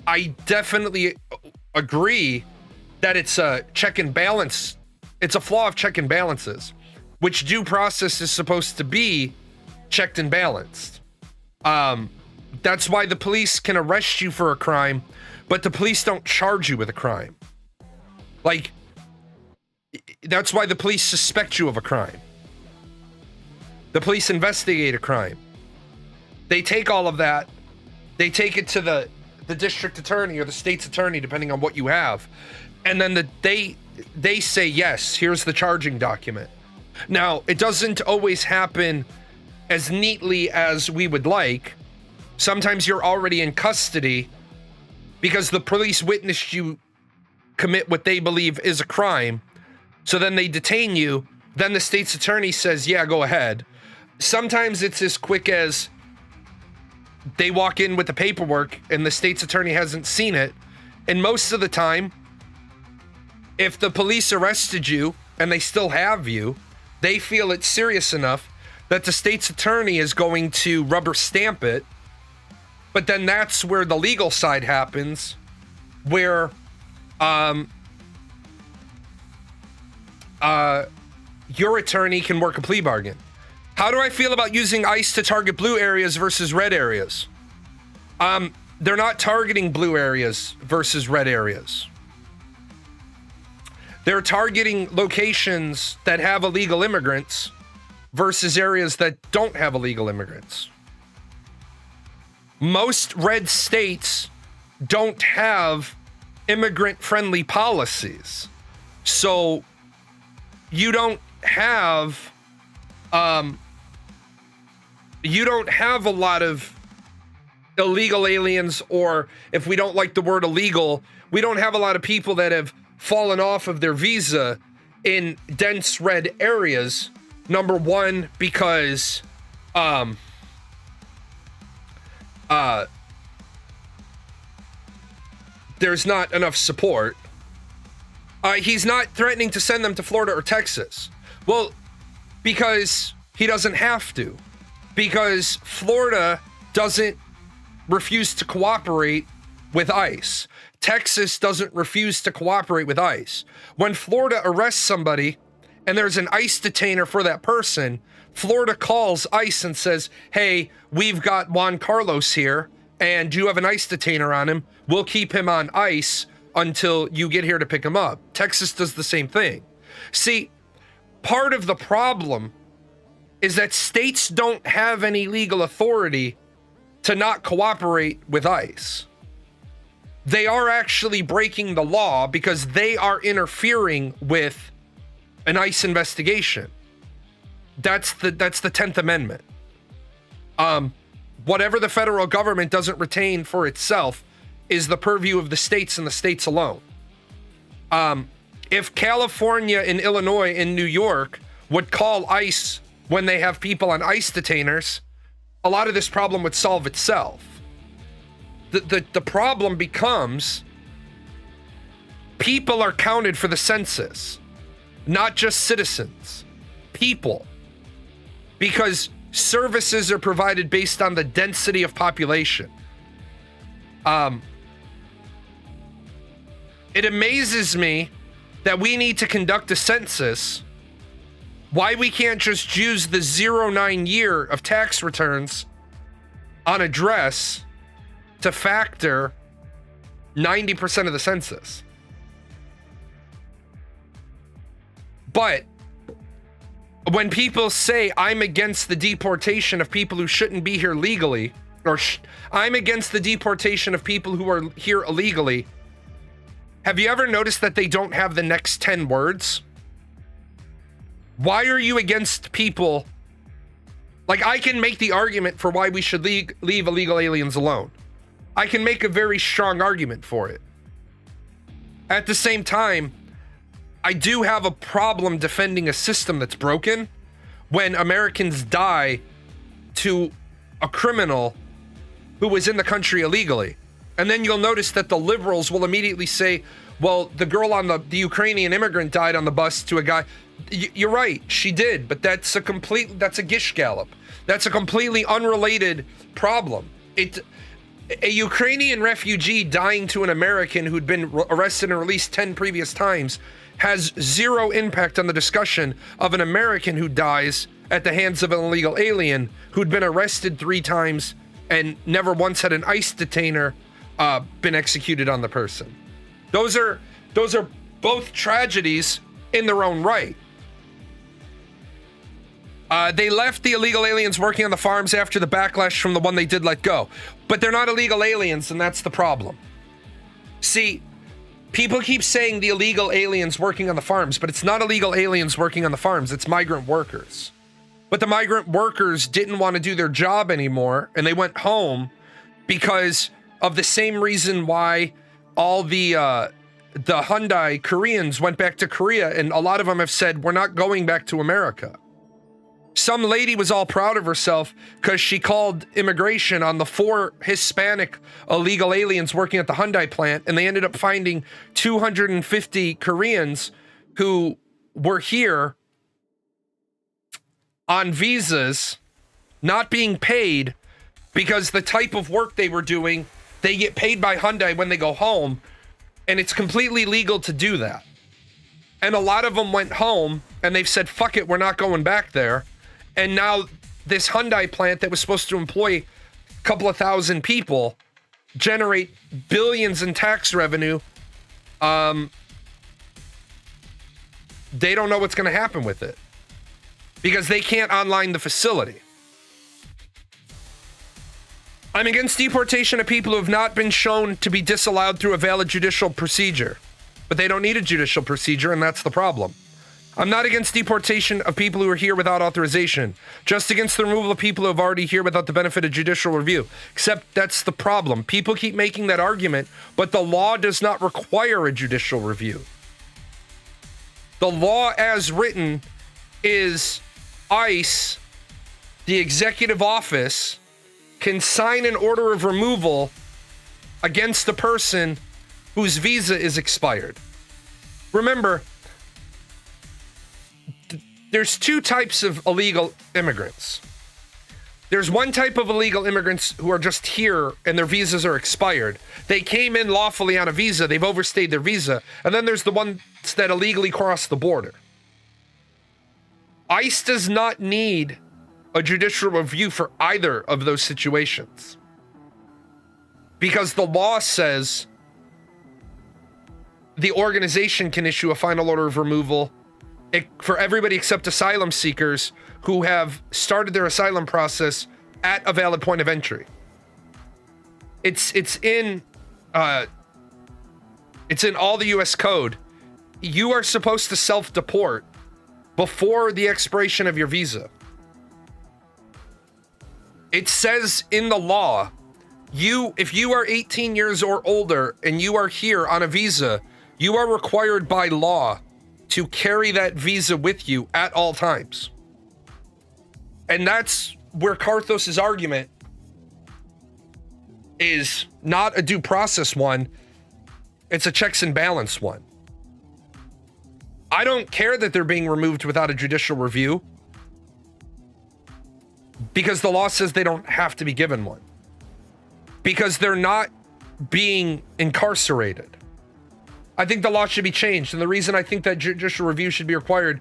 I definitely agree that it's a check and balance. It's a flaw of check and balances, which due process is supposed to be checked and balanced. That's why the police can arrest you for a crime, but the police don't charge you with a crime. Like, that's why the police suspect you of a crime. The police investigate a crime. They take all of that, they take it to the district attorney or the state's attorney, depending on what you have, and then they say, yes, here's the charging document. Now, it doesn't always happen as neatly as we would like. Sometimes you're already in custody because the police witnessed you commit what they believe is a crime. So then they detain you. Then the state's attorney says, yeah, go ahead. Sometimes it's as quick as they walk in with the paperwork and the state's attorney hasn't seen it. And most of the time, if the police arrested you and they still have you, they feel it's serious enough that the state's attorney is going to rubber stamp it. But then that's where the legal side happens, where your attorney can work a plea bargain. How do I feel about using ICE to target blue areas versus red areas? They're not targeting blue areas versus red areas. They're targeting locations that have illegal immigrants versus areas that don't have illegal immigrants. Most red states don't have immigrant-friendly policies. So you don't have a lot of illegal aliens, or if we don't like the word illegal, we don't have a lot of people that have fallen off of their visa in dense red areas. Number one, because there's not enough support. He's not threatening to send them to Florida or Texas. Well, because he doesn't have to. Because Florida doesn't refuse to cooperate with ICE. Texas doesn't refuse to cooperate with ICE. When Florida arrests somebody and there's an ICE detainer for that person, Florida calls ICE and says, hey, we've got Juan Carlos here, and you have an ICE detainer on him. We'll keep him on ICE until you get here to pick him up. Texas does the same thing. See, part of the problem is that states don't have any legal authority to not cooperate with ICE. They are actually breaking the law because they are interfering with an ICE investigation. That's the 10th Amendment. Whatever the federal government doesn't retain for itself is the purview of the states and the states alone. If California and Illinois and New York would call ICE when they have people on ICE detainers, a lot of this problem would solve itself. The problem becomes people are counted for the census, not just citizens, people. Because services are provided based on the density of population. It amazes me that we need to conduct a census. Why we can't just use the 09 year of tax returns on address to factor 90% of the census. But when people say I'm against the deportation of people who shouldn't be here legally, or I'm against the deportation of people who are here illegally, have you ever noticed that they don't have the next 10 words? Why are you against people? Like, I can make the argument for why we should leave illegal aliens alone. I can make a very strong argument for it. At the same time, I do have a problem defending a system that's broken when Americans die to a criminal who was in the country illegally. And then you'll notice that the liberals will immediately say, well, the girl on the Ukrainian immigrant died on the bus to a guy. You're right, she did, but that's a gish gallop. That's a completely unrelated problem. A Ukrainian refugee dying to an American who'd been arrested and released 10 previous times has zero impact on the discussion of an American who dies at the hands of an illegal alien who'd been arrested 3 times and never once had an ICE detainer been executed on the person. Those are both tragedies in their own right. They left the illegal aliens working on the farms after the backlash from the one they did let go. But they're not illegal aliens, and that's the problem. See, people keep saying the illegal aliens working on the farms, but it's not illegal aliens working on the farms, it's migrant workers. But the migrant workers didn't want to do their job anymore, and they went home because of the same reason why all the Hyundai Koreans went back to Korea, and a lot of them have said, we're not going back to America. Some lady was all proud of herself because she called immigration on the 4 Hispanic illegal aliens working at the Hyundai plant, and they ended up finding 250 Koreans who were here on visas, not being paid because the type of work they were doing, they get paid by Hyundai when they go home, and it's completely legal to do that. And a lot of them went home and they've said, fuck it, we're not going back there. And now this Hyundai plant that was supposed to employ a couple of thousand people, generate billions in tax revenue, they don't know what's going to happen with it because they can't online the facility. I'm against deportation of people who have not been shown to be disallowed through a valid judicial procedure, but they don't need a judicial procedure, and that's the problem. I'm not against deportation of people who are here without authorization, just against the removal of people who have already here without the benefit of judicial review. Except that's the problem. People keep making that argument, but the law does not require a judicial review. The law as written is ICE, the executive office, can sign an order of removal against a person whose visa is expired. remember, there's two types of illegal immigrants. There's one type of illegal immigrants who are just here and their visas are expired. They came in lawfully on a visa, they've overstayed their visa, and then there's the ones that illegally cross the border. ICE does not need a judicial review for either of those situations. Because the law says the organization can issue a final order of removal for everybody except asylum seekers who have started their asylum process at a valid point of entry. It's in all the US code. You are supposed to self-deport before the expiration of your visa. It says in the law, if you are 18 years or older and you are here on a visa, you are required by law to carry that visa with you at all times. And that's where Carthos's argument is not a due process one, it's a checks and balance one. I don't care that they're being removed without a judicial review because the law says they don't have to be given one. Because they're not being incarcerated. I think the law should be changed. And the reason I think that judicial review should be required,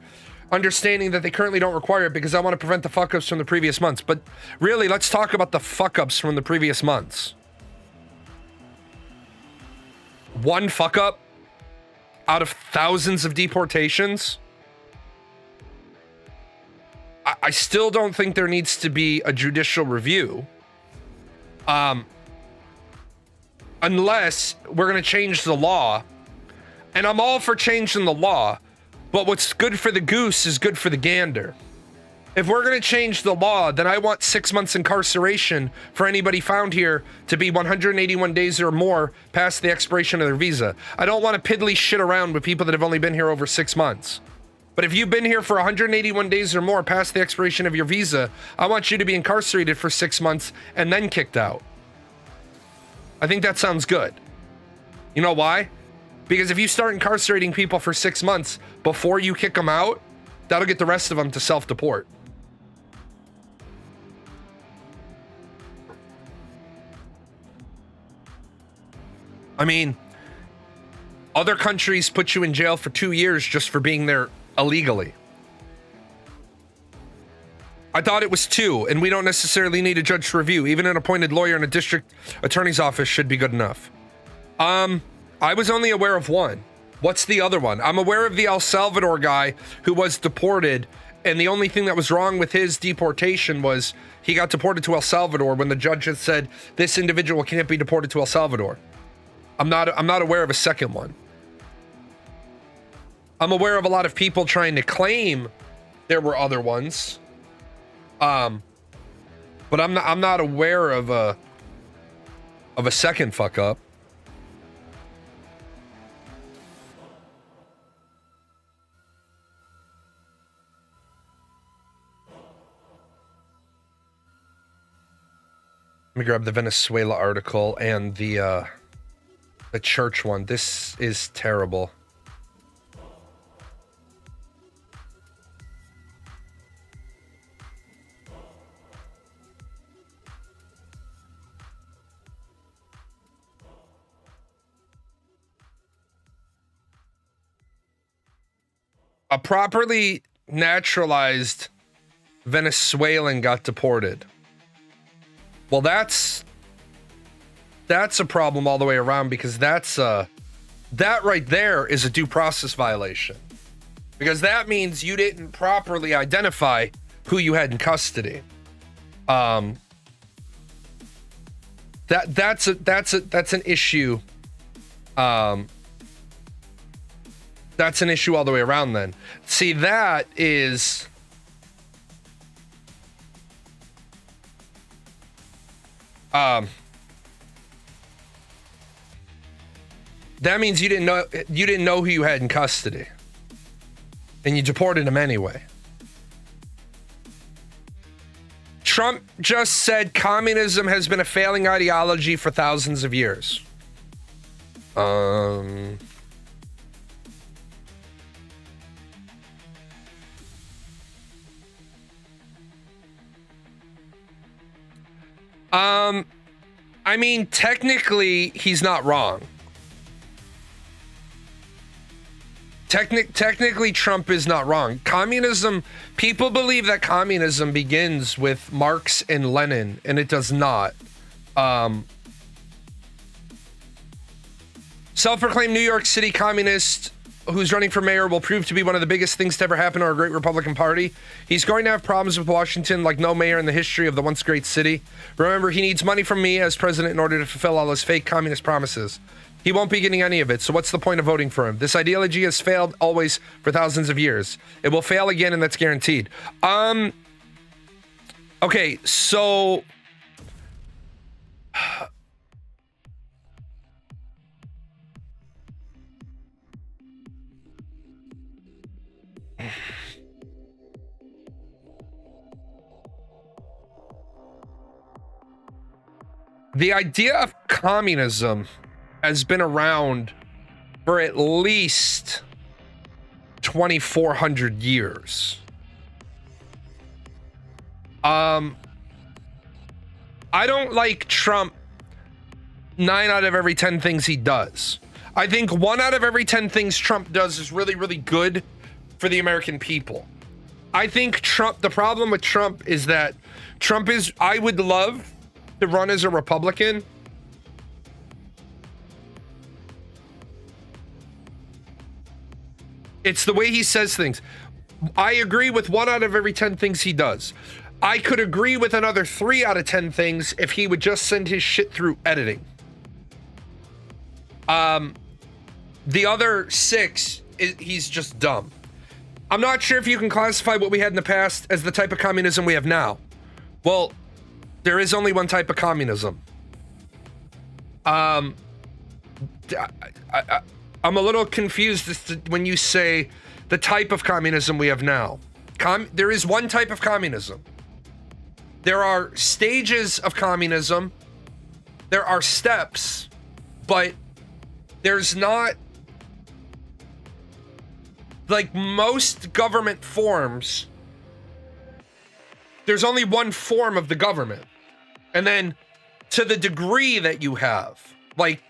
understanding that they currently don't require it because I want to prevent the fuck-ups from the previous months. But really, let's talk about the fuck-ups from the previous months. One fuck-up out of thousands of deportations. I still don't think there needs to be a judicial review. Unless we're going to change the law. And I'm all for changing the law. But what's good for the goose is good for the gander. If we're going to change the law, then I want 6 months incarceration for anybody found here to be 181 days or more past the expiration of their visa. I don't want to piddly shit around with people that have only been here over 6 months. But if you've been here for 181 days or more past the expiration of your visa, I want you to be incarcerated for 6 months and then kicked out. I think that sounds good. You know why? Because if you start incarcerating people for 6 months before you kick them out, that'll get the rest of them to self-deport. I mean, other countries put you in jail for 2 years just for being there illegally. I thought it was 2, and we don't necessarily need a judge to review. Even an appointed lawyer in a district attorney's office should be good enough. I was only aware of 1. What's the other one? I'm aware of the El Salvador guy who was deported, and the only thing that was wrong with his deportation was he got deported to El Salvador when the judge had said this individual can't be deported to El Salvador. I'm not aware of a second one. I'm aware of a lot of people trying to claim there were other ones. But I'm not aware of a second fuck up. Let me grab the Venezuela article and the church one. This is terrible. A properly naturalized Venezuelan got deported. Well, that's a problem all the way around, because that right there is a due process violation. Because that means you didn't properly identify who you had in custody. That's an issue. That's an issue all the way around then. See, that is... that means you didn't know who you had in custody. And you deported him anyway. Trump just said communism has been a failing ideology for thousands of years. I mean, technically, he's not wrong. Technically, Trump is not wrong. Communism, people believe that communism begins with Marx and Lenin, and it does not. Self-proclaimed New York City communist who's running for mayor will prove to be one of the biggest things to ever happen to our great Republican Party. He's going to have problems with Washington like no mayor in the history of the once great city. Remember, he needs money from me as president in order to fulfill all his fake communist promises. He won't be getting any of it, so what's the point of voting for him? This ideology has failed always for thousands of years. It will fail again, and that's guaranteed. Okay, so... The idea of communism has been around for at least 2,400 years. I don't like Trump 9 out of every 10 things he does. I think 1 out of every 10 things Trump does is really, really good for the American people. I think the problem with Trump is that I would love to run as a Republican. It's the way he says things. I agree with 1 out of every 10 things he does. I could agree with another 3 out of 10 things if he would just send his shit through editing. The other 6, he's just dumb. I'm not sure if you can classify what we had in the past as the type of communism we have now. Well, there is only one type of communism. I'm a little confused as to when you say the type of communism we have now. There is one type of communism. There are stages of communism. There are steps, but there's not, like most government forms, there's only one form of the government. And then to the degree that you have, like,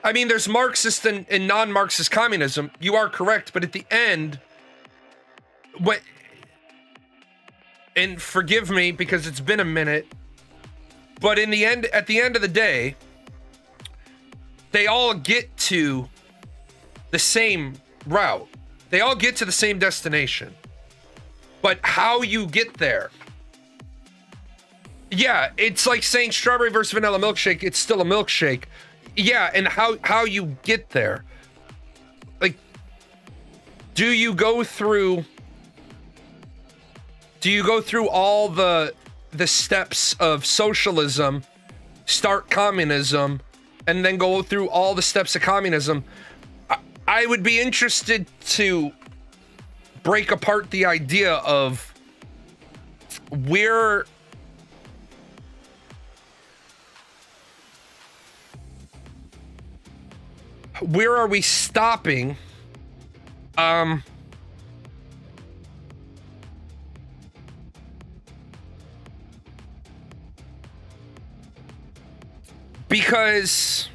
I mean, there's Marxist and non-Marxist communism. You are correct, but at the end, and forgive me because it's been a minute, but at the end of the day, they all get to the same route. They all get to the same destination. But how you get there, yeah, it's like saying strawberry versus vanilla milkshake. It's still a milkshake. Yeah, and how you get there. Like, do you go through all the steps of socialism, start communism, and then go through all the steps of communism? I would be interested to break apart the idea of where are we stopping? Because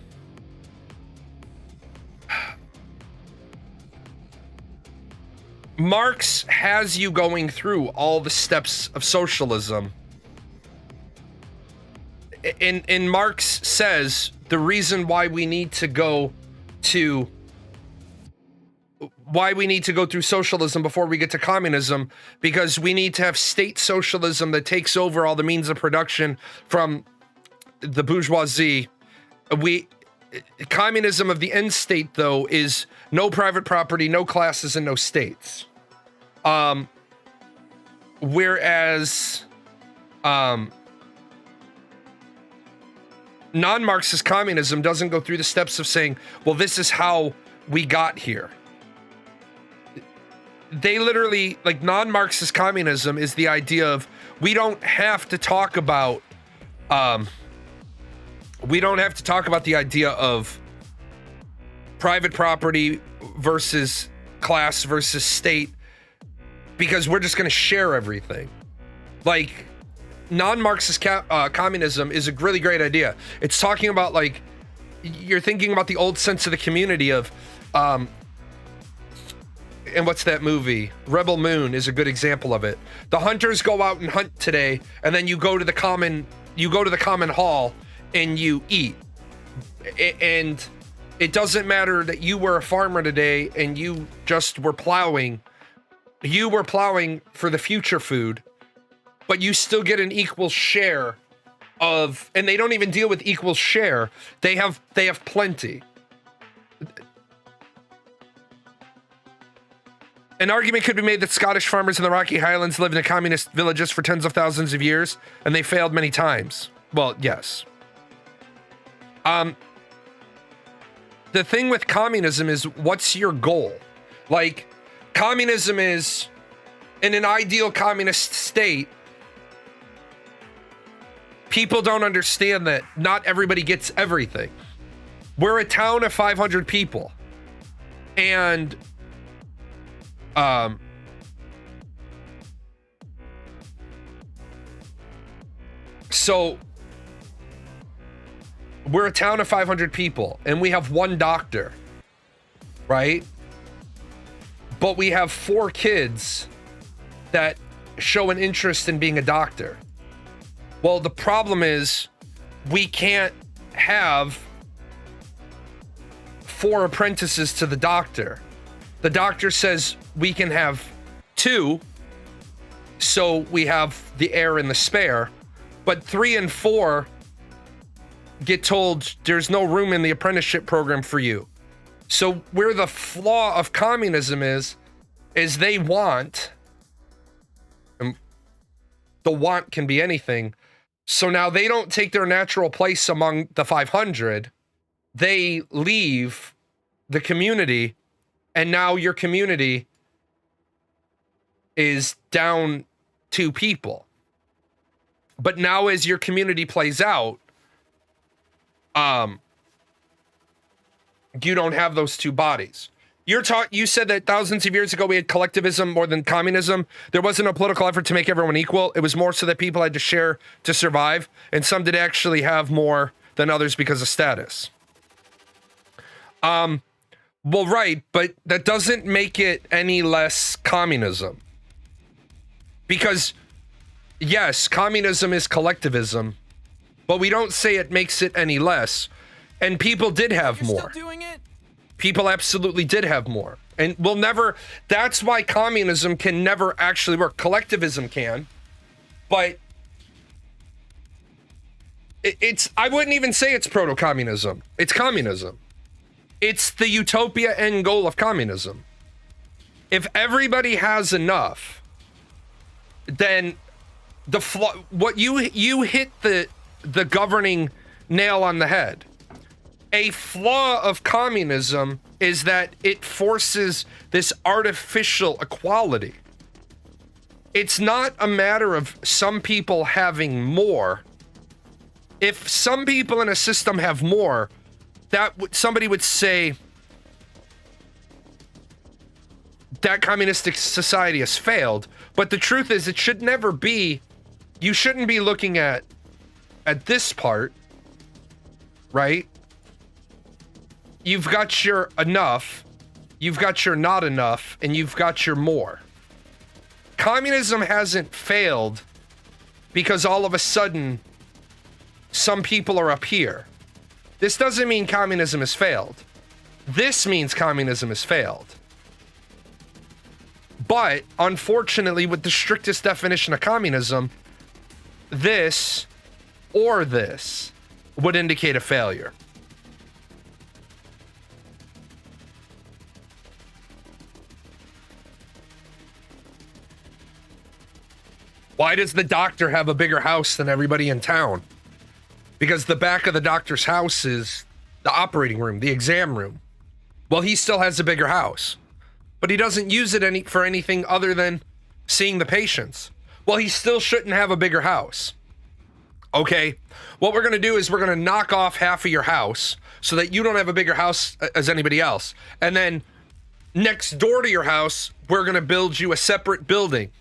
Marx has you going through all the steps of socialism. And Marx says the reason why we need to go through socialism before we get to communism, because we need to have state socialism that takes over all the means of production from the bourgeoisie. Communism of the end state, though, is no private property, no classes, and no states. Whereas non-Marxist communism doesn't go through the steps of saying, well, this is how we got here. They literally, like, non-Marxist communism is the idea of we don't have to talk about the idea of private property versus class versus state, because we're just going to share everything. Like, non-Marxist communism is a really great idea. It's talking about, like, you're thinking about the old sense of the community of, and what's that movie? Rebel Moon is a good example of it. The hunters go out and hunt today, and then you go to the common hall and you eat. And it doesn't matter that you were a farmer today and you just were plowing. You were plowing for the future food, but you still get an equal share of, and they don't even deal with equal share. They have plenty. An argument could be made that Scottish farmers in the Rocky Highlands lived in communist villages for tens of thousands of years, and they failed many times. Well, yes. The thing with communism is, what's your goal? Like, communism is, in an ideal communist state, people don't understand that not everybody gets everything. We're a town of 500 people. And, so we're a town of 500 people and we have one doctor, right? But we have 4 kids that show an interest in being a doctor. Well, the problem is we can't have 4 apprentices to the doctor. The doctor says we can have 2, so we have the heir and the spare, but 3 and 4 get told there's no room in the apprenticeship program for you. So where the flaw of communism is they want, and the want can be anything. So now they don't take their natural place among the 500. They leave the community, and now your community is down 2 people. But now as your community plays out, you don't have those 2 bodies. You said that thousands of years ago we had collectivism more than communism. There wasn't a political effort to make everyone equal. It was more so that people had to share to survive, and some did actually have more than others because of status. Well, right, but that doesn't make it any less communism. Because, yes, communism is collectivism, but we don't say it makes it any less. And people did have more. Still doing it? People absolutely did have more. And will never, that's why communism can never actually work. Collectivism can, but it's, I wouldn't even say it's proto-communism. It's communism. It's the utopia end goal of communism. If everybody has enough, then the what you hit the governing nail on the head. A flaw of communism is that it forces this artificial equality. It's not a matter of some people having more. If some people in a system have more, somebody would say that communistic society has failed. But the truth is, it should never be. You shouldn't be looking at this part, right? You've got your enough, you've got your not enough, and you've got your more. Communism hasn't failed because all of a sudden some people are up here. This doesn't mean communism has failed. This means communism has failed. But unfortunately, with the strictest definition of communism, this or this would indicate a failure. Why does the doctor have a bigger house than everybody in town? Because the back of the doctor's house is the operating room, the exam room. Well, he still has a bigger house, but he doesn't use it for anything other than seeing the patients. Well, he still shouldn't have a bigger house. Okay, what we're going to do is we're going to knock off half of your house so that you don't have a bigger house as anybody else. And then next door to your house, we're going to build you a separate building.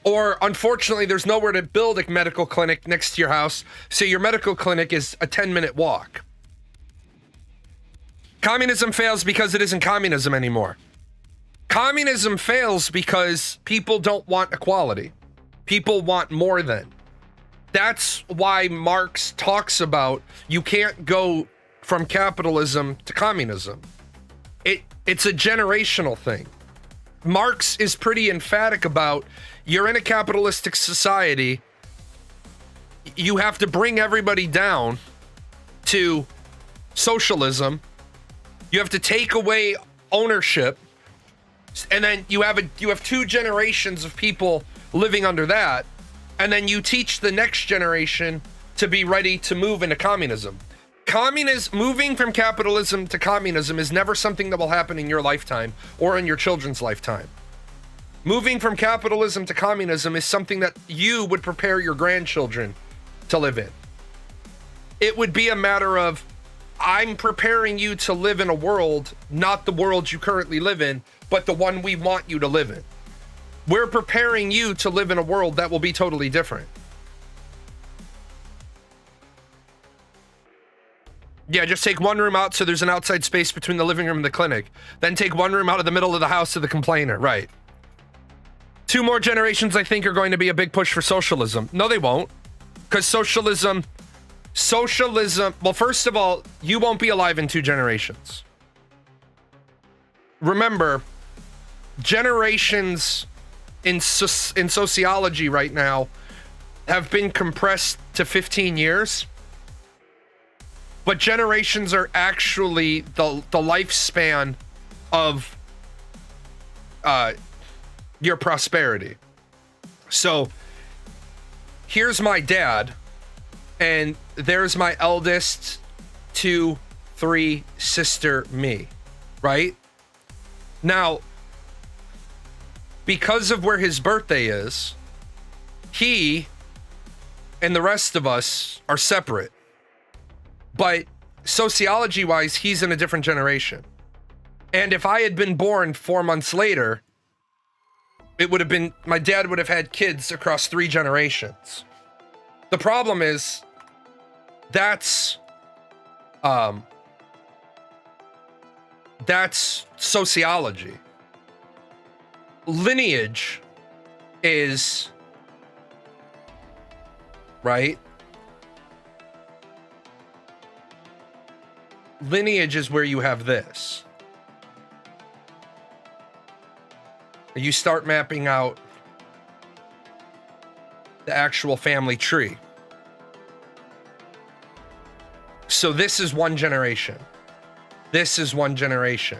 Or unfortunately, there's nowhere to build a medical clinic next to your house, so your medical clinic is a 10-minute walk. Communism fails because it isn't communism anymore. Communism fails because people don't want equality. People want more than. That's why Marx talks about you can't go from capitalism to communism. It's a generational thing. Marx is pretty emphatic about you're in a capitalistic society. You have to bring everybody down to socialism. You have to take away ownership. And then you have two generations of people living under that. And then you teach the next generation to be ready to move into communism. Moving from capitalism to communism is never something that will happen in your lifetime or in your children's lifetime. Moving from capitalism to communism is something that you would prepare your grandchildren to live in. It would be a matter of, I'm preparing you to live in a world, not the world you currently live in, but the one we want you to live in. We're preparing you to live in a world that will be totally different. Yeah, just take one room out so there's an outside space between the living room and the clinic. Then take one room out of the middle of the house to the complainer. Right. 2 more generations, I think, are going to be a big push for socialism. No, they won't. Because socialism, well, first of all, you won't be alive in 2 generations. Remember, generations in sociology right now have been compressed to 15 years. But generations are actually the lifespan of your prosperity. So here's my dad, and there's my eldest 2, 3 sister, me, right? Now, because of where his birthday is, he and the rest of us are separate. But sociology-wise, he's in a different generation. And if I had been born 4 months later, it would have been, my dad would have had kids across 3 generations. The problem is, that's sociology. Lineage is, right? Lineage is where you have this. You start mapping out the actual family tree. So this is 1 generation. This is 1 generation.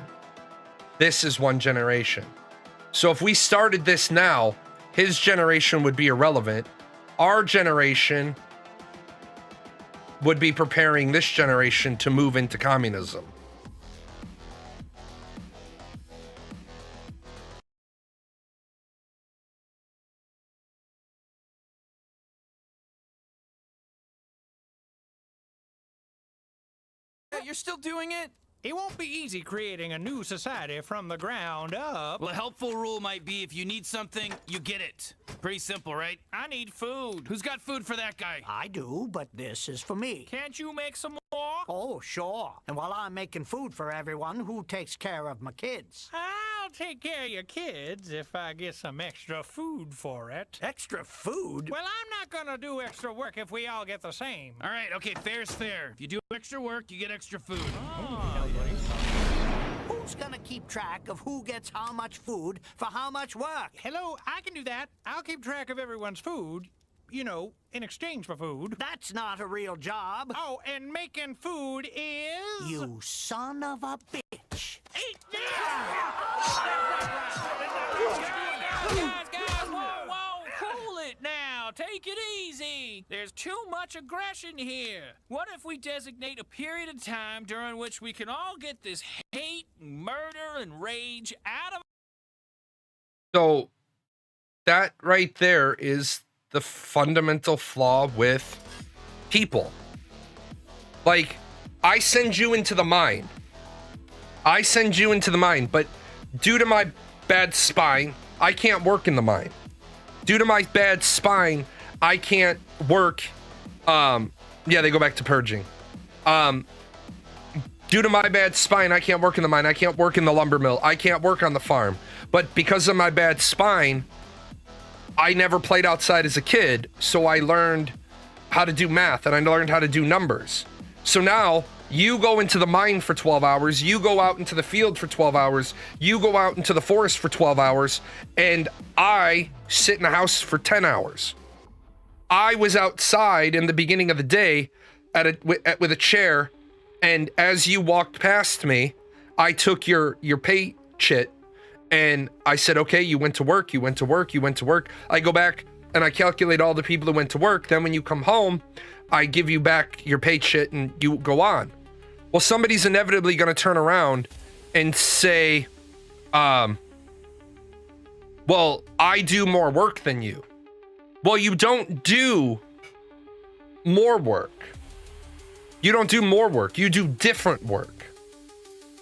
This is 1 generation. So if we started this now, his generation would be irrelevant. Our generation would be preparing this generation to move into communism. You're still doing it? It won't be easy creating a new society from the ground up. Well, a helpful rule might be if you need something, you get it. Pretty simple, right? I need food. Who's got food for that guy? I do, but this is for me. Can't you make some more? Oh, sure. And while I'm making food for everyone, who takes care of my kids? I'll take care of your kids if I get some extra food for it. Extra food? Well, I'm not gonna do extra work if we all get the same. All right, okay, fair's fair. If you do extra work, you get extra food. Who's gonna keep track of who gets how much food for how much work? Hello, I can do that. I'll keep track of everyone's food. You know, in exchange for food. That's not a real job. Oh, and making food is... You son of a bitch. Eat Guys, whoa, cool it now. Take it easy. There's too much aggression here. What if we designate a period of time during which we can all get this hate, murder, and rage out of... So that right there is the fundamental flaw with people. Like, I send you into the mine. But due to my bad spine, I can't work in the mine. Due to my bad spine, I can't work. Yeah, they go back to purging. Due to my bad spine, I can't work in the mine. I can't work in the lumber mill. I can't work on the farm. But because of my bad spine, I never played outside as a kid. So I learned how to do math and I learned how to do numbers. So now you go into the mine for 12 hours. You go out into the field for 12 hours. You go out into the forest for 12 hours. And I sit in the house for 10 hours. I was outside in the beginning of the day with a chair. And as you walked past me, I took your pay chit and I said, okay, you went to work, you went to work, you went to work. I go back and I calculate all the people who went to work. Then when you come home, I give you back your pay chit and you go on. Well, somebody's inevitably going to turn around and say, well, I do more work than you. Well, you don't do more work. You don't do more work. You do different work.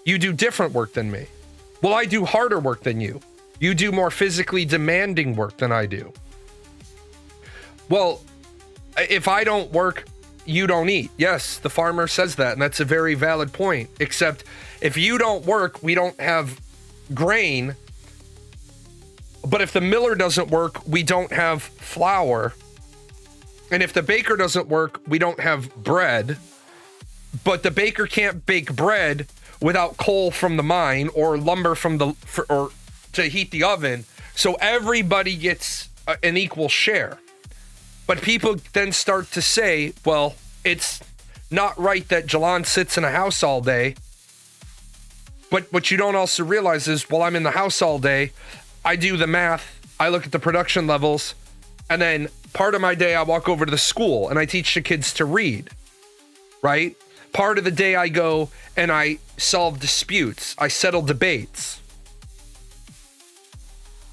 You do different work than me. Well, I do harder work than you. You do more physically demanding work than I do. Well, if I don't work, you don't eat. Yes, the farmer says that, and that's a very valid point. Except if you don't work, we don't have grain. But if the miller doesn't work, we don't have flour. And if the baker doesn't work, we don't have bread. But the baker can't bake bread without coal from the mine or lumber from or to heat the oven. So everybody gets an equal share. But people then start to say, well, it's not right that Jalon sits in a house all day. But what you don't also realize is, while I'm in the house all day, I do the math, I look at the production levels, and then part of my day I walk over to the school and I teach the kids to read, right? Part of the day I go and I solve disputes, I settle debates.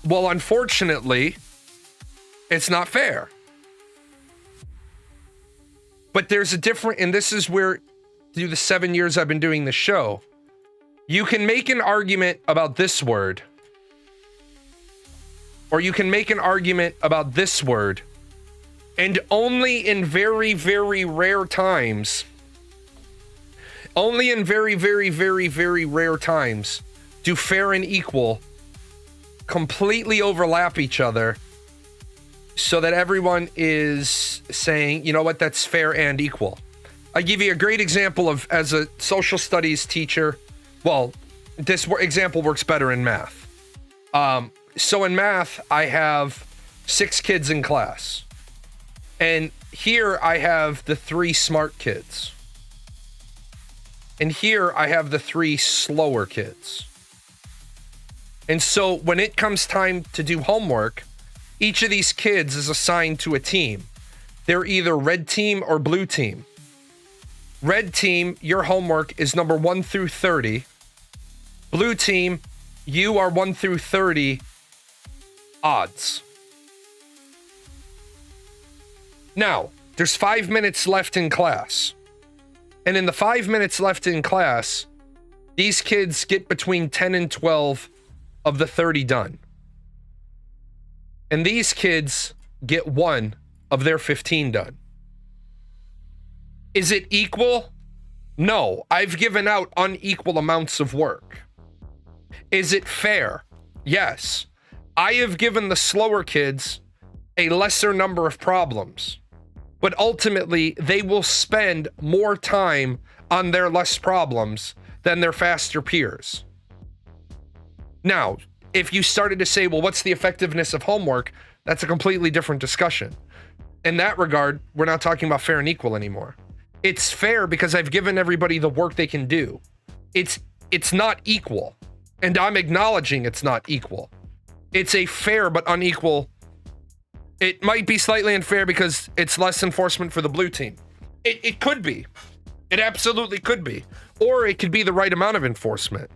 Well, unfortunately, it's not fair. But there's a different, and this is where, through the 7 years I've been doing the show, you can make an argument about this word, or you can make an argument about this word, and only in very, very rare times, only in very, very, very, very rare times do fair and equal completely overlap each other so that everyone is saying, you know what, that's fair and equal. I give you a great example of, as a social studies teacher, well, this example works better in math. So in math, I have 6 kids in class. And here I have the 3 smart kids. And here I have the 3 slower kids. And so when it comes time to do homework, each of these kids is assigned to a team. They're either red team or blue team. Red team, your homework is number 1 through 30. Blue team, you are 1 through 30 odds. Now, there's 5 minutes left in class. And in the 5 minutes left in class, these kids get between 10 and 12 of the 30 done. And these kids get 1 of their 15 done. Is it equal? No, I've given out unequal amounts of work. Is it fair? Yes. I have given the slower kids a lesser number of problems, but ultimately they will spend more time on their less problems than their faster peers. Now, if you started to say, well, what's the effectiveness of homework? That's a completely different discussion. In that regard, we're not talking about fair and equal anymore. It's fair because I've given everybody the work they can do. It's not equal. And I'm acknowledging it's not equal. It's a fair but unequal. It might be slightly unfair because it's less enforcement for the blue team. It could be. It absolutely could be. Or it could be the right amount of enforcement.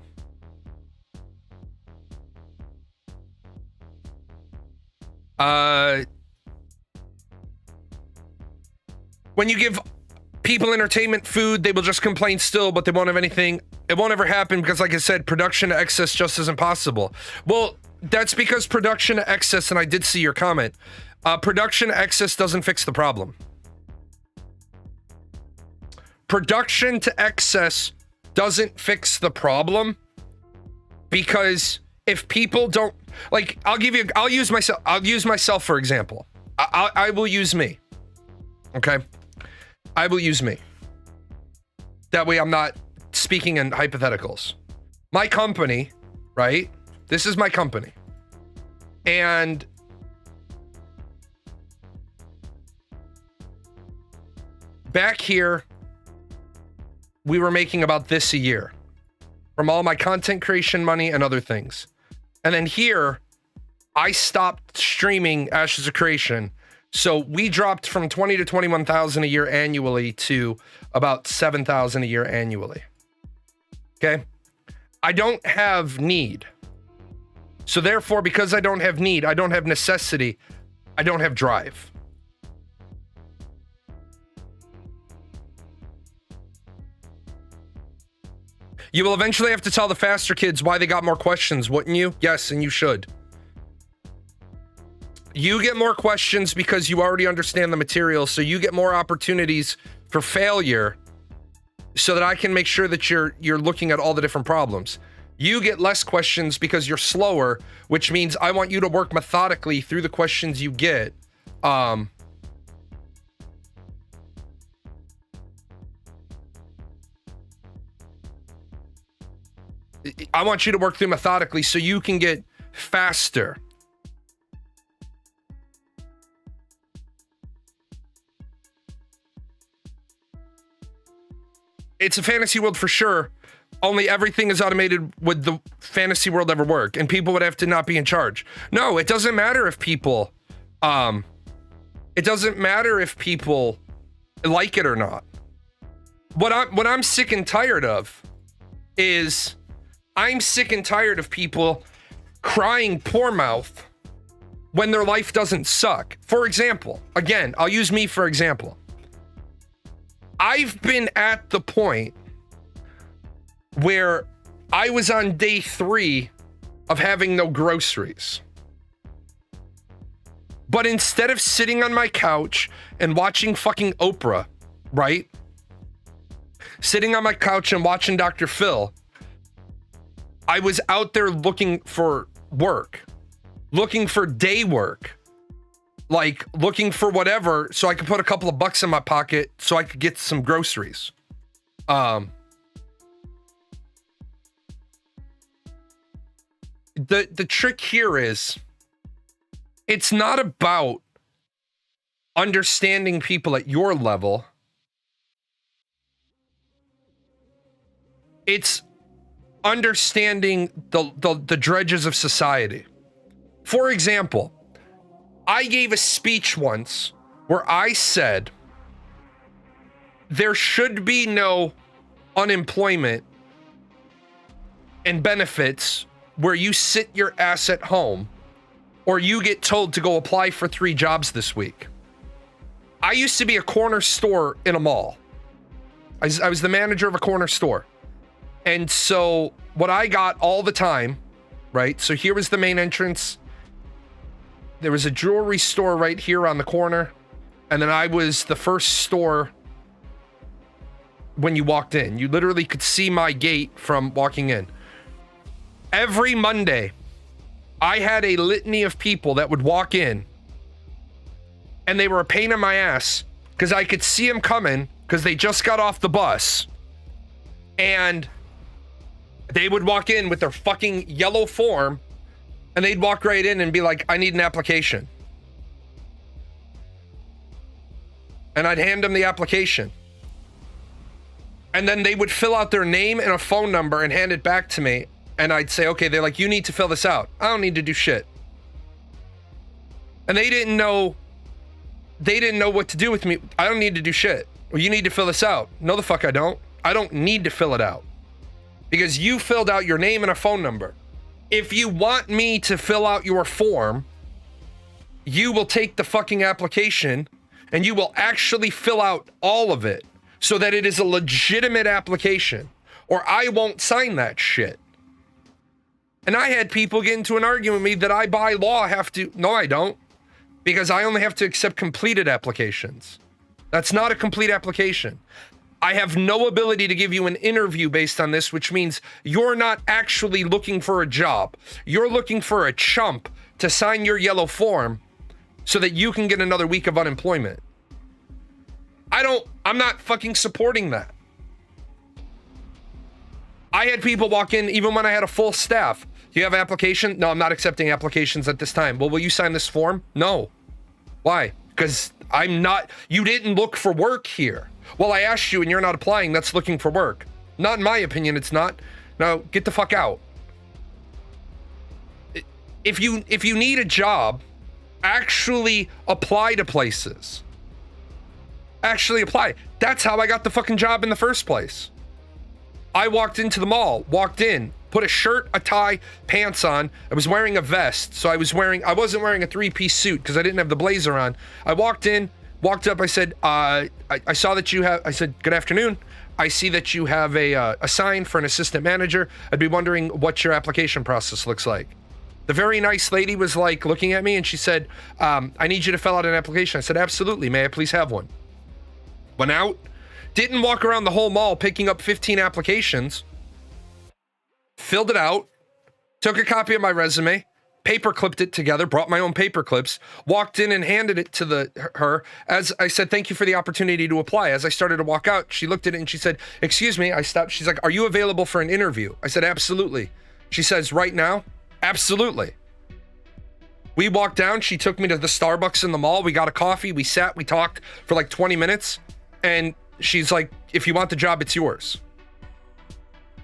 When you give people entertainment, food, they will just complain still, but they won't have anything. It won't ever happen because, like I said, production to excess just isn't possible. Well, that's because production excess, and I did see your comment. Production excess doesn't fix the problem. Production to excess doesn't fix the problem because if people don't like, I'll use myself for example. I will use me. Okay, I will use me. That way, I'm not speaking in hypotheticals. My company, right? This is my company, and back here, we were making about this a year from all my content creation money and other things. And then here, I stopped streaming Ashes of Creation. So we dropped from 20 to 21,000 a year annually to about 7,000 a year annually. Okay. I don't have need. So therefore, because I don't have need, I don't have necessity, I don't have drive. You will eventually have to tell the faster kids why they got more questions, wouldn't you? Yes, and you should. You get more questions because you already understand the material, so you get more opportunities for failure so that I can make sure that you're looking at all the different problems. You get less questions because you're slower, which means I want you to work methodically through the questions you get. I want you to work through methodically so you can get faster. It's a fantasy world for sure. Only everything is automated. Would the fantasy world ever work? And people would have to not be in charge. No, it doesn't matter if people, it doesn't matter if people like it or not. What I'm sick and tired of is I'm sick and tired of people crying poor mouth when their life doesn't suck. For example, again, I'll use me for example. I've been at the point where I was on day 3 of having no groceries. But instead of sitting on my couch and watching fucking Oprah, right? Sitting on my couch and watching Dr. Phil, I was out there looking for work, looking for day work, like looking for whatever so I could put a couple of bucks in my pocket so I could get some groceries. The trick here is it's not about understanding people at your level. It's understanding the dredges of society. For example, I gave a speech once where I said there should be no unemployment and benefits where you sit your ass at home or you get told to go apply for 3 jobs this week. I used to be a corner store in a mall. I was the manager of a corner store. And so what I got all the time, right? So here was the main entrance. There was a jewelry store right here on the corner. And then I was the first store when you walked in. You literally could see my gate from walking in. Every Monday, I had a litany of people that would walk in. And they were a pain in my ass because I could see them coming because they just got off the bus. And they would walk in with their fucking yellow form and they'd walk right in and be like, I need an application. And I'd hand them the application. And then they would fill out their name and a phone number and hand it back to me. And I'd say, okay, they're like, you need to fill this out. I don't need to do shit. And they didn't know what to do with me. I don't need to do shit. Well, you need to fill this out. No, the fuck I don't. I don't need to fill it out. Because you filled out your name and a phone number. If you want me to fill out your form, you will take the fucking application and you will actually fill out all of it so that it is a legitimate application, or I won't sign that shit. And I had people get into an argument with me that I, by law, have to. No, I don't. Because I only have to accept completed applications. That's not a complete application. I have no ability to give you an interview based on this, which means you're not actually looking for a job. You're looking for a chump to sign your yellow form so that you can get another week of unemployment. I'm not fucking supporting that. I had people walk in even when I had a full staff. Do you have an application? No, I'm not accepting applications at this time. Well, will you sign this form? No. Why? Because you didn't look for work here. Well, I asked you and you're not applying. That's looking for work. Not in my opinion, it's not. Now, get the fuck out. If you need a job, actually apply to places. Actually apply. That's how I got the fucking job in the first place. I walked into the mall, put a shirt, a tie, pants on. I was wearing a vest. So I wasn't wearing a 3-piece suit because I didn't have the blazer on. I walked up, I said, I saw that you have, I said, good afternoon. I see that you have a sign for an assistant manager. I'd be wondering what your application process looks like. The very nice lady was like looking at me and she said, I need you to fill out an application. I said, absolutely. May I please have one? Went out, didn't walk around the whole mall picking up 15 applications, filled it out, took a copy of my resume, paper clipped it together, brought my own paper clips, walked in and handed it to her. As I said, thank you for the opportunity to apply. As I started to walk out, she looked at it and she said, excuse me. I stopped. She's like, are you available for an interview? I said, absolutely. She says, right now? Absolutely. We walked down. She took me to the Starbucks in the mall. We got a coffee. We sat, we talked for like 20 minutes. And she's like, if you want the job, it's yours.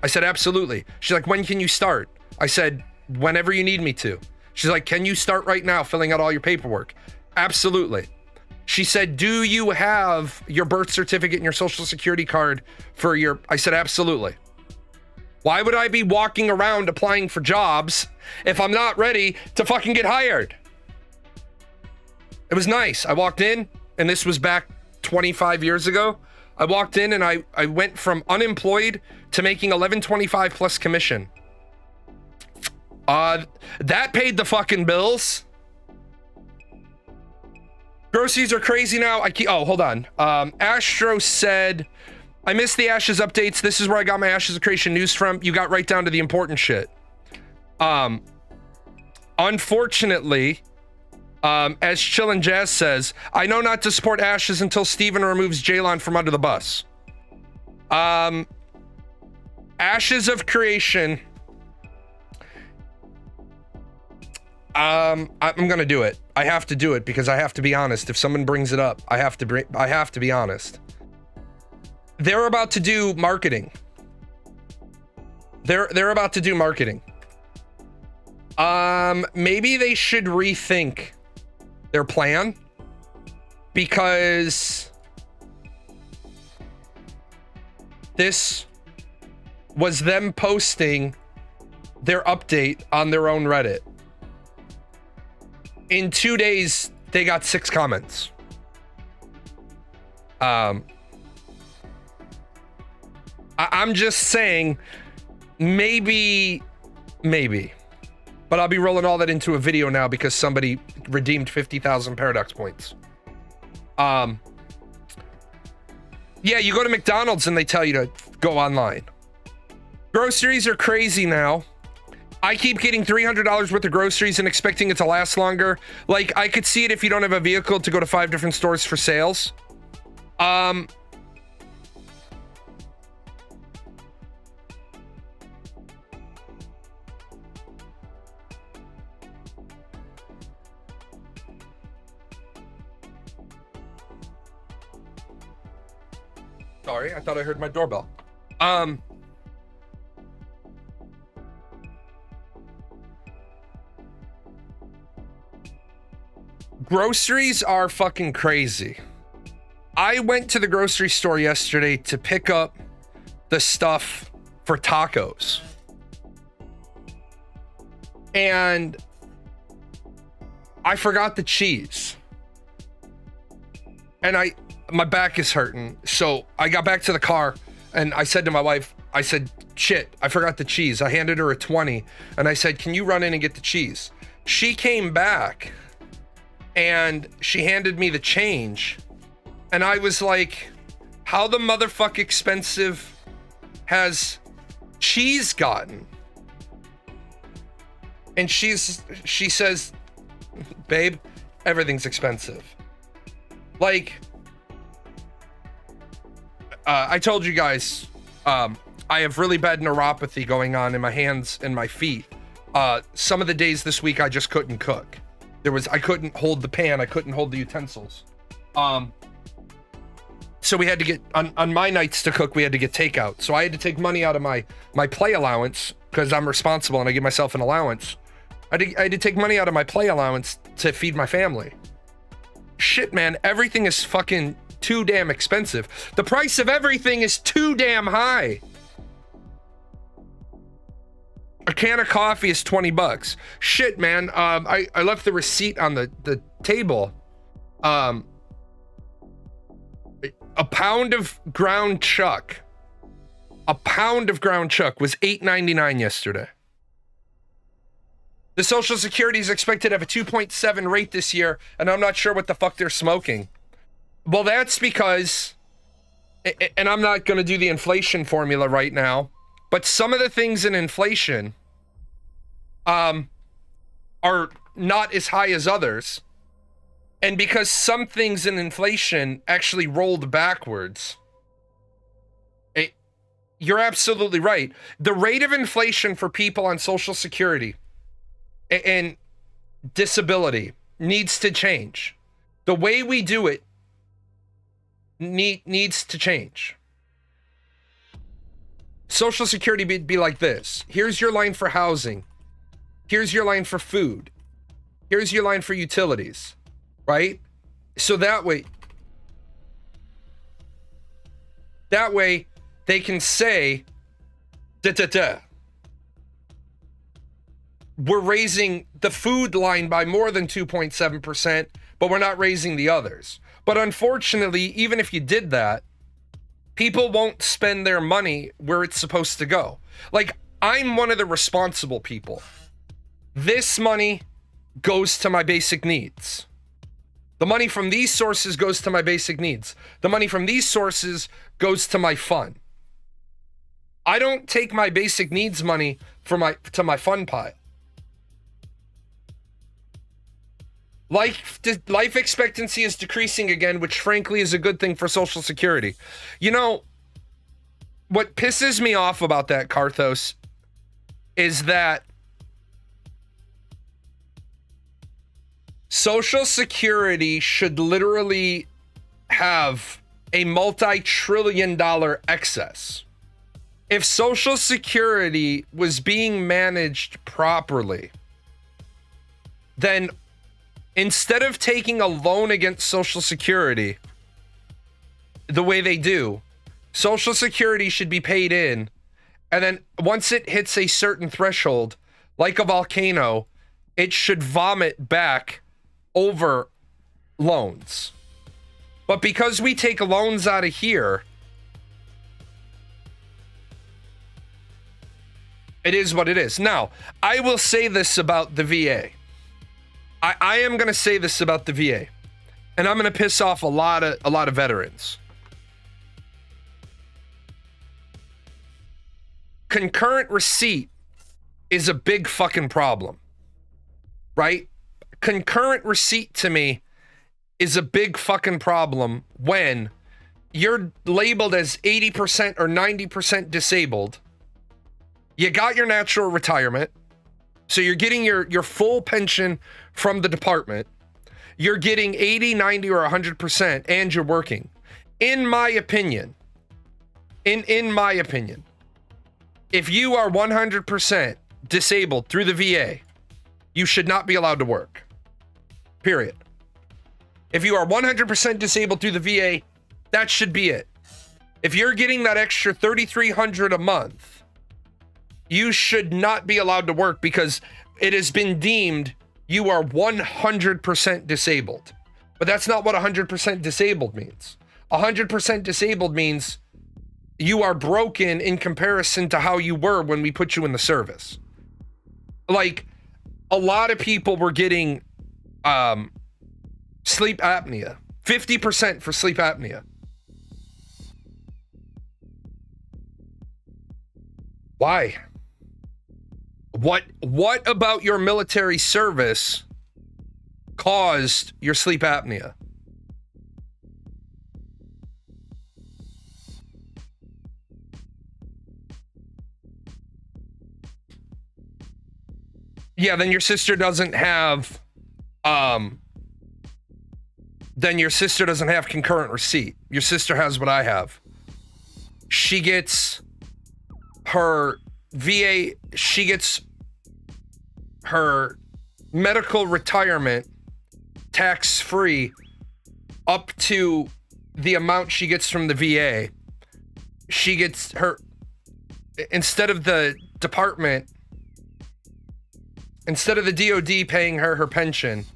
I said, absolutely. She's like, when can you start? I said, whenever you need me to. She's like, can you start right now filling out all your paperwork? Absolutely. She said, do you have your birth certificate and your social security card for your... I said, absolutely. Why would I be walking around applying for jobs if I'm not ready to fucking get hired? It was nice. I walked in, and this was back 25 years ago. I walked in and I went from unemployed to making $11.25 plus commission. That paid the fucking bills. Groceries are crazy now. Oh, hold on. Astro said, I missed the Ashes updates. This is where I got my Ashes of Creation news from. You got right down to the important shit. Unfortunately, as Chillin' Jazz says, I know not to support Ashes until Steven removes Jalon from under the bus. Ashes of Creation. I'm gonna do it. I have to do it because I have to be honest. If someone brings it up, I have to be honest. They're about to do marketing. They're about to do marketing. Maybe they should rethink their plan, because this was them posting their update on their own Reddit. In 2 days, they got 6 comments. I'm just saying, maybe. But I'll be rolling all that into a video now because somebody redeemed 50,000 Paradox points. Yeah, you go to McDonald's and they tell you to go online. Groceries are crazy now. I keep getting $300 worth of groceries and expecting it to last longer. Like, I could see it if you don't have a vehicle to go to 5 different stores for sales. Sorry, I thought I heard my doorbell. Groceries are fucking crazy. I went to the grocery store yesterday to pick up the stuff for tacos. And I forgot the cheese. And my back is hurting. So I got back to the car and I said to my wife, I said, shit, I forgot the cheese. I handed her a 20 and I said, can you run in and get the cheese? She came back and she handed me the change. And I was like, how the motherfuck expensive has cheese gotten? And she says, babe, everything's expensive. Like, I told you guys, I have really bad neuropathy going on in my hands and my feet. Some of the days this week I just couldn't cook. I couldn't hold the pan, I couldn't hold the utensils. So we had to get, on my nights to cook, we had to get takeout. So I had to take money out of my play allowance, because I'm responsible and I give myself an allowance. I had to take money out of my play allowance to feed my family. Shit, man, everything is fucking too damn expensive. The price of everything is too damn high. A can of coffee is 20 bucks. Shit, man, I left the receipt on the table. A pound of ground chuck. A pound of ground chuck was $8.99 yesterday. The Social Security is expected to have a 2.7 rate this year, and I'm not sure what the fuck they're smoking. Well, that's because, and I'm not going to do the inflation formula right now, but some of the things in inflation are not as high as others. And because some things in inflation actually rolled backwards, you're absolutely right. The rate of inflation for people on Social Security and disability needs to change. The way we do it needs to change. Social Security be like this. Here's your line for housing. Here's your line for food. Here's your line for utilities. Right? So that way they can say, we're raising the food line by more than 2.7%, but we're not raising the others. But unfortunately, even if you did that, people won't spend their money where it's supposed to go. Like, I'm one of the responsible people. This money goes to my basic needs. The money from these sources goes to my basic needs. The money from these sources goes to my fun. I don't take my basic needs money to my fun pile. Life expectancy is decreasing again, which frankly is a good thing for Social Security. You know, what pisses me off about that, Karthos, is that Social Security should literally have a multi-trillion-dollar excess. If Social Security was being managed properly, then instead of taking a loan against Social Security the way they do, Social Security should be paid in, and then once it hits a certain threshold, like a volcano, it should vomit back over loans. But because we take loans out of here, it is what it is. Now, I will say this about the VA. I am going to say this about the VA, and I'm going to piss off a lot of veterans. Concurrent receipt is a big fucking problem, right? Concurrent receipt to me is a big fucking problem when you're labeled as 80% or 90% disabled. You got your natural retirement, so you're getting your full pension from the department. You're getting 80, 90, or 100%, and you're working. In my opinion, if you are 100% disabled through the VA, you should not be allowed to work. Period. If you are 100% disabled through the VA, that should be it. If you're getting that extra $3,300 a month, you should not be allowed to work because it has been deemed you are 100% disabled. But that's not what 100% disabled means. 100% disabled means you are broken in comparison to how you were when we put you in the service. Like, a lot of people were getting sleep apnea. 50% for sleep apnea. Why? What about your military service caused your sleep apnea? Yeah, then your sister doesn't have concurrent receipt. Your sister has what I have. She gets her VA, she gets her medical retirement tax-free up to the amount she gets from the VA. She gets her, instead of the department, instead of the DOD paying her pension,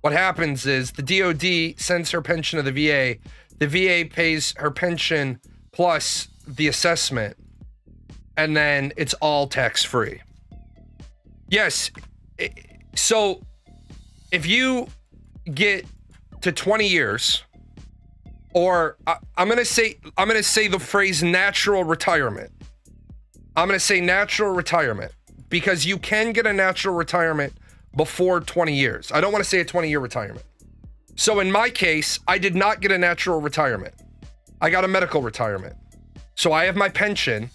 what happens is the DOD sends her pension to the VA pays her pension plus the assessment, and then it's all tax-free. Yes, so if you get to 20 years, or I'm gonna say the phrase natural retirement. I'm gonna say natural retirement, because you can get a natural retirement before 20 years. I don't want to say a 20-year retirement. So in my case, I did not get a natural retirement. I got a medical retirement. So I have my pension,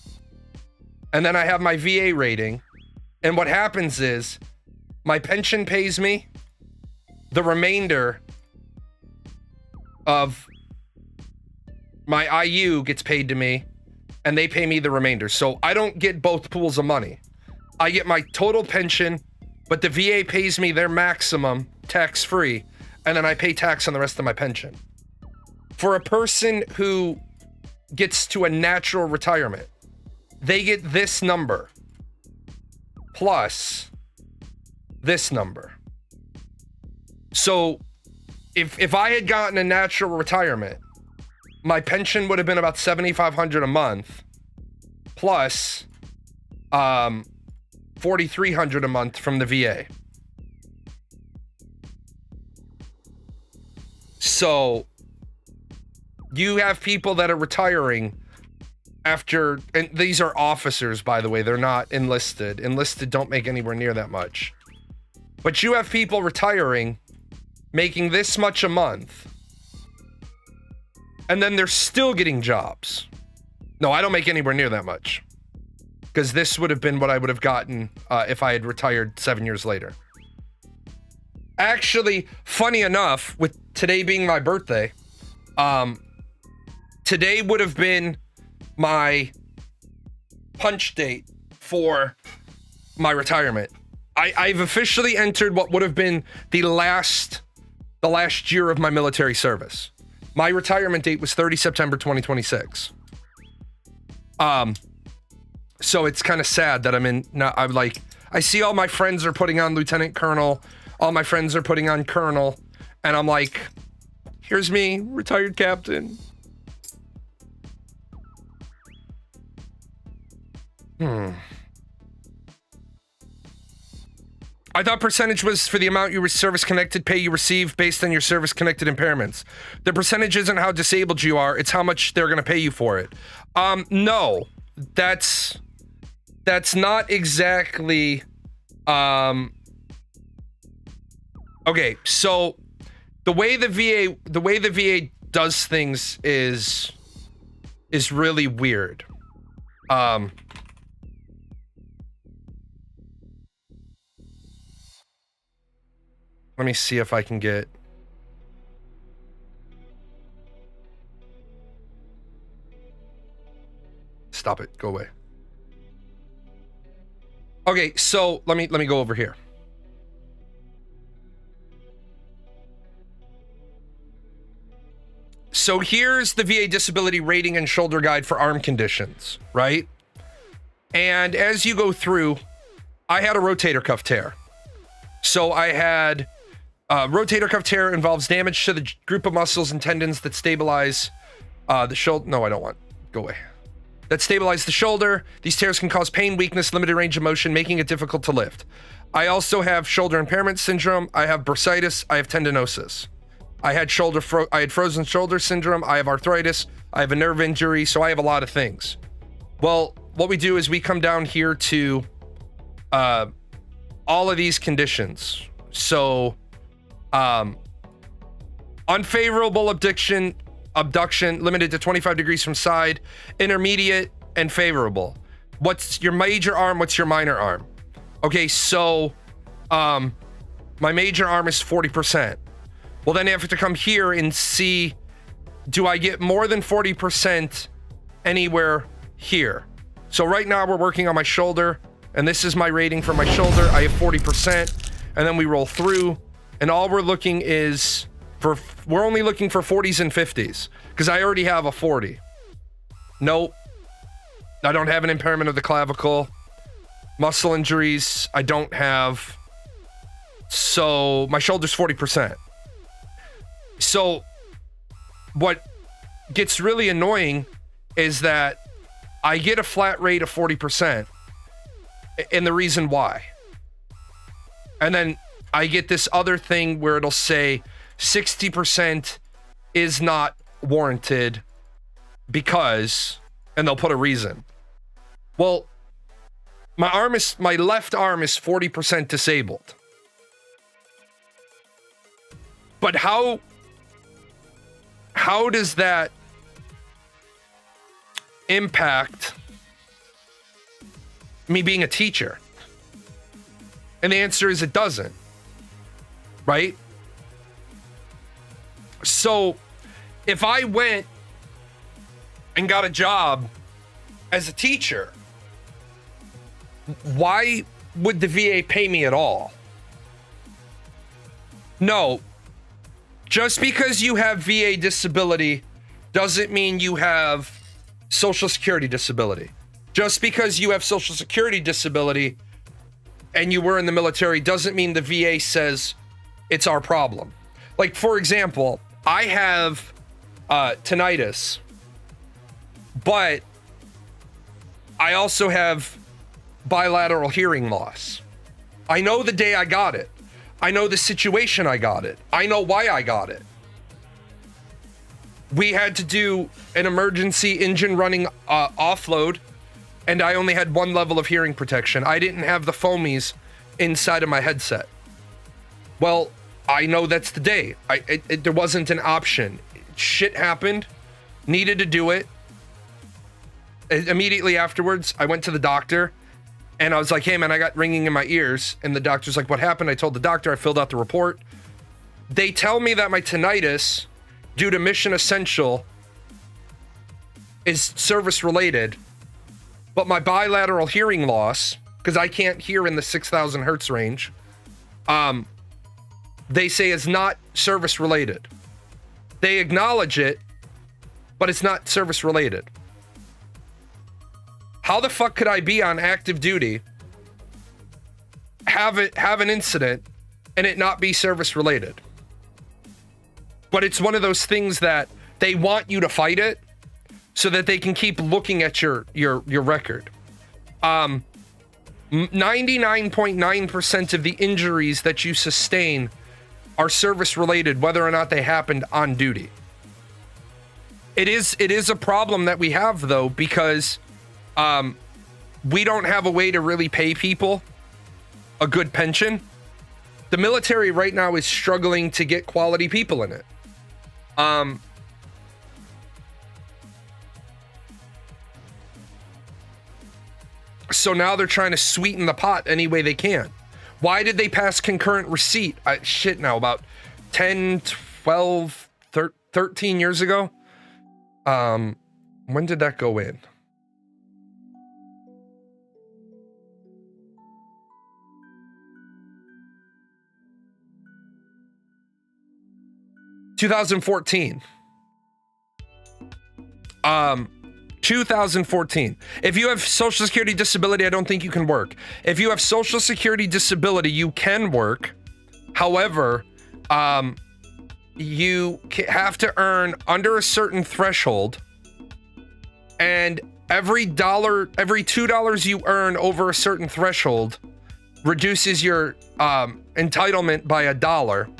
and then I have my VA rating. And what happens is my pension pays me the remainder of my IU gets paid to me, and they pay me the remainder. So I don't get both pools of money. I get my total pension, but the VA pays me their maximum tax-free, and then I pay tax on the rest of my pension. For a person who gets to a natural retirement, they get this number plus this number. So if I had gotten a natural retirement, my pension would have been about $7,500 a month plus $4,300 a month from the VA. So you have people that are retiring after, and these are officers, by the way, they're not enlisted. Enlisted don't make anywhere near that much. But you have people retiring, making this much a month, and then they're still getting jobs. No, I don't make anywhere near that much, because this would have been what I would have gotten if I had retired 7 years later. Actually, funny enough, with today being my birthday, today would have been my punch date for my retirement. I've officially entered what would have been the last year of my military service. My retirement date was 30 September 2026. So it's kind of sad that I'm like, I see all my friends are putting on lieutenant colonel, all my friends are putting on colonel, and I'm like, here's me, retired captain. I thought percentage was for the amount your service-connected pay you receive based on your service-connected impairments. The percentage isn't how disabled you are, it's how much they're gonna pay you for it. No, that's not exactly, okay, so the way the VA does things is really weird. Let me see if I can get... Stop it. Go away. Okay, so let me go over here. So here's the VA disability rating and shoulder guide for arm conditions, right? And as you go through, I had a rotator cuff tear. So I had... rotator cuff tear involves damage to the group of muscles and tendons that stabilize the shoulder. No, I don't want Go away. That stabilize the shoulder. These tears can cause pain, weakness, limited range of motion, making it difficult to lift. I also have shoulder impairment syndrome. I have bursitis. I have tendinosis. I had frozen shoulder syndrome. I have arthritis. I have a nerve injury. So I have a lot of things. Well, what we do is we come down here to all of these conditions. So unfavorable abduction limited to 25 degrees from side, intermediate and favorable. What's your major arm? What's your minor arm? Okay, so my major arm is 40%. Well, then I have to come here and see, do I get more than 40% anywhere here? So right now we're working on my shoulder, and this is my rating for my shoulder. I have 40%, and then we roll through, and all we're looking is we're only looking for 40s and 50s, because I already have a 40. Nope. I don't have an impairment of the clavicle. Muscle injuries, I don't have. So my shoulder's 40%. So what gets really annoying is that I get a flat rate of 40%, and the reason why. And then I get this other thing where it'll say 60% is not warranted because, and they'll put a reason. Well, my left arm is 40% disabled. But how does that impact me being a teacher? And the answer is it doesn't. Right? So if I went and got a job as a teacher, why would the VA pay me at all? No. Just because you have VA disability doesn't mean you have Social Security disability. Just because you have Social Security disability and you were in the military doesn't mean the VA says it's our problem. Like, for example, I have tinnitus, but I also have bilateral hearing loss. I know the day I got it. I know the situation I got it. I know why I got it. We had to do an emergency engine running offload, and I only had one level of hearing protection. I didn't have the foamies inside of my headset. Well, I know that's the day. There wasn't an option. Shit happened. Needed to do it. Immediately afterwards, I went to the doctor. And I was like, hey, man, I got ringing in my ears. And the doctor's like, what happened? I told the doctor. I filled out the report. They tell me that my tinnitus, due to Mission Essential, is service-related. But my bilateral hearing loss, because I can't hear in the 6,000 hertz range, they say is not service-related. They acknowledge it, but it's not service-related. How the fuck could I be on active duty, have an incident, and it not be service related? But it's one of those things that they want you to fight it so that they can keep looking at your record. 99.9% of the injuries that you sustain are service related, whether or not they happened on duty. It is a problem that we have, though, because we don't have a way to really pay people a good pension. The military right now is struggling to get quality people in it. So now they're trying to sweeten the pot any way they can. Why did they pass concurrent receipt? About 10, 12, 13 years ago? When did that go in? (2014). 2014. If you have Social Security disability, I don't think you can work. If you have Social Security disability, you can work. However, you have to earn under a certain threshold And every $2 you earn over a certain threshold reduces your entitlement by $1.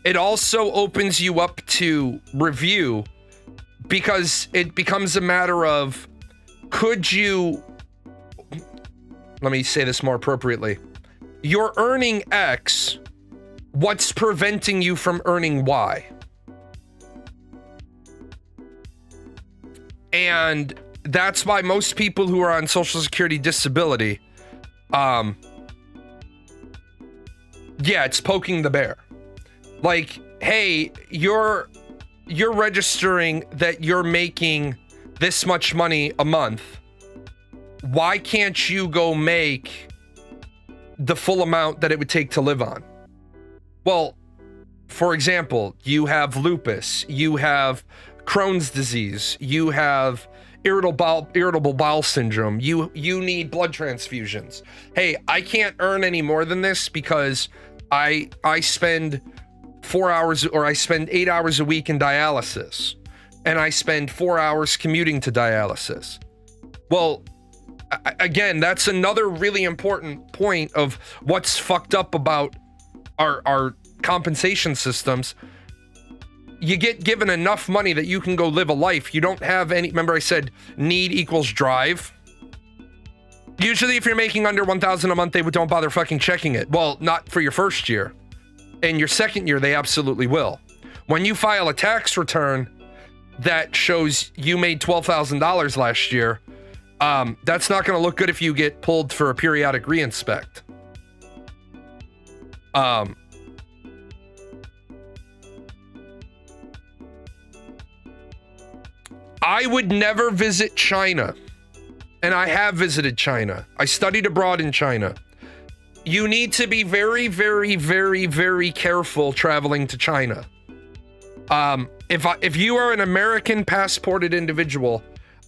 It also opens you up to review, because it becomes a matter of, could you, let me say this more appropriately. You're earning X, what's preventing you from earning Y? And that's why most people who are on Social Security disability, yeah, it's poking the bear. Like, hey, you're registering that you're making this much money a month. Why can't you go make the full amount that it would take to live on? Well, for example, you have lupus, you have Crohn's disease, you have irritable bowel syndrome, you need blood transfusions. Hey, I can't earn any more than this because I spend 4 hours, or I spend 8 hours a week in dialysis, and I spend 4 hours commuting to dialysis. Well, again, that's another really important point of what's fucked up about our compensation systems. You get given enough money that you can go live a life. You don't have any, remember I said need equals drive? Usually if you're making under 1,000 a month, they don't bother fucking checking it. Well, not for your first year. In your second year, they absolutely will. When you file a tax return that shows you made $12,000 last year, that's not going to look good if you get pulled for a periodic reinspect. I would never visit China, and I have visited China. I studied abroad in China. You need to be very, very, very, very careful traveling to China. If you are an American passported individual,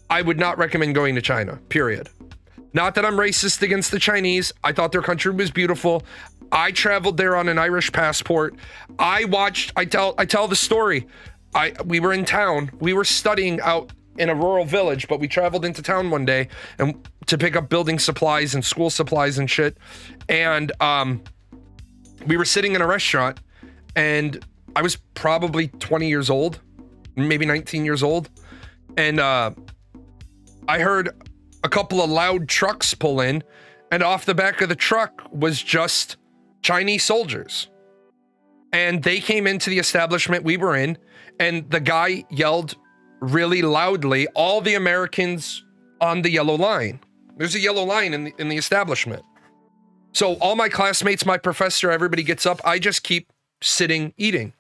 I would not recommend going to China, period. Not that I'm racist against the Chinese. I thought their country was beautiful. I traveled there on an Irish passport. I tell the story. We were in town. We were studying out in a rural village, but we traveled into town one day and to pick up building supplies and school supplies and shit. And we were sitting in a restaurant, and I was probably 20 years old, maybe 19 years old. And I heard a couple of loud trucks pull in, and off the back of the truck was just Chinese soldiers. And they came into the establishment we were in, and the guy yelled really loudly, all the Americans on the yellow line. There's a yellow line in the establishment. So all my classmates, my professor, everybody gets up. I just keep sitting, eating.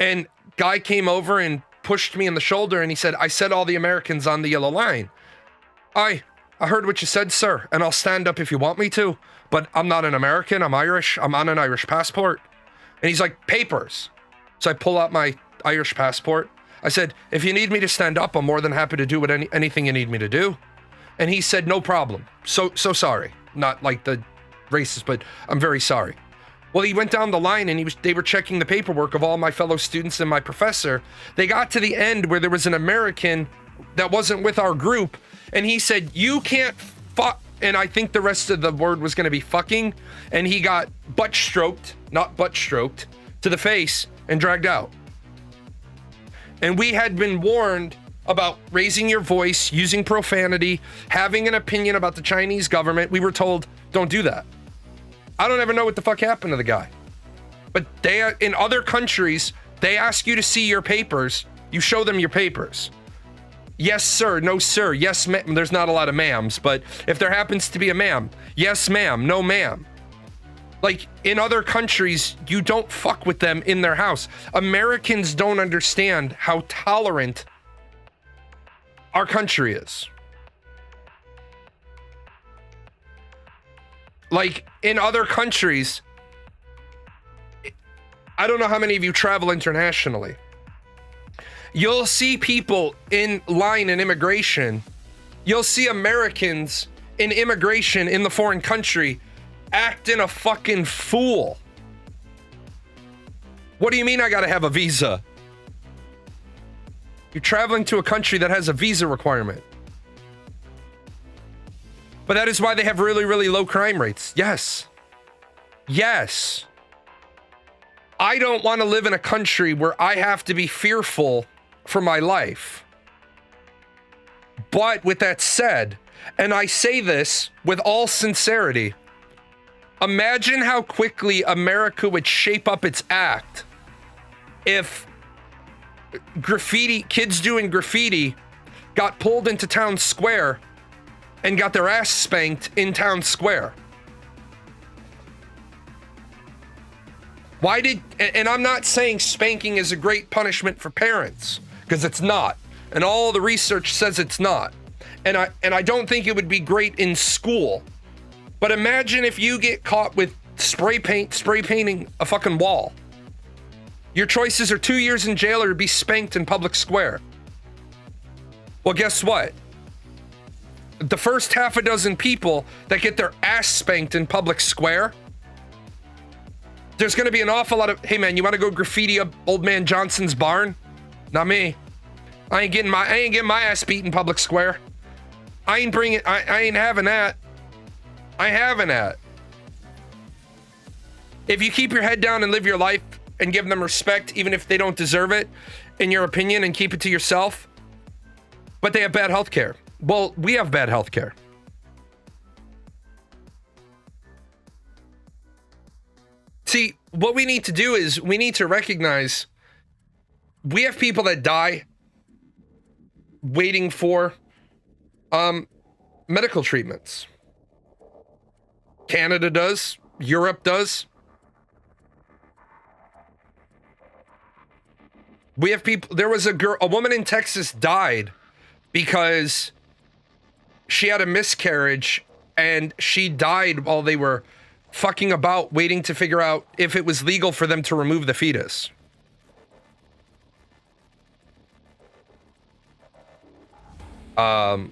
And guy came over and pushed me in the shoulder, and he said, I said all the Americans on the yellow line. I heard what you said, sir, and I'll stand up if you want me to, but I'm not an American. I'm Irish. I'm on an Irish passport. And he's like, papers. So I pull out my Irish passport. I said, if you need me to stand up, I'm more than happy to do anything you need me to do. And he said, no problem. So sorry. Not like the racist, but I'm very sorry. Well, he went down the line, and they were checking the paperwork of all my fellow students and my professor. They got to the end where there was an American that wasn't with our group, and he said, you can't fuck. And I think the rest of the word was going to be fucking. And he got butt stroked to the face and dragged out. And we had been warned about raising your voice, using profanity, having an opinion about the Chinese government. We were told, don't do that. I don't ever know what the fuck happened to the guy. But in other countries, they ask you to see your papers. You show them your papers. Yes, sir. No, sir. Yes, ma'am. There's not a lot of ma'ams, but if there happens to be a ma'am, yes, ma'am. No, ma'am. Like, in other countries, you don't fuck with them in their house. Americans don't understand how tolerant our country is. Like, in other countries, I don't know how many of you travel internationally. You'll see people in line in immigration. You'll see Americans in immigration in the foreign country acting a fucking fool. What do you mean I gotta have a visa? You're traveling to a country that has a visa requirement. But that is why they have really, really low crime rates. Yes. Yes. I don't want to live in a country where I have to be fearful for my life. But with that said, and I say this with all sincerity, imagine how quickly America would shape up its act if kids doing graffiti got pulled into town square and got their ass spanked in town square. And I'm not saying spanking is a great punishment for parents, because it's not. And all the research says it's not. And I don't think it would be great in school. But imagine if you get caught with spray painting a fucking wall. Your choices are 2 years in jail or be spanked in public square. Well, guess what? The first half a dozen people that get their ass spanked in public square, there's going to be an awful lot of, hey man, you want to go graffiti up Old Man Johnson's barn? Not me. I ain't getting my ass beat in public square. I ain't having that. I haven't that. If you keep your head down and live your life and give them respect, even if they don't deserve it, in your opinion, and keep it to yourself, but they have bad health care. Well, we have bad health care. See, what we need to do is we need to recognize we have people that die waiting for medical treatments. Canada does. Europe does. We have people. There was a woman in Texas died because she had a miscarriage and she died while they were fucking about waiting to figure out if it was legal for them to remove the fetus. I'm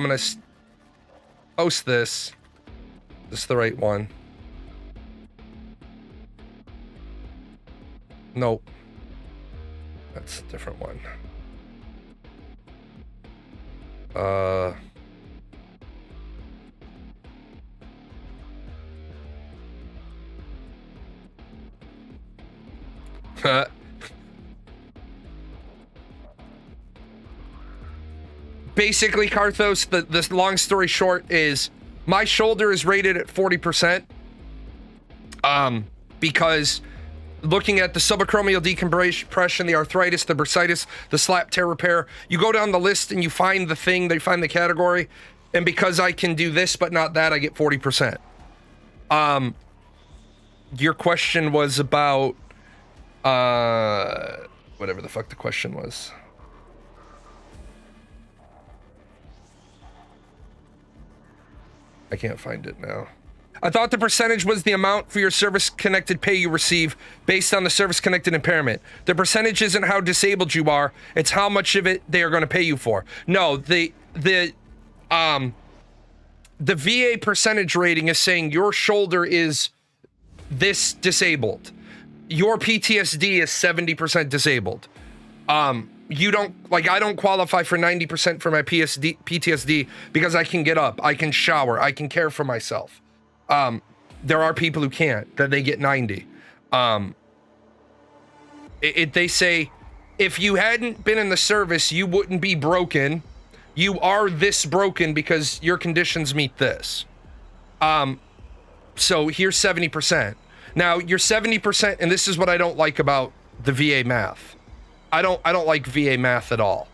gonna post this. This is the right one. Nope. That's a different one. Basically, Karthos, the long story short is my shoulder is rated at 40%. Because looking at the subacromial decompression, the arthritis, the bursitis, the slap tear repair, you go down the list and you find the thing, they find the category, and because I can do this but not that, I get 40%. Your question was about whatever the fuck the question was. I can't find it now. I thought the percentage was the amount for your service-connected pay you receive based on the service-connected impairment. The percentage isn't how disabled you are, it's how much of it they are going to pay you for. No, the VA percentage rating is saying your shoulder is this disabled. Your PTSD is 70% disabled. You don't, like, I don't qualify for 90% for my PTSD because I can get up, I can shower, I can care for myself. There are people who can't, that they get 90. They say, if you hadn't been in the service, you wouldn't be broken. You are this broken because your conditions meet this. So here's 70%. Now, you're 70%, and this is what I don't like about the VA math. I don't like VA math at all.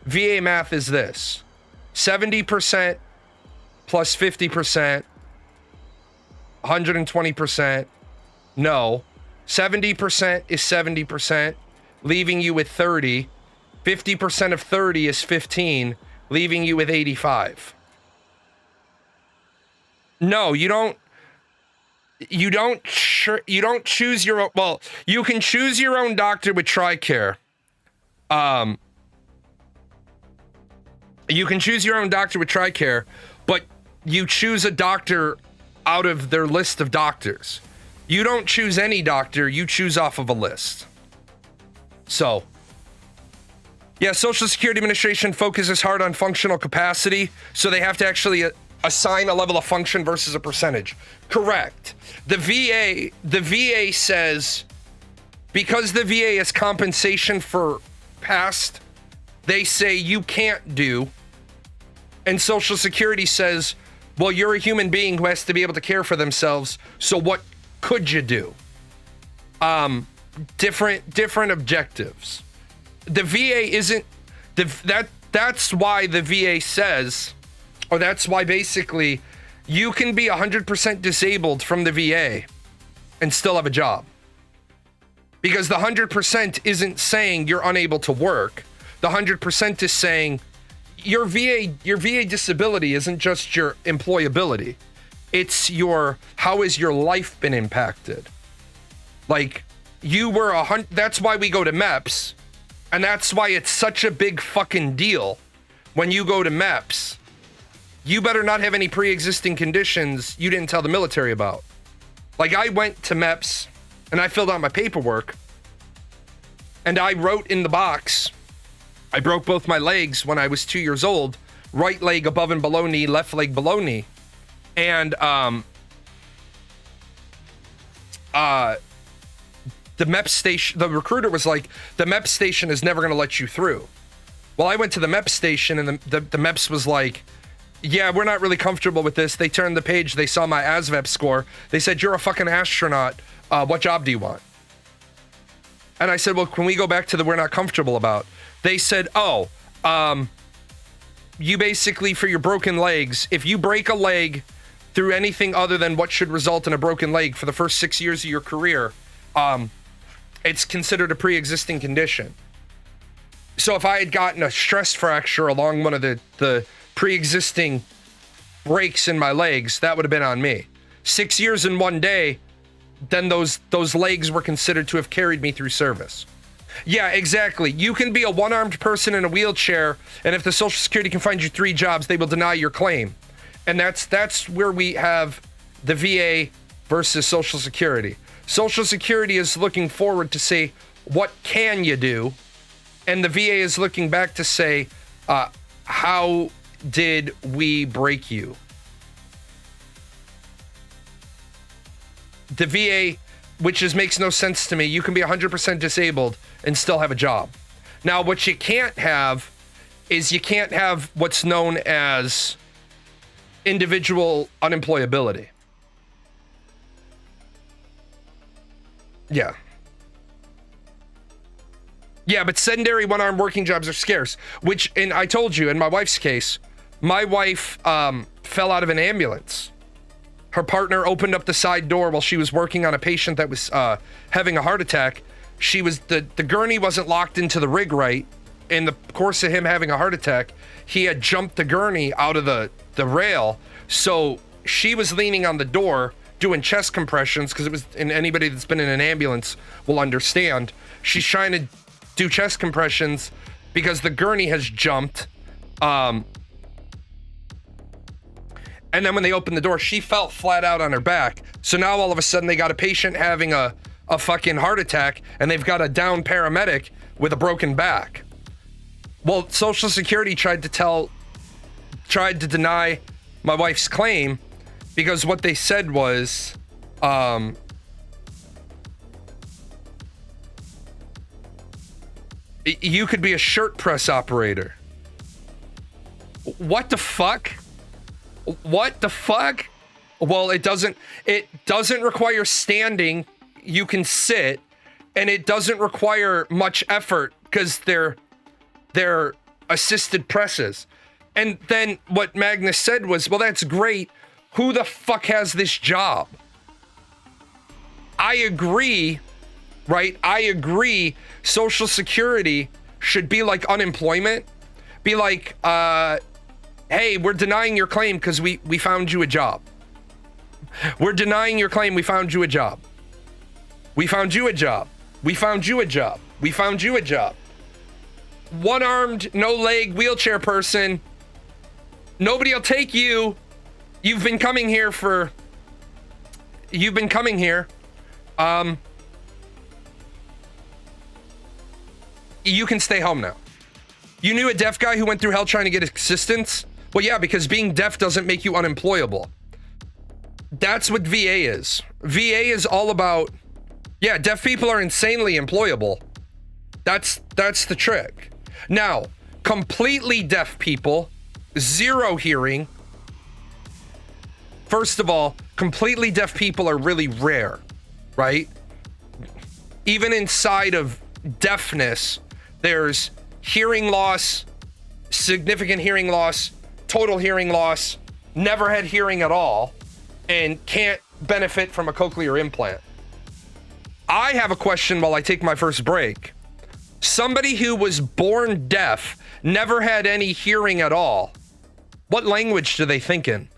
VA math is this: 70% plus 50%, 120%. No, 70% is 70%, leaving you with 30. 50% of 30 is 15, leaving you with 85. No, you don't choose your own. Well, you can choose your own doctor with TRICARE. You can choose your own doctor with TRICARE, but you choose a doctor out of their list of doctors. You don't choose any doctor, you choose off of a list. So, yeah, Social Security Administration focuses hard on functional capacity, so they have to actually assign a level of function versus a percentage. Correct. The VA says, because the VA is compensation for past, they say you can't do. And Social Security says, well, you're a human being who has to be able to care for themselves, so what could you do? Different objectives. The VA isn't that's why the VA says, or that's why basically you can be 100% disabled from the VA and still have a job. Because the 100% isn't saying you're unable to work. The 100% is saying your VA disability isn't just your employability. It's how has your life been impacted? Like, you were that's why we go to MEPS, and that's why it's such a big fucking deal when you go to MEPS. You better not have any pre-existing conditions you didn't tell the military about. Like, I went to MEPS and I filled out my paperwork and I wrote in the box, I broke both my legs when I was 2 years old, right leg above and below knee, left leg below knee. And the MEPS station, the recruiter was like, the MEPS station is never going to let you through. Well, I went to the MEPS station and the MEPS was like, yeah, we're not really comfortable with this. They turned the page, they saw my ASVAB score. They said, you're a fucking astronaut. What job do you want? And I said, well, can we go back to the we're not comfortable about? They said, you basically, for your broken legs, if you break a leg through anything other than what should result in a broken leg for the first 6 years of your career, it's considered a pre-existing condition. So if I had gotten a stress fracture along one of the pre-existing breaks in my legs, that would have been on me. 6 years in 1 day, then those legs were considered to have carried me through service. Yeah, exactly. You can be a one-armed person in a wheelchair, and if the Social Security can find you 3 jobs, they will deny your claim. And that's where we have the VA versus Social Security. Social Security is looking forward to say, what can you do? And the VA is looking back to say, how did we break you? The VA, which makes no sense to me, you can be 100% disabled and still have a job. Now, what you can't have is you can't have what's known as individual unemployability. Yeah. Yeah, but sedentary one-arm working jobs are scarce, and I told you, in my wife's case, my wife fell out of an ambulance. Her partner opened up the side door while she was working on a patient that was having a heart attack. The gurney wasn't locked into the rig right. In the course of him having a heart attack, he had jumped the gurney out of the rail. So she was leaning on the door doing chest compressions, because and anybody that's been in an ambulance will understand. She's trying to do chest compressions because the gurney has jumped. And then when they opened the door, she fell flat out on her back. So now all of a sudden they got a patient having a fucking heart attack, and they've got a down paramedic with a broken back. Well, Social Security tried to deny my wife's claim, because what they said was, you could be a shirt press operator. What the fuck? What the fuck? Well, it doesn't require standing. You can sit, and it doesn't require much effort because they're assisted presses. And then what Magnus said was, well, that's great. Who the fuck has this job? I agree, right? I agree. Social Security should be like unemployment. Be like, hey, we're denying your claim because we found you a job. We're denying your claim. We found you a job. We found you a job. We found you a job. We found you a job. One-armed, no leg, wheelchair person. Nobody will take you. You've been coming here. You can stay home now. You knew a deaf guy who went through hell trying to get assistance? Well, yeah, because being deaf doesn't make you unemployable. That's what VA is. VA is all about, yeah, deaf people are insanely employable. That's the trick. Now, completely deaf people, zero hearing. First of all, completely deaf people are really rare, right? Even inside of deafness, there's hearing loss, significant hearing loss, total hearing loss, never had hearing at all, and can't benefit from a cochlear implant. I have a question while I take my first break. Somebody who was born deaf, never had any hearing at all, what language do they think in?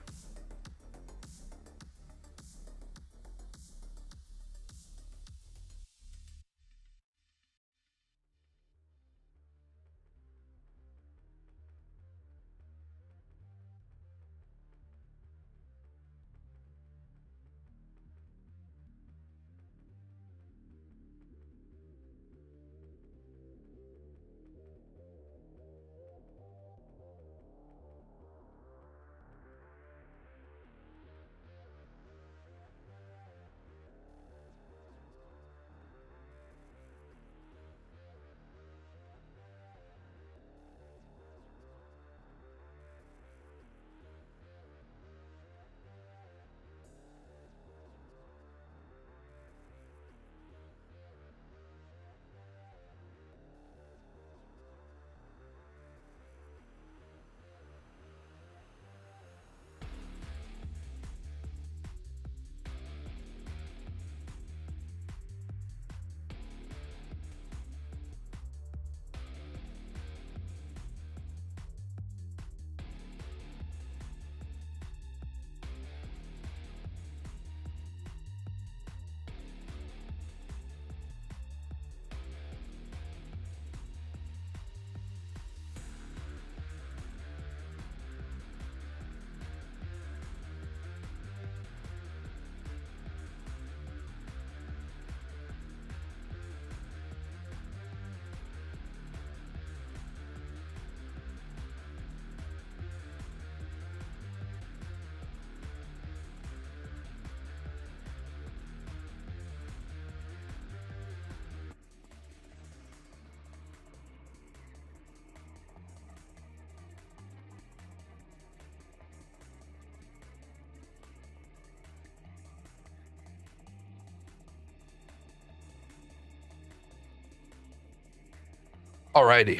Alrighty.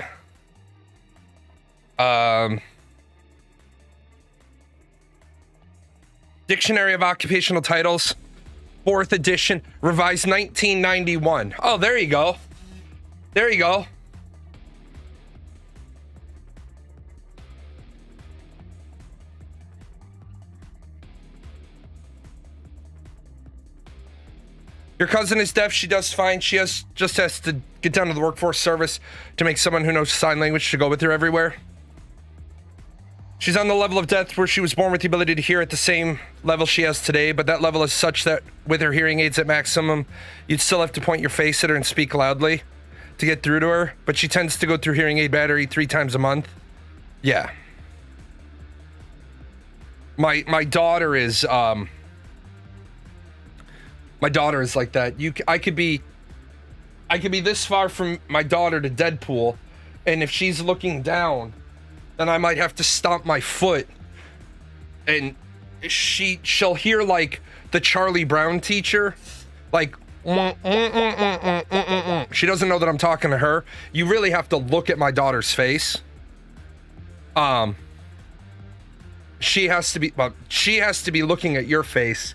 Dictionary of Occupational Titles, 4th edition, revised 1991. Oh, there you go. There you go. Your cousin is deaf. She does fine. She just has to get down to the workforce service to make someone who knows sign language to go with her everywhere. She's on the level of death where she was born with the ability to hear at the same level she has today, but that level is such that with her hearing aids at maximum, you'd still have to point your face at her and speak loudly to get through to her, but she tends to go through hearing aid battery 3 times a month. Yeah. My daughter is like that. I could be this far from my daughter to Deadpool, and if she's looking down, then I might have to stomp my foot, and she'll hear like the Charlie Brown teacher, like she doesn't know that I'm talking to her. You really have to look at my daughter's face. She has to be looking at your face.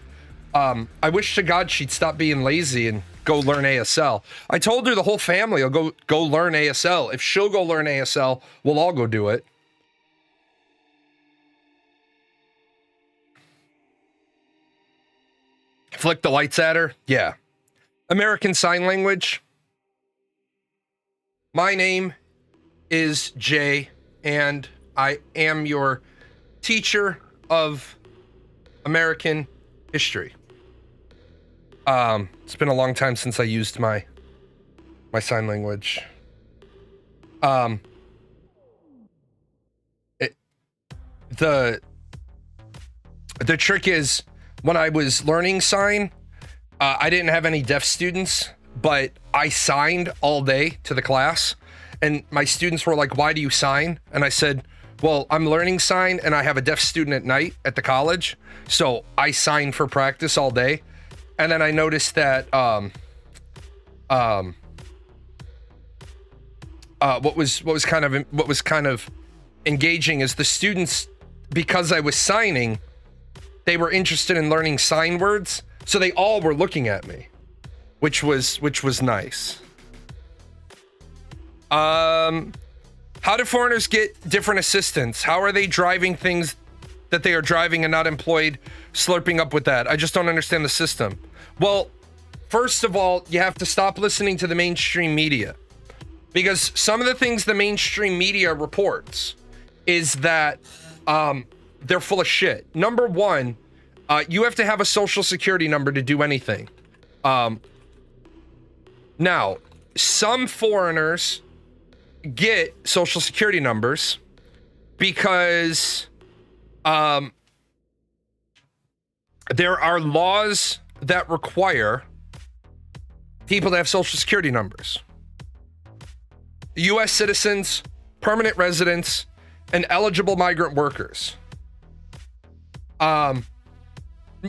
I wish to God she'd stop being lazy and go learn ASL. I told her the whole family will go learn ASL. If she'll go learn ASL, we'll all go do it. Flick the lights at her. Yeah. American Sign Language. My name is Jay, and I am your teacher of American history. It's been a long time since I used my sign language. The trick is, when I was learning sign, I didn't have any deaf students, but I signed all day to the class, and my students were like, "Why do you sign?" And I said, "Well, I'm learning sign and I have a deaf student at night at the college, so I sign for practice all day." And then I noticed that what was kind of engaging is the students, because I was signing, they were interested in learning sign words, so they all were looking at me, which was nice. How do foreigners get different assistance? How are they driving things that they are driving and not employed, slurping up with that? I just don't understand the system. Well, first of all, you have to stop listening to the mainstream media, because some of the things the mainstream media reports is that they're full of shit. Number one, you have to have a social security number to do anything. Now, some foreigners get social security numbers because there are laws that require people to have social security numbers. U.S. citizens, permanent residents, and eligible migrant workers. Well,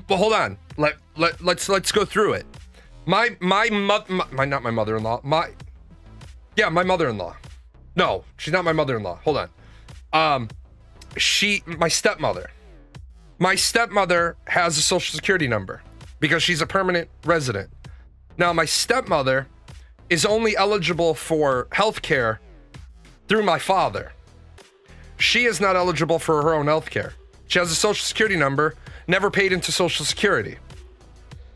hold on. Let's go through it. My mother-in-law. My mother-in-law. No, she's not my mother-in-law. Hold on. My stepmother. My stepmother has a social security number because she's a permanent resident. Now, my stepmother is only eligible for health care through my father. She is not eligible for her own health care. She has a social security number, never paid into social security.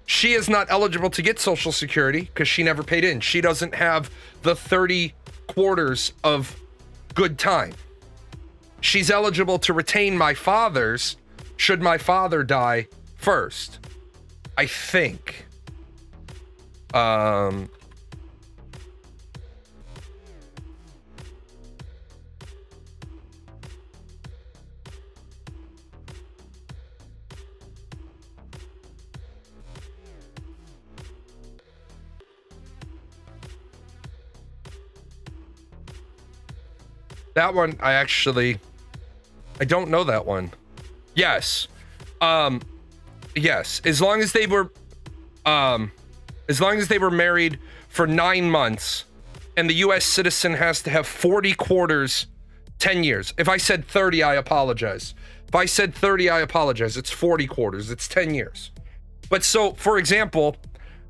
She is not eligible to get social security because she never paid in. She doesn't have the 30 quarters of good time. She's eligible to retain my father's should my father die first, I think. That one, I don't know that one. Yes. Yes. As long as they were married for 9 months, and the U.S. citizen has to have 40 quarters, 10 years. If I said 30, I apologize. If I said 30, I apologize. It's 40 quarters. It's 10 years. But so, for example,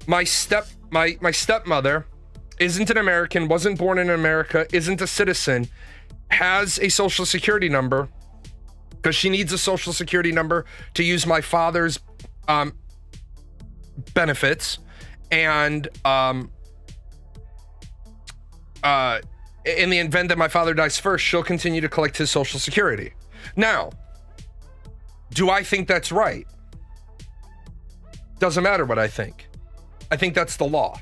my stepmother isn't an American, wasn't born in America, isn't a citizen, has a social security number because she needs a social security number to use my father's benefits, and in the event that my father dies first, she'll continue to collect his social security. Now, do I think that's right? Doesn't matter what I think. I think that's the law.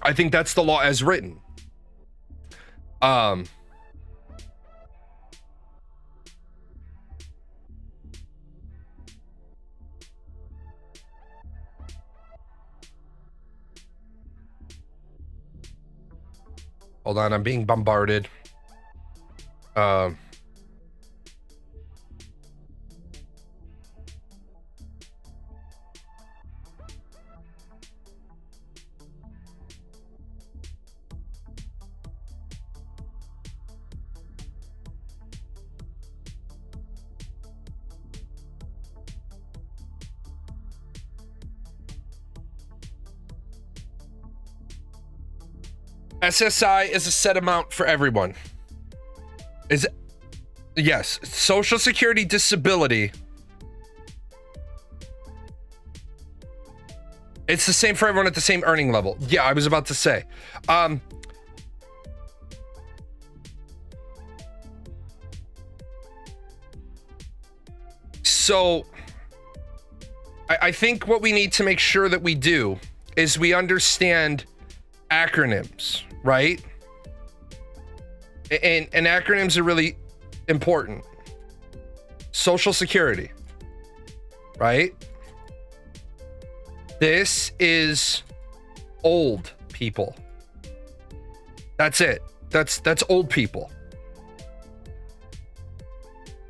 I think that's the law as written. Hold on, I'm being bombarded. SSI is a set amount for everyone. Yes, Social Security disability. It's the same for everyone at the same earning level. Yeah, I was about to say. So I think what we need to make sure that we do is we understand acronyms, right? And acronyms are really important. Social Security, right? This is old people. That's it. That's old people.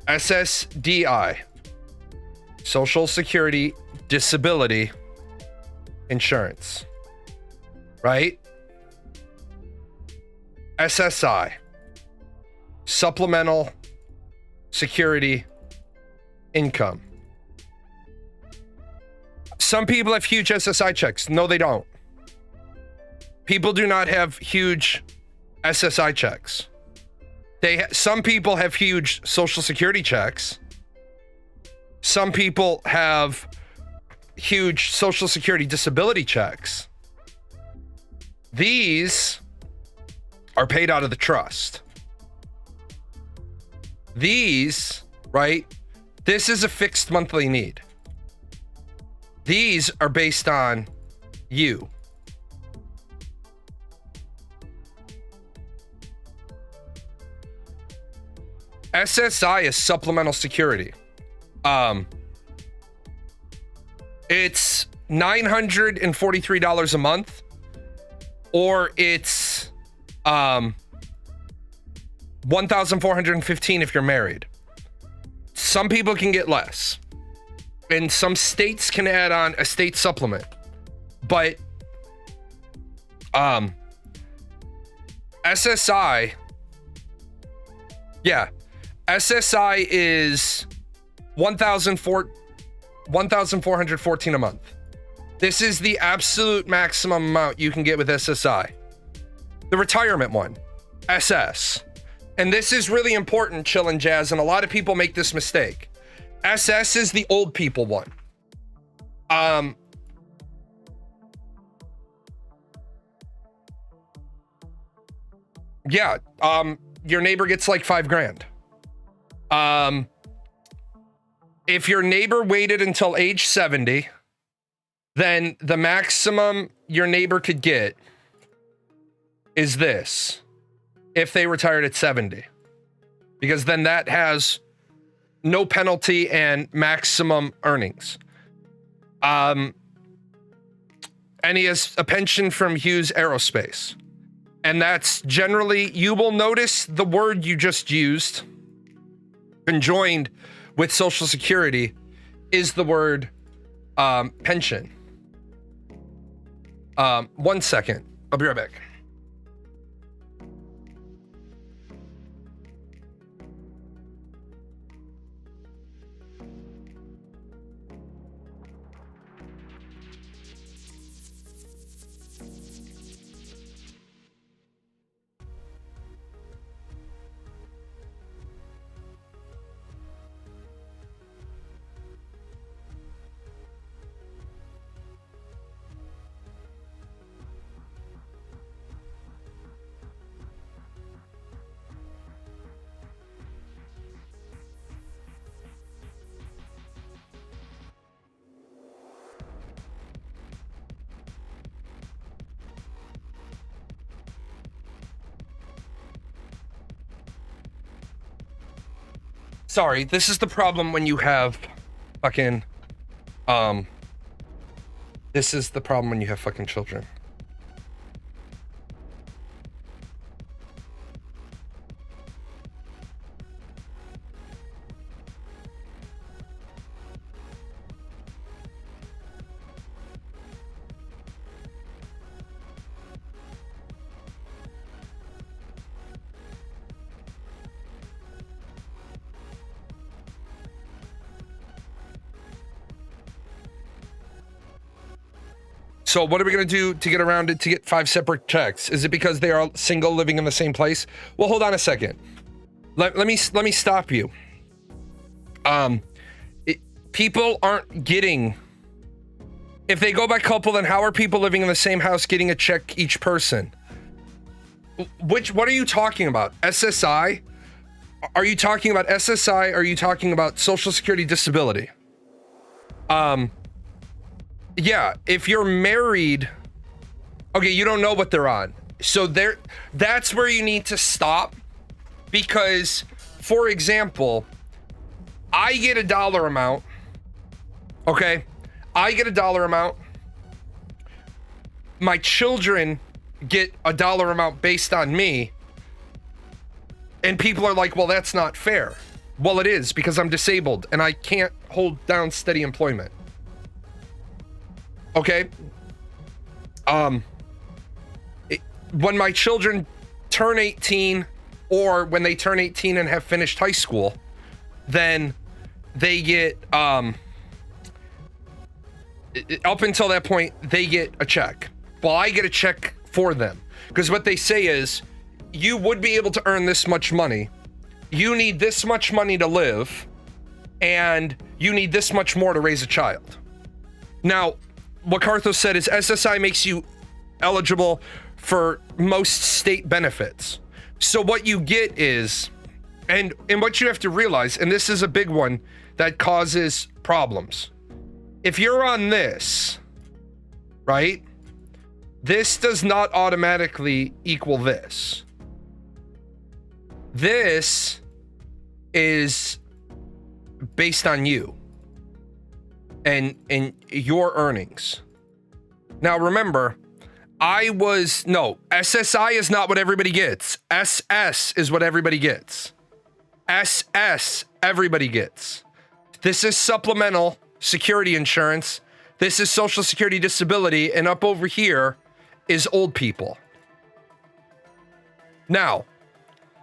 SSDI, Social Security Disability Insurance, right? SSI, Supplemental Security Income. Some people have huge SSI checks. No, they don't. People do not have huge SSI checks. Some people have huge Social Security checks. Some people have huge Social Security disability checks. These are paid out of the trust. These, right? This is a fixed monthly need. These are based on you. SSI is supplemental security. It's $943 a month, or it's $1,415 if you're married. Some people can get less, and some states can add on a state supplement, but SSI, yeah, SSI is $1,414 a month. This is the absolute maximum amount you can get with SSI. The retirement one, SS. And this is really important, Chill and Jazz, and a lot of people make this mistake. SS is the old people one. Yeah, your neighbor gets like $5,000. If your neighbor waited until age 70, then the maximum your neighbor could get is this, if they retired at 70, because then that has no penalty and maximum earnings. And he has a pension from Hughes Aerospace. And that's generally, you will notice the word you just used conjoined with Social Security is the word pension. 1 second. I'll be right back. Sorry, this is the problem when you have fucking, this is the problem when you have fucking children. So what are we going to do to get around it to get 5 separate checks? Is it because they are single living in the same place? Well, hold on a second. Let me stop you. People aren't getting, if they go by couple, then how are people living in the same house getting a check each person? What are you talking about? SSI? Are you talking about SSI? Are you talking about Social Security disability? Yeah, if you're married, okay, you don't know what they're on. So that's where you need to stop, because, for example, I get a dollar amount. Okay, I get a dollar amount. My children get a dollar amount based on me. And people are like, well, that's not fair. Well, it is, because I'm disabled and I can't hold down steady employment. Okay. When my children turn 18, or when they turn 18 and have finished high school, then they get, up until that point, they get a check. Well, I get a check for them, because what they say is, you would be able to earn this much money. You need this much money to live, and you need this much more to raise a child. Now, what Cartho said is SSI makes you eligible for most state benefits. So what you get is, and what you have to realize, and this is a big one that causes problems. If you're on this, right? This does not automatically equal this. This is based on you and your earnings. Now remember, SSI is not what everybody gets. SS is what everybody gets. SS, everybody gets. This is supplemental security insurance. This is Social Security disability, and up over here is old people. Now,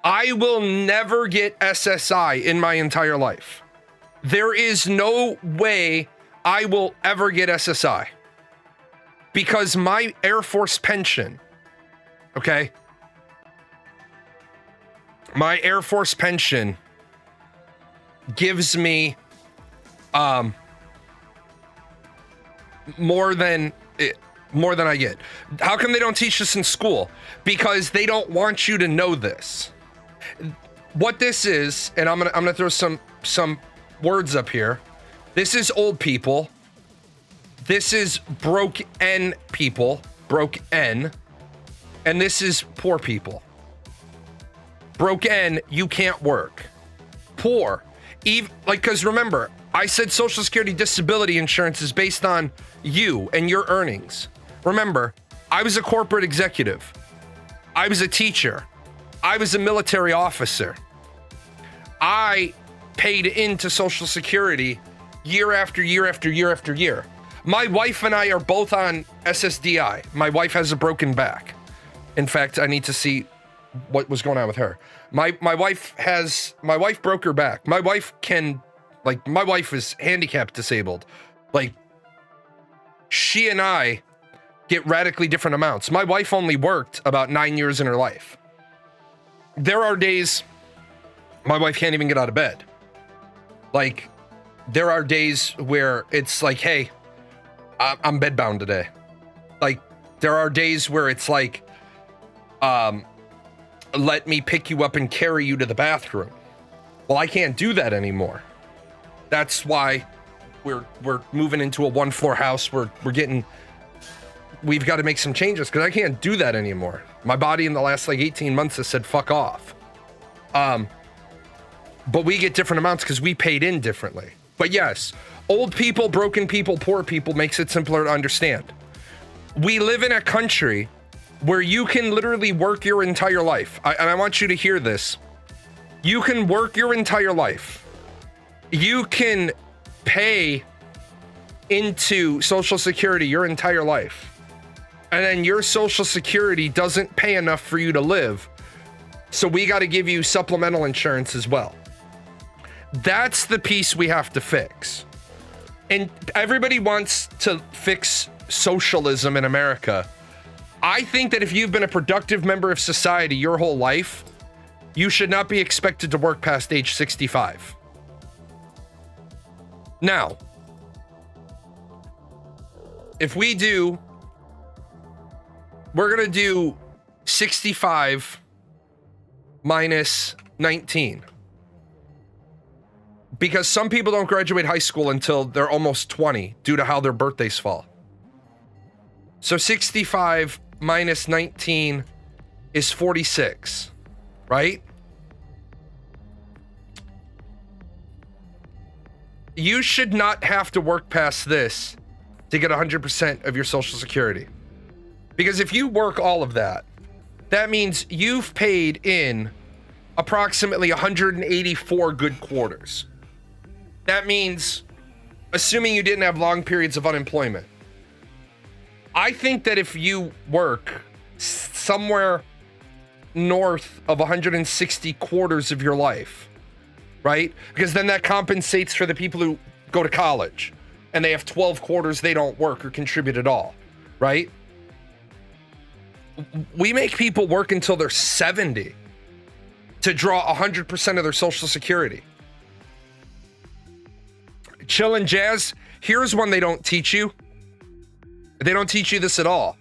I will never get SSI in my entire life. There is no way I will ever get SSI, because my Air Force pension, okay? My Air Force pension gives me more than I get. How come they don't teach this in school? Because they don't want you to know this. What this is, and I'm gonna throw some words up here. This is old people. This is broke N people, broke N, and this is poor people. Broke N, you can't work. Poor, because remember, I said Social Security disability insurance is based on you and your earnings. Remember, I was a corporate executive. I was a teacher. I was a military officer. I paid into Social Security year after year after year after year. My wife and I are both on SSDI. My wife has a broken back. In fact, I need to see what was going on with her. My wife broke her back. My wife is handicap disabled. She and I get radically different amounts. My wife only worked about 9 years in her life. There are days my wife can't even get out of bed. There are days where it's like, hey, I'm bedbound today. There are days where it's like, let me pick you up and carry you to the bathroom. Well, I can't do that anymore. That's why we're moving into a 1-floor house. We've got to make some changes, because I can't do that anymore. My body in the last 18 months has said fuck off. But we get different amounts because we paid in differently. But yes, old people, broken people, poor people makes it simpler to understand. We live in a country where you can literally work your entire life. And I want you to hear this. You can work your entire life. You can pay into Social Security your entire life. And then your Social Security doesn't pay enough for you to live. So we got to give you supplemental insurance as well. That's the piece we have to fix. And everybody wants to fix socialism in America. I think that if you've been a productive member of society your whole life, you should not be expected to work past age 65. Now, if we're going to do 65 minus 19. because some people don't graduate high school until they're almost 20 due to how their birthdays fall. So 65 minus 19 is 46, right? You should not have to work past this to get 100% of your Social Security. Because if you work all of that, that means you've paid in approximately 184 good quarters. That means, assuming you didn't have long periods of unemployment, I think that if you work somewhere north of 160 quarters of your life, right? Because then that compensates for the people who go to college and they have 12 quarters they don't work or contribute at all, right? We make people work until they're 70 to draw 100% of their Social Security. Chill and Jazz, here's one they don't teach you. They don't teach you this at all.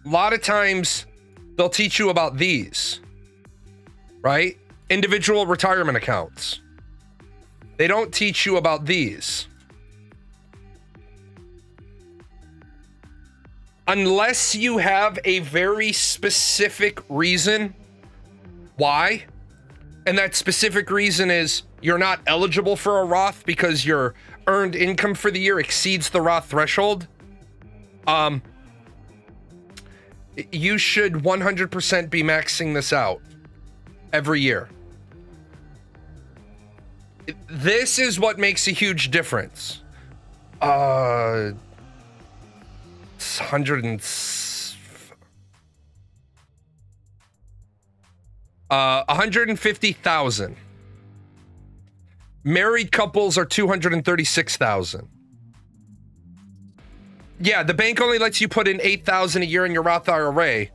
A lot of times they'll teach you about these, right? Individual retirement accounts. They don't teach you about these. Unless you have a very specific reason why, and that specific reason is you're not eligible for a Roth because your earned income for the year exceeds the Roth threshold, you should 100% be maxing this out every year. This is what makes a huge difference. 150,000. Married couples are 236,000. Yeah, the bank only lets you put in 8,000 a year in your Roth IRA,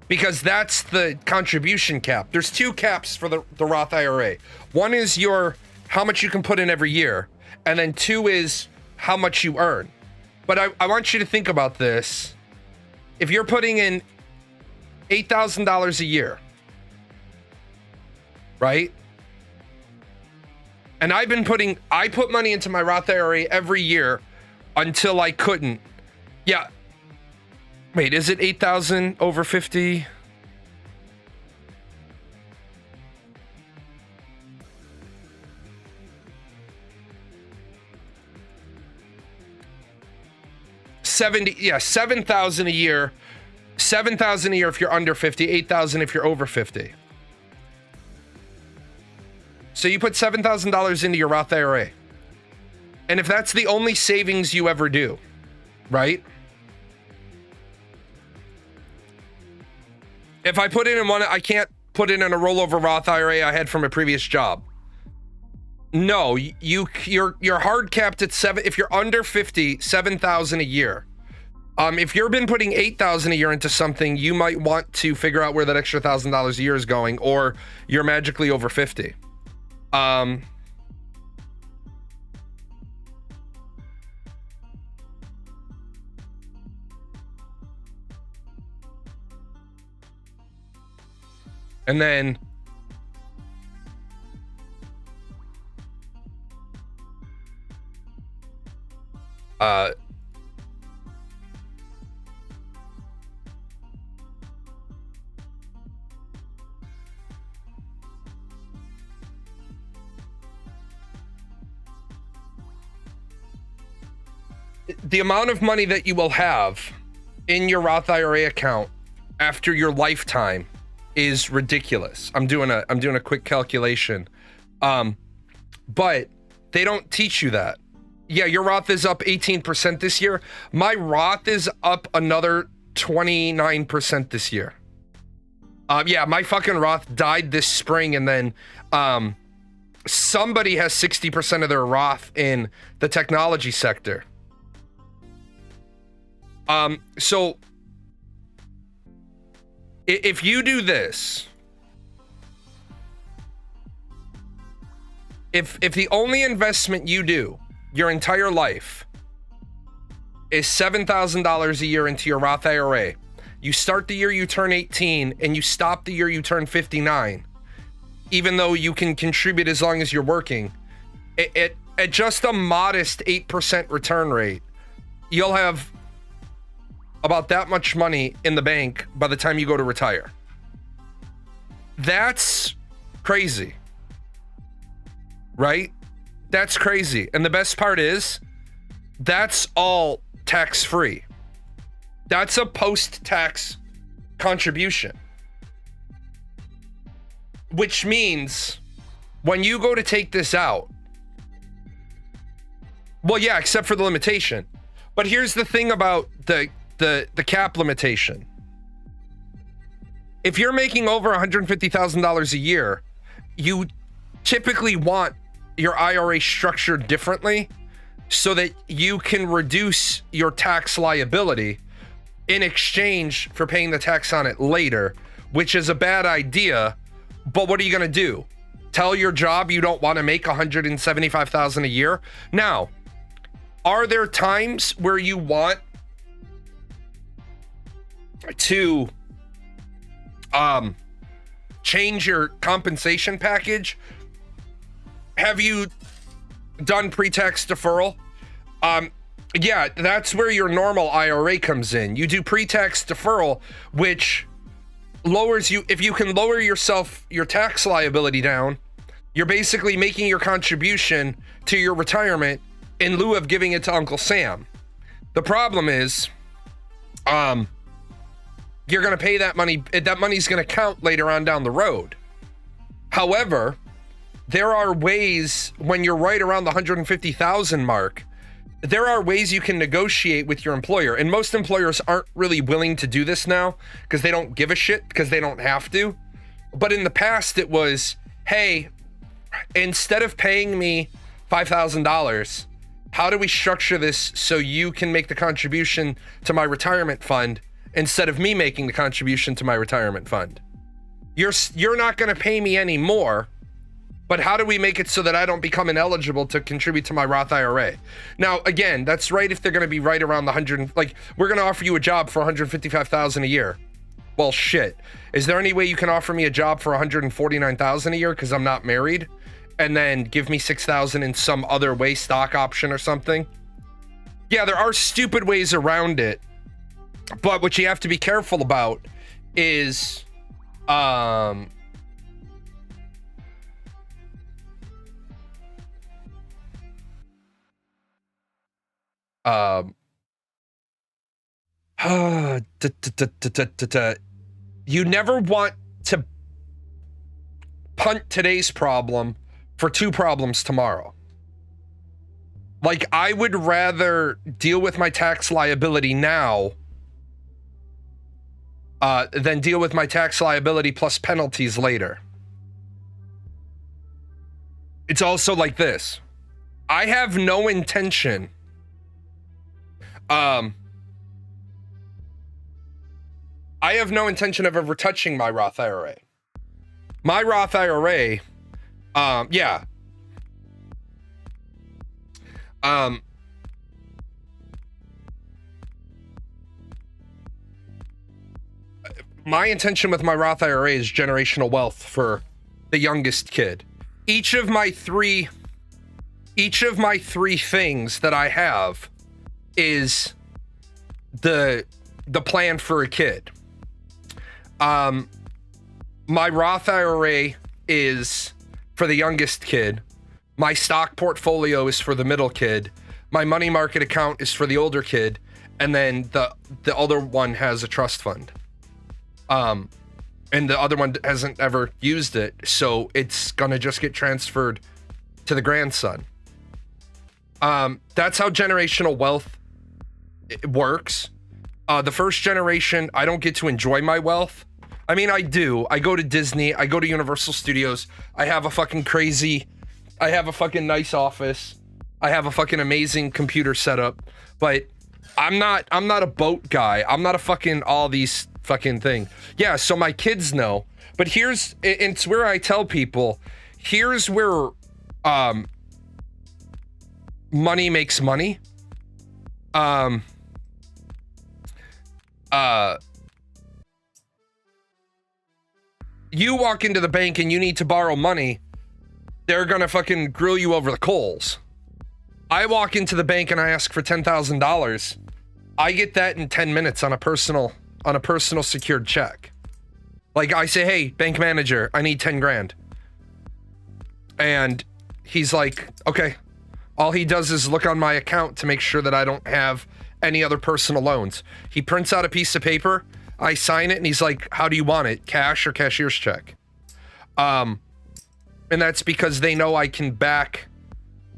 because that's the contribution cap. There's two caps for the Roth IRA. One is how much you can put in every year, and then two is how much you earn. But I want you to think about this. If you're putting in $8,000 a year, right? And I put money into my Roth IRA every year until I couldn't. Yeah. Wait, is it 8,000 over 50? Yeah, 7,000 a year. 7,000 a year if you're under 50, 8,000 if you're over 50. So you put $7,000 into your Roth IRA. And if that's the only savings you ever do, right? If I put it in one, I can't put it in a rollover Roth IRA I had from a previous job. No, you're hard capped at if you're under 50, 7,000 a year. If you've been putting 8,000 a year into something, you might want to figure out where that extra $1,000 a year is going, or you're magically over 50. And then the amount of money that you will have in your Roth IRA account after your lifetime is ridiculous. I'm doing a quick calculation. But they don't teach you that. Yeah, your Roth is up 18% this year. My Roth is up another 29% this year. Yeah, my fucking Roth died this spring, and then somebody has 60% of their Roth in the technology sector. So if you do this, if the only investment you do your entire life is $7,000 a year into your Roth IRA, you start the year you turn 18 and you stop the year you turn 59, even though you can contribute as long as you're working, at just a modest 8% return rate, you'll have about that much money in the bank by the time you go to retire. That's crazy, right? That's crazy. And the best part is, that's all tax-free. That's a post-tax contribution. Which means when you go to take this out, well, yeah, except for the limitation. But here's the thing about the cap limitation. If you're making over $150,000 a year, you typically want your IRA structured differently so that you can reduce your tax liability in exchange for paying the tax on it later, which is a bad idea. But what are you going to do? Tell your job you don't want to make $175,000 a year? Now, are there times where you want to change your compensation package? Have you done pre-tax deferral? Yeah, that's where your normal IRA comes in. You do pre-tax deferral, which lowers you. If you can lower your tax liability down, you're basically making your contribution to your retirement in lieu of giving it to Uncle Sam. The problem is, you're going to pay that money. That money's going to count later on down the road. However, there are ways when you're right around the 150,000 mark, there are ways you can negotiate with your employer. And most employers aren't really willing to do this now because they don't give a shit, because they don't have to. But in the past, it was, hey, instead of paying me $5,000, how do we structure this so you can make the contribution to my retirement fund instead of me making the contribution to my retirement fund? You're not going to pay me any more, but how do we make it so that I don't become ineligible to contribute to my Roth IRA? Now, again, that's right if they're going to be right around the 100, like, we're going to offer you a job for $155,000 a year. Well, shit. Is there any way you can offer me a job for $149,000 a year because I'm not married, and then give me $6,000 in some other way, stock option or something? Yeah, there are stupid ways around it, but what you have to be careful about is, you never want to punt today's problem for two problems tomorrow. Like, I would rather deal with my tax liability now than deal with my tax liability plus penalties later. It's also like this. I have no intention of ever touching my Roth IRA. My Roth IRA, yeah. My intention with my Roth IRA is generational wealth for the youngest kid. Each of my three things that I have is the plan for a kid. My Roth IRA is for the youngest kid. My stock portfolio is for the middle kid. My money market account is for the older kid. And then the other one has a trust fund. And the other one hasn't ever used it, so it's gonna just get transferred to the grandson. That's how generational wealth works. The first generation, I don't get to enjoy my wealth. I mean, I do. I go to Disney, I go to Universal Studios, I have a fucking nice office, I have a fucking amazing computer setup, but I'm not a boat guy. I'm not a fucking all these fucking thing. Yeah, so my kids know. But it's where I tell people, here's where money makes money. you walk into the bank and you need to borrow money, they're gonna fucking grill you over the coals. I walk into the bank and I ask for $10,000. I get that in 10 minutes on a personal secured check. Like I say, hey, bank manager, I need 10 grand. And he's like, okay. All he does is look on my account to make sure that I don't have any other personal loans. He prints out a piece of paper, I sign it, and he's like, how do you want it? Cash or cashier's check? And that's because they know I can back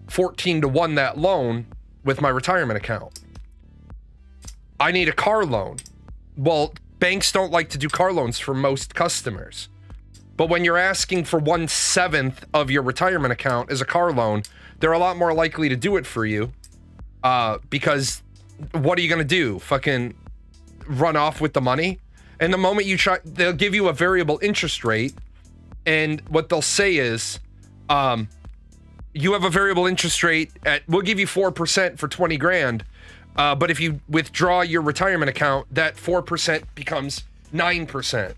14-1 that loan with my retirement account. I need a car loan. Well, banks don't like to do car loans for most customers. But when you're asking for 1/7 of your retirement account as a car loan, they're a lot more likely to do it for you. Because what are you going to do? Fucking run off with the money? And the moment you try, they'll give you a variable interest rate. And what they'll say is, you have a variable interest rate we'll give you 4% for 20 grand. But if you withdraw your retirement account, that 4% becomes 9%.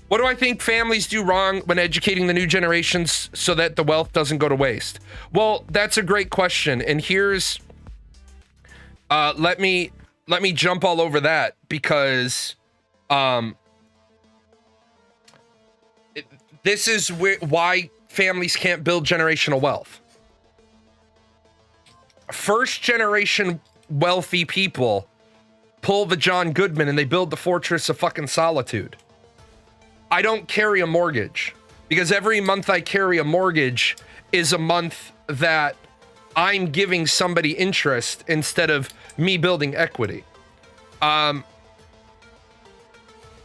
What do I think families do wrong when educating the new generations so that the wealth doesn't go to waste? Well, that's a great question. And here's, let me jump all over that because, this is why families can't build generational wealth. First generation wealthy people pull the John Goodman and they build the fortress of fucking solitude. I don't carry a mortgage because every month I carry a mortgage is a month that I'm giving somebody interest instead of me building equity.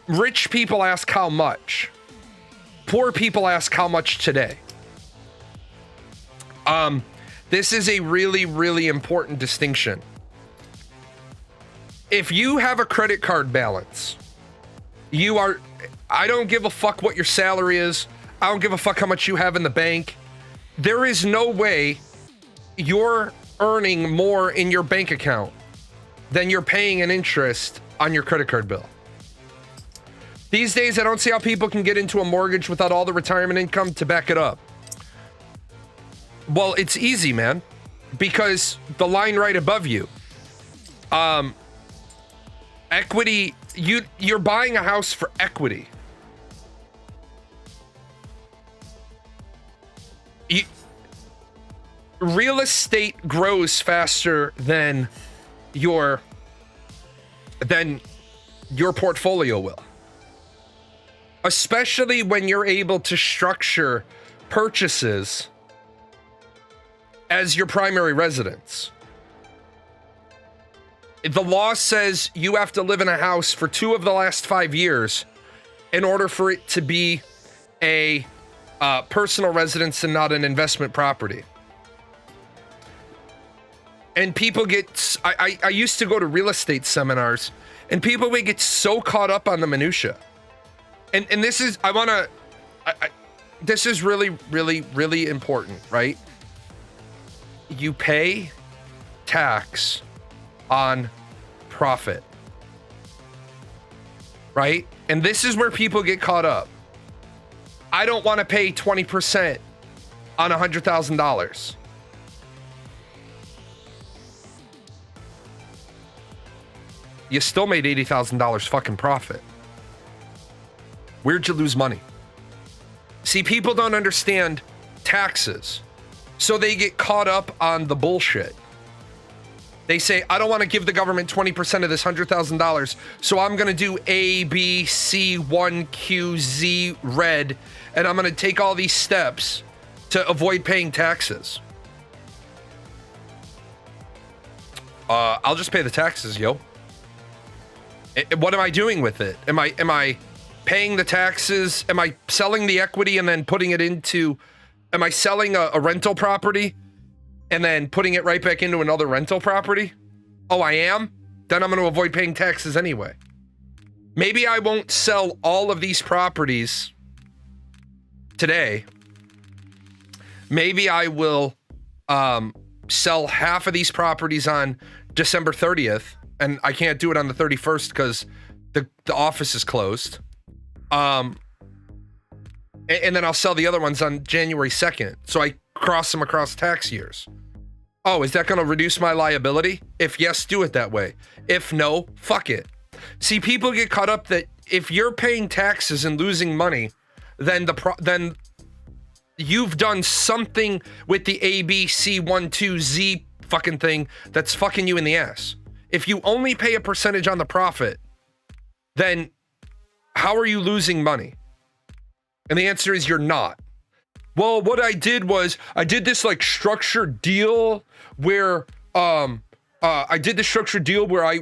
Rich people ask how much. Poor people ask how much today. This is a really, really important distinction. If you have a credit card balance, I don't give a fuck what your salary is. I don't give a fuck how much you have in the bank. There is no way you're earning more in your bank account than you're paying an interest on your credit card bill. These days, I don't see how people can get into a mortgage without all the retirement income to back it up. Well, it's easy, man, because the line right above you, equity, you're buying a house for equity. Real estate grows faster than your portfolio will. Especially when you're able to structure purchases as your primary residence. The law says you have to live in a house for 2 of the last 5 years in order for it to be a personal residence and not an investment property. And people get, I used to go to real estate seminars, and people would get so caught up on the minutia. And this is, this is really, really, really important, right? You pay tax on profit, right? And this is where people get caught up. I don't want to pay 20% on $100,000. You still made $80,000 fucking profit. Where'd you lose money? See, people don't understand taxes, so they get caught up on the bullshit. They say, I don't want to give the government 20% of this $100,000, so I'm going to do A, B, C, 1, Q, Z, red, and I'm going to take all these steps to avoid paying taxes. I'll just pay the taxes, yo. What am I doing with it? Am I paying the taxes? Am I selling the equity and then putting it into, am I selling a rental property and then putting it right back into another rental property? Oh, I am? Then I'm going to avoid paying taxes anyway. Maybe I won't sell all of these properties today. Maybe I will sell half of these properties on December 30th, and I can't do it on the 31st because the office is closed. And then I'll sell the other ones on January 2nd. So I cross them across tax years. Oh, is that going to reduce my liability? If yes, do it that way. If no, fuck it. See, people get caught up that if you're paying taxes and losing money, then then you've done something with the ABC12Z fucking thing that's fucking you in the ass. If you only pay a percentage on the profit, then how are you losing money? And the answer is you're not. Well, what I did was I did this like structured deal where I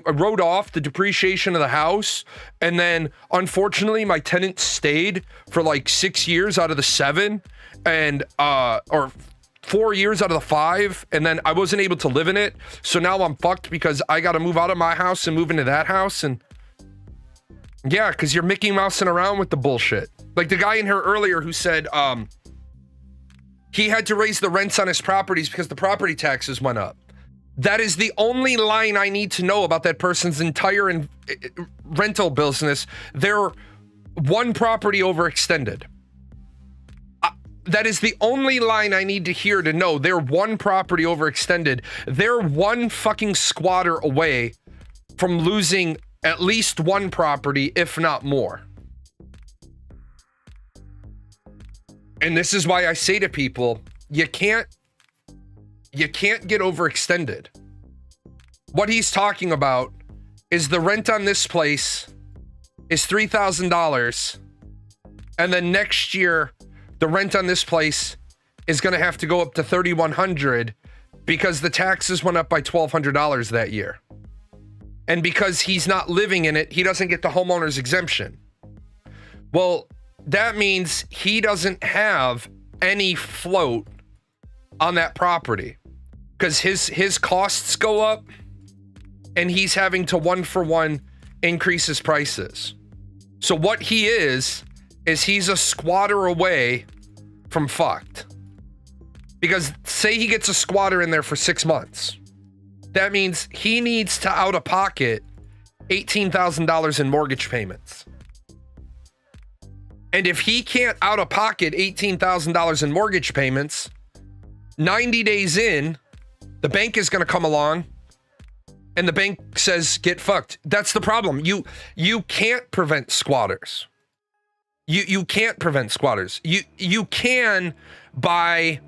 wrote off the depreciation of the house, and then unfortunately my tenant stayed for like 6 years out of the 7, and or 4 years out of the 5, and then I wasn't able to live in it. So now I'm fucked because I got to move out of my house and move into that house. And yeah, because you're Mickey Mousing around with the bullshit. Like the guy in here earlier who said he had to raise the rents on his properties because the property taxes went up. That is the only line I need to know about that person's entire rental business. They're one property overextended. That is the only line I need to hear to know they're one property overextended. They're one fucking squatter away from losing at least one property, if not more. And this is why I say to people, you can't get overextended. What he's talking about is the rent on this place is $3,000, and then next year the rent on this place is going to have to go up to $3,100 because the taxes went up by $1,200 that year. And because he's not living in it, he doesn't get the homeowner's exemption. Well, that means he doesn't have any float on that property because his costs go up and he's having to 1-for-1 increase his prices. So what he is he's a squatter away from fucked. Because say he gets a squatter in there for 6 months. That means he needs to out of pocket $18,000 in mortgage payments. And if he can't out of pocket $18,000 in mortgage payments, 90 days in, the bank is going to come along and the bank says, get fucked. That's the problem. You can't prevent squatters. You can't prevent squatters. You can by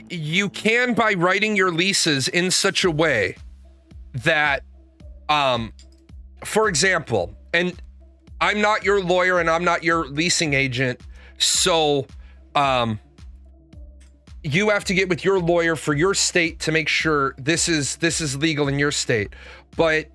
you can by writing your leases in such a way that for example, and I'm not your lawyer and I'm not your leasing agent, so you have to get with your lawyer for your state to make sure this is legal in your state. But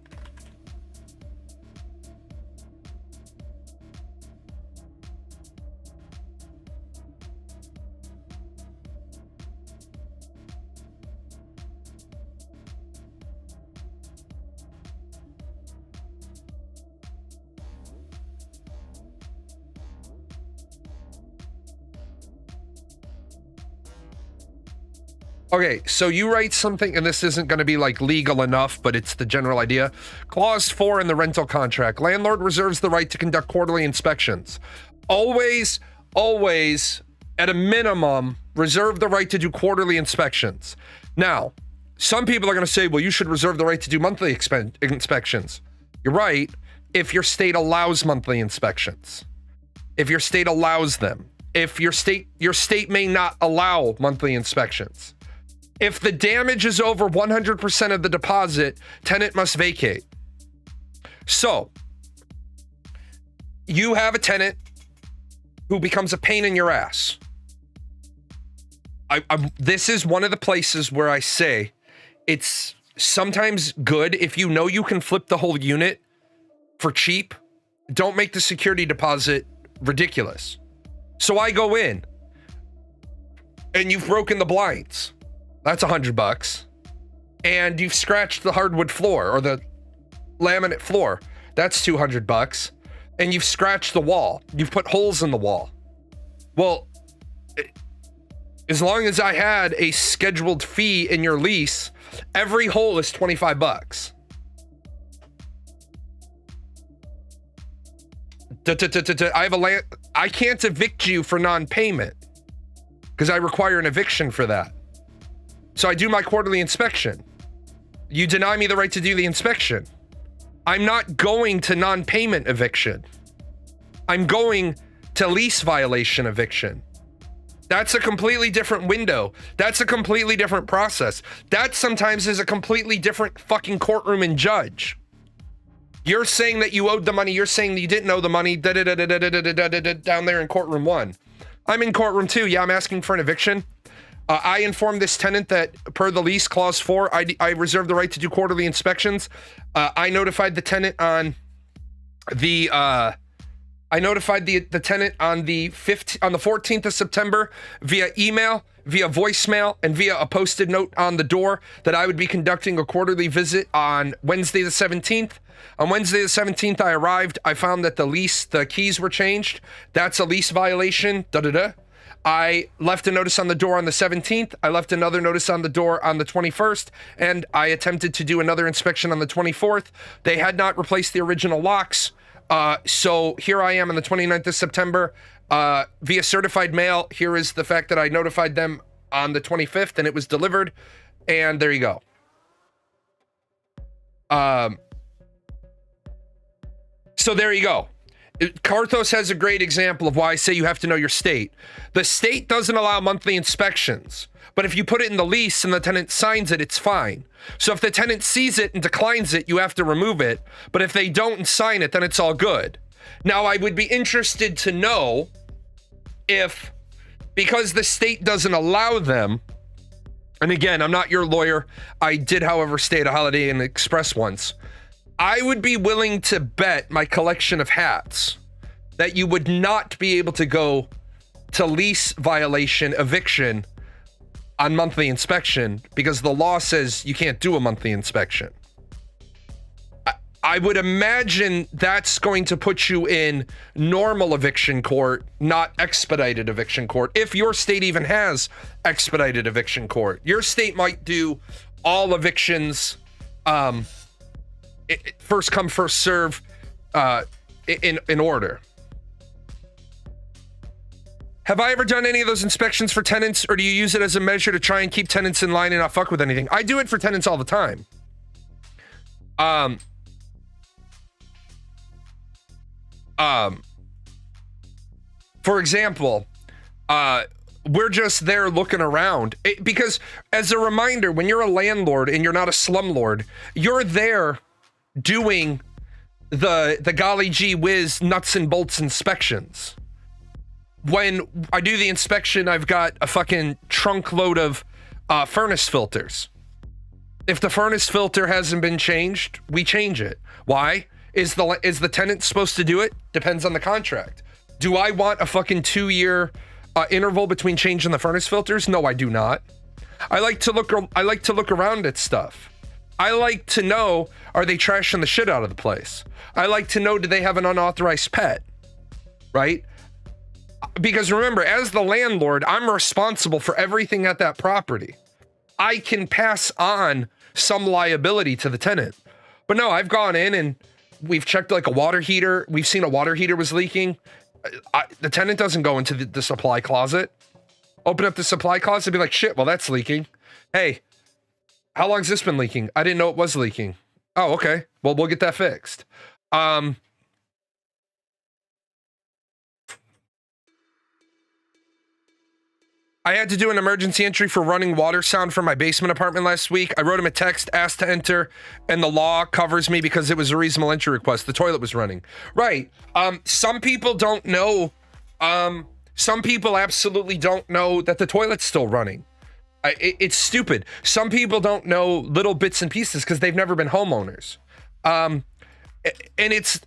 okay, so you write something, and this isn't going to be like legal enough, but it's the general idea. Clause 4 in the rental contract. Landlord reserves the right to conduct quarterly inspections. Always, at a minimum, reserve the right to do quarterly inspections. Now, some people are going to say, well, you should reserve the right to do monthly inspections. You're right, if your state allows monthly inspections. If your state allows them. If your state may not allow monthly inspections. If the damage is over 100% of the deposit, tenant must vacate. So, you have a tenant who becomes a pain in your ass. This is one of the places where I say it's sometimes good if you know you can flip the whole unit for cheap. Don't make the security deposit ridiculous. So I go in and you've broken the blinds. That's $100. And you've scratched the hardwood floor or the laminate floor. That's $200. And you've scratched the wall. You've put holes in the wall. Well, As long as I had a scheduled fee in your lease, every hole is $25. I have a land. I can't evict you for non-payment because I require an eviction for that. So I do my quarterly inspection. You deny me the right to do the inspection. I'm not going to non-payment eviction. I'm going to lease violation eviction. That's a completely different window. That's a completely different process. That sometimes is a completely different fucking courtroom and judge. You're saying that you owed the money. You're saying that you didn't owe the money. Down there in courtroom 1. I'm in courtroom 2. Yeah, I'm asking for an eviction. I informed this tenant that per the lease clause 4, I reserve the right to do quarterly inspections. I notified the tenant on the tenant on the 14th of September via email, via voicemail, and via a posted note on the door that I would be conducting a quarterly visit on Wednesday the 17th. On Wednesday the 17th, I arrived. I found that the keys were changed. That's a lease violation. I left a notice on the door on the 17th. I left another notice on the door on the 21st, and I attempted to do another inspection on the 24th. They had not replaced the original locks. So here I am on the 29th of September, via certified mail. Here is the fact that I notified them on the 25th and it was delivered. And there you go. So there you go. Carthos has a great example of why I say you have to know your state. The state doesn't allow monthly inspections, but if you put it in the lease and the tenant signs it, it's fine. So if the tenant sees it and declines it, you have to remove it. But if they don't sign it, then it's all good. Now, I would be interested to know if, because the state doesn't allow them, and again, I'm not your lawyer. I did, however, stay at a Holiday Inn Express once. I would be willing to bet my collection of hats that you would not be able to go to lease violation eviction on monthly inspection because the law says you can't do a monthly inspection. I would imagine that's going to put you in normal eviction court, not expedited eviction court, if your state even has expedited eviction court. Your state might do all evictions first come, first serve in order. Have I ever done any of those inspections for tenants, or do you use it as a measure to try and keep tenants in line and not fuck with anything? I do it for tenants all the time. For example, we're just there looking around because as a reminder, when you're a landlord and you're not a slumlord, you're there doing the golly gee whiz nuts and bolts inspections. When I do the inspection, I've got a fucking trunk load of furnace filters. If the furnace filter hasn't been changed, we change it. Why? Is the tenant supposed to do it? Depends on the contract. Do I want a fucking 2-year interval between changing the furnace filters? No, I do not. I like to look around at stuff. I like to know, are they trashing the shit out of the place? I like to know, do they have an unauthorized pet? Right? Because remember, as the landlord, I'm responsible for everything at that property. I can pass on some liability to the tenant. But no, I've gone in and we've checked like a water heater. We've seen a water heater was leaking. The tenant doesn't go into the supply closet. Open up the supply closet and be like, shit, well, that's leaking. Hey, how long's this been leaking? I didn't know it was leaking. Oh, okay. Well, we'll get that fixed. I had to do an emergency entry for running water sound from my basement apartment last week. I wrote him a text, asked to enter, and the law covers me because it was a reasonable entry request. The toilet was running. Right. Some people don't know. Some people absolutely don't know that the toilet's still running. It's stupid. Some people don't know little bits and pieces because they've never been homeowners. And it's,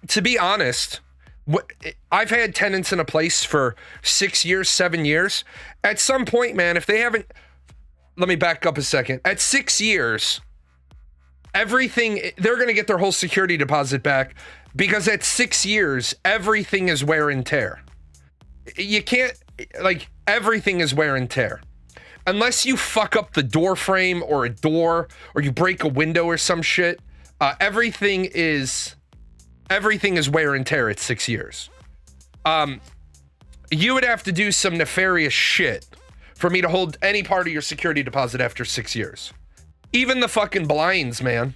to be honest, I've had tenants in a place for 6 years, 7 years. At some point, man, if they haven't, let me back up a second. At 6 years, everything, they're going to get their whole security deposit back because at 6 years, everything is wear and tear. You can't, like everything is wear and tear. Unless you fuck up the door frame or a door or you break a window or some shit, everything is wear and tear at 6 years. You would have to do some nefarious shit for me to hold any part of your security deposit after 6 years. Even the fucking blinds, man.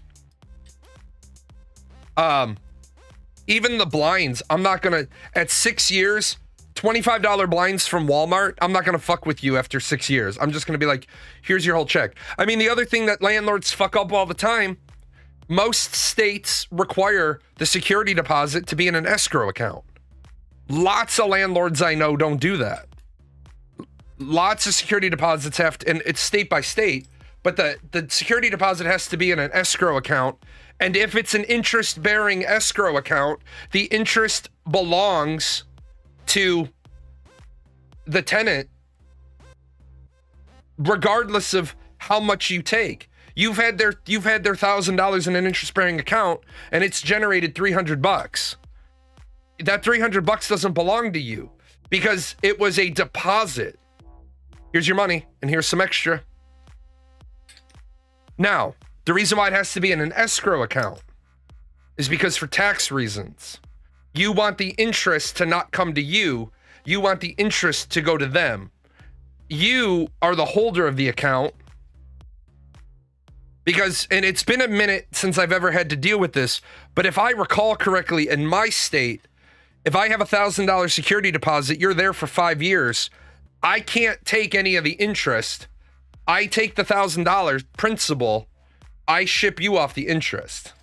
Even the blinds, I'm not gonna, at 6 years, $25 blinds from Walmart, I'm not gonna fuck with you after 6 years. I'm just gonna be like, here's your whole check. I mean, the other thing that landlords fuck up all the time, most states require the security deposit to be in an escrow account. Lots of landlords I know don't do that. Lots of security deposits have to, and it's state by state, but the security deposit has to be in an escrow account. And if it's an interest-bearing escrow account, the interest belongs to the tenant, regardless of how much you take. You've had their $1,000 in an interest-bearing account, and it's generated $300. That $300 doesn't belong to you because it was a deposit. Here's your money, and here's some extra. Now, the reason why it has to be in an escrow account is because for tax reasons. You want the interest to not come to you. You want the interest to go to them. You are the holder of the account because, and it's been a minute since I've ever had to deal with this, but if I recall correctly, in my state, if I have $1,000 security deposit, you're there for 5 years. I can't take any of the interest. I take the $1,000 principal. I ship you off the interest.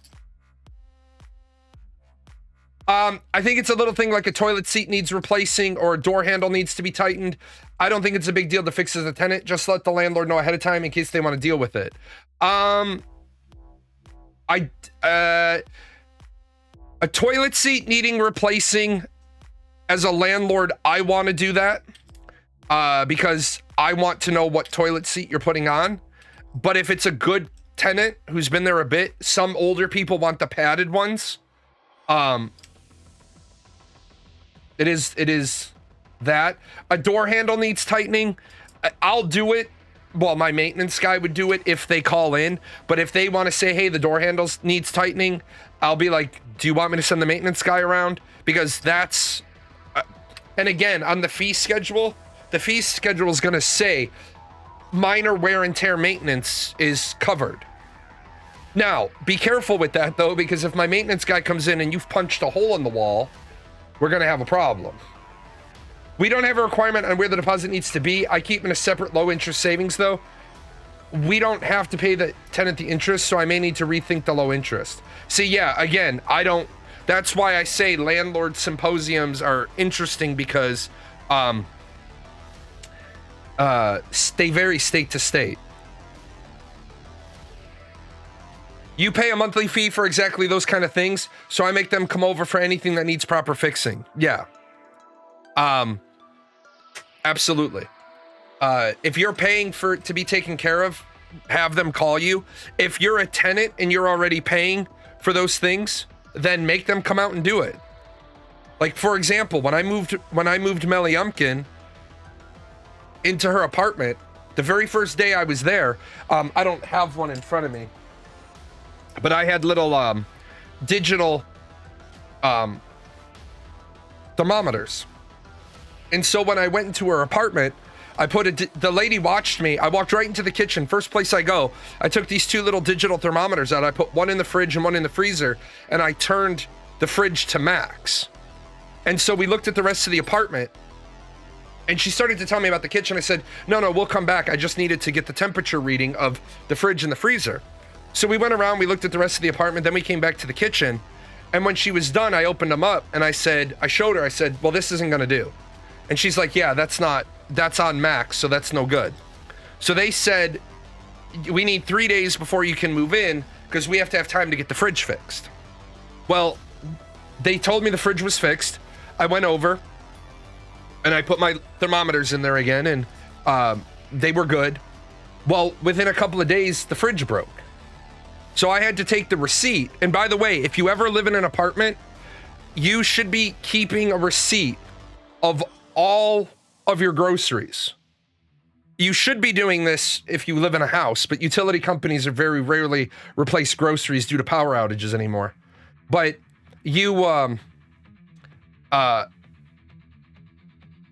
I think it's a little thing like a toilet seat needs replacing or a door handle needs to be tightened. I don't think it's a big deal to fix as a tenant. Just let the landlord know ahead of time in case they want to deal with it. A toilet seat needing replacing, as a landlord, I want to do that because I want to know what toilet seat you're putting on. But if it's a good tenant who's been there a bit, some older people want the padded ones. It is that. A door handle needs tightening. I'll do it. Well, my maintenance guy would do it if they call in. But if they want to say, hey, the door handles needs tightening, I'll be like, do you want me to send the maintenance guy around? Because that's... and again, on the fee schedule is going to say minor wear and tear maintenance is covered. Now, be careful with that, though, because if my maintenance guy comes in and you've punched a hole in the wall, we're going to have a problem. We don't have a requirement on where the deposit needs to be. I keep in a separate low-interest savings, though. We don't have to pay the tenant the interest, so I may need to rethink the low interest. See, yeah, again, I don't... That's why I say landlord symposiums are interesting because they vary state to state. You pay a monthly fee for exactly those kind of things, so I make them come over for anything that needs proper fixing. Yeah. Absolutely. If you're paying for it to be taken care of, have them call you. If you're a tenant and you're already paying for those things, then make them come out and do it. Like, for example, when I moved Melly Umpkin into her apartment, the very first day I was there, I don't have one in front of me, but I had little digital thermometers. And so when I went into her apartment, I put the lady watched me. I walked right into the kitchen. First place I go, I took these two little digital thermometers out. I put one in the fridge and one in the freezer, and I turned the fridge to max. And so we looked at the rest of the apartment, and she started to tell me about the kitchen. I said, no, we'll come back. I just needed to get the temperature reading of the fridge and the freezer. So we went around, we looked at the rest of the apartment, then we came back to the kitchen. And when she was done, I opened them up and I showed her, I said, well, this isn't gonna do. And she's like, yeah, that's on max, so that's no good. So they said, we need 3 days before you can move in because we have to have time to get the fridge fixed. Well, they told me the fridge was fixed. I went over and I put my thermometers in there again, and they were good. Well, within a couple of days, the fridge broke. So I had to take the receipt. And by the way, if you ever live in an apartment, you should be keeping a receipt of all of your groceries. You should be doing this if you live in a house, but utility companies are very rarely replace groceries due to power outages anymore. But you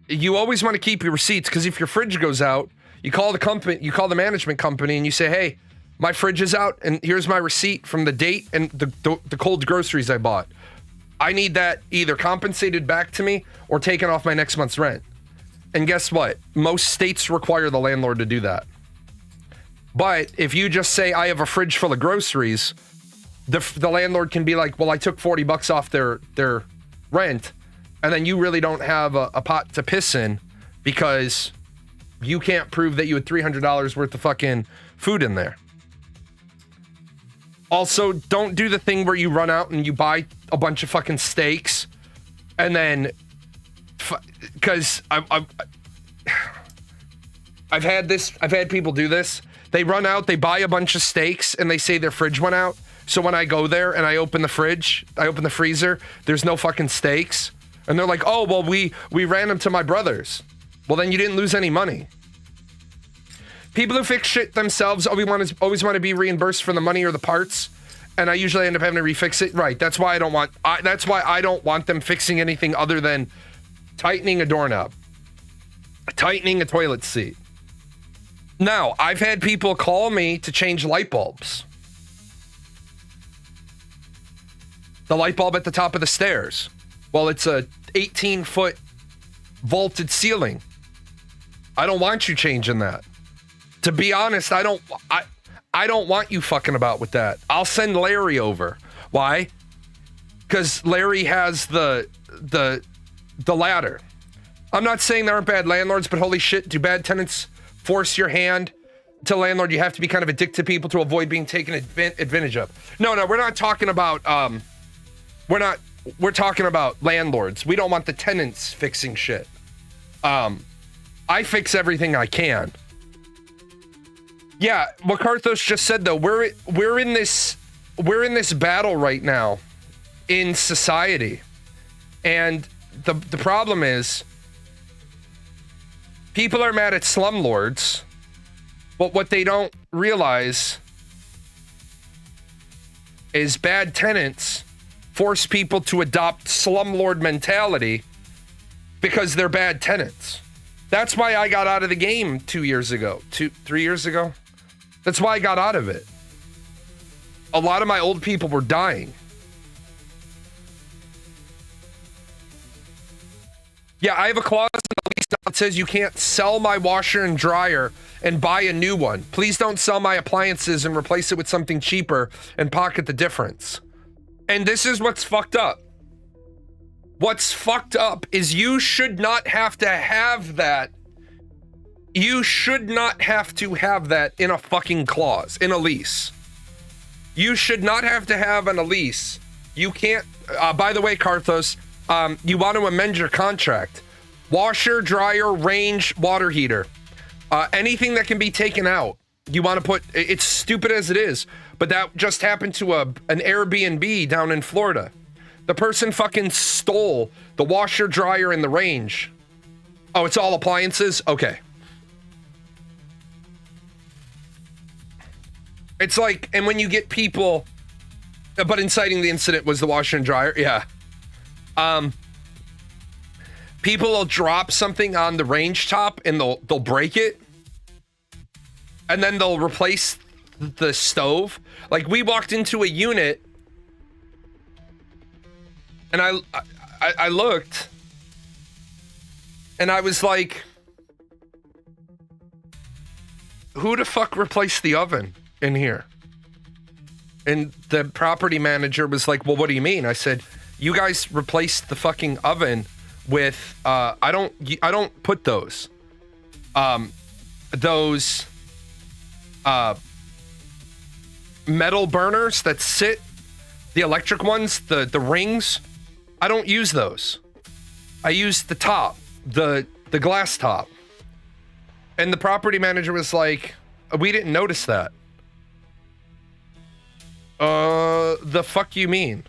you always want to keep your receipts, because if your fridge goes out, you call the management company and you say, hey, my fridge is out and here's my receipt from the date and the cold groceries I bought. I need that either compensated back to me or taken off my next month's rent. And guess what? Most states require the landlord to do that. But if you just say, I have a fridge full of groceries, the landlord can be like, well, I took $40 off their rent, and then you really don't have a pot to piss in because you can't prove that you had $300 worth of fucking food in there. Also, don't do the thing where you run out and you buy a bunch of fucking steaks and then, because I've had people do this. They run out, they buy a bunch of steaks and they say their fridge went out. So when I go there and I open the freezer, there's no fucking steaks. And they're like, oh, well, we ran them to my brother's. Well, then you didn't lose any money. People who fix shit themselves always want to be reimbursed for the money or the parts, and I usually end up having to refix it. Right? That's why I don't want them fixing anything other than tightening a doorknob, tightening a toilet seat. Now, I've had people call me to change light bulbs. The light bulb at the top of the stairs. Well, it's a 18-foot vaulted ceiling. I don't want you changing that. To be honest, I don't want you fucking about with that. I'll send Larry over. Why? Because Larry has the ladder. I'm not saying there aren't bad landlords, but holy shit, do bad tenants force your hand to landlord? You have to be kind of a dick to people to avoid being taken advantage of. No, we're not talking about we're talking about landlords. We don't want the tenants fixing shit. I fix everything I can. Yeah, what Karthos just said though, we're in this battle right now in society. And the problem is people are mad at slumlords, but what they don't realize is bad tenants force people to adopt slumlord mentality because they're bad tenants. That's why I got out of the game 3 years ago. That's why I got out of it. A lot of my old people were dying. Yeah, I have a clause in the lease that says you can't sell my washer and dryer and buy a new one. Please don't sell my appliances and replace it with something cheaper and pocket the difference. And this is what's fucked up. What's fucked up is you should not have to have that. You should not have to have that in a fucking clause, in a lease. You should not have to have in a lease. You can't, by the way, Karthos, you want to amend your contract. Washer, dryer, range, water heater. Anything that can be taken out. You want to put, it's stupid as it is, but that just happened to an Airbnb down in Florida. The person fucking stole the washer, dryer, and the range. Oh, it's all appliances? Okay. It's like, and when you get people, but inciting the incident was the washer and dryer, yeah. People will drop something on the range top and they'll break it. And then they'll replace the stove. Like, we walked into a unit and I looked and I was like, who the fuck replaced the oven in here? And the property manager was like, well, what do you mean? I said, you guys replaced the fucking oven with, I don't put those metal burners that sit, the electric ones, the rings. I don't use those. I use the top, the glass top. And the property manager was like, we didn't notice that. The fuck you mean?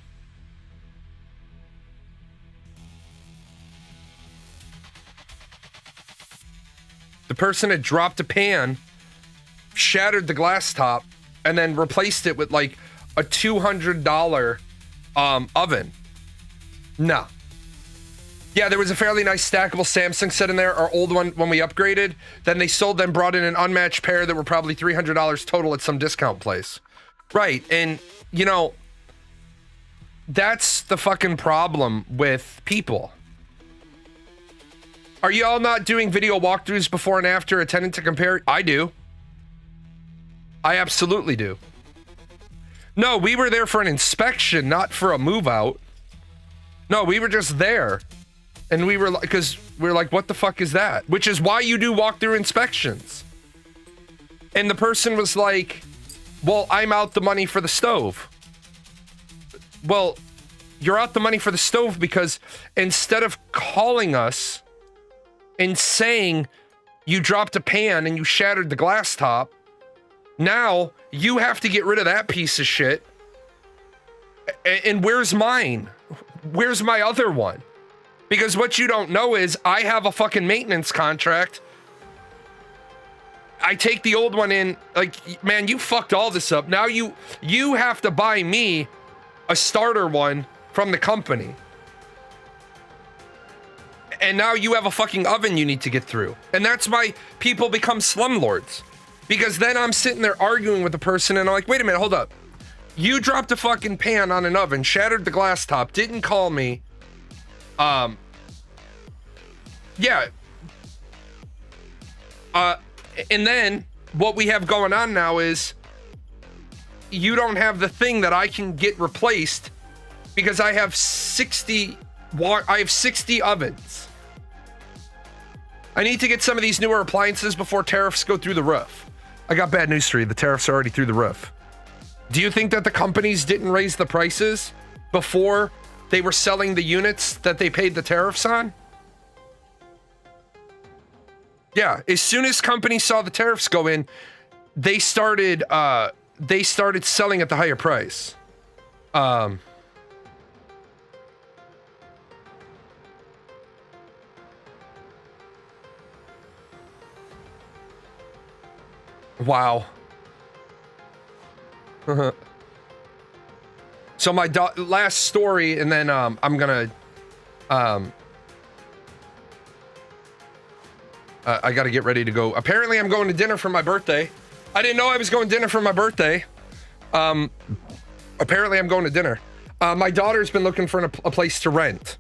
The person had dropped a pan, shattered the glass top, and then replaced it with like a $200 oven. No. Yeah, there was a fairly nice stackable Samsung set in there, our old one when we upgraded. Then they sold them, brought in an unmatched pair that were probably $300 total at some discount place. Right, and you know, that's the fucking problem with people. Are you all not doing video walkthroughs before and after, attending to compare? I do. I absolutely do. No, we were there for an inspection, not for a move out. No, we were just there. And we were like, because we were like, what the fuck is that? Which is why you do walkthrough inspections. And the person was like, well, I'm out the money for the stove. Well, you're out the money for the stove because instead of calling us and saying you dropped a pan and you shattered the glass top, now you have to get rid of that piece of shit. And where's mine? Where's my other one? Because what you don't know is I have a fucking maintenance contract. I take the old one in, like, man, you fucked all this up. Now you have to buy me a starter one from the company. And now you have a fucking oven you need to get through. And that's why people become slumlords. Because then I'm sitting there arguing with the person and I'm like, wait a minute, hold up. You dropped a fucking pan on an oven, shattered the glass top, didn't call me. Yeah. And then what we have going on now is you don't have the thing that I can get replaced because I have 60 ovens. I need to get some of these newer appliances before tariffs go through the roof. I got bad news for you. The tariffs are already through the roof. Do you think that the companies didn't raise the prices before they were selling the units that they paid the tariffs on? Yeah, as soon as companies saw the tariffs go in, they started selling at the higher price. Wow. So my last story, and then I'm gonna I gotta get ready to go. Apparently I'm going to dinner for my birthday. I didn't know I was going to dinner for my birthday. Apparently I'm going to dinner. My daughter's been looking for a place to rent,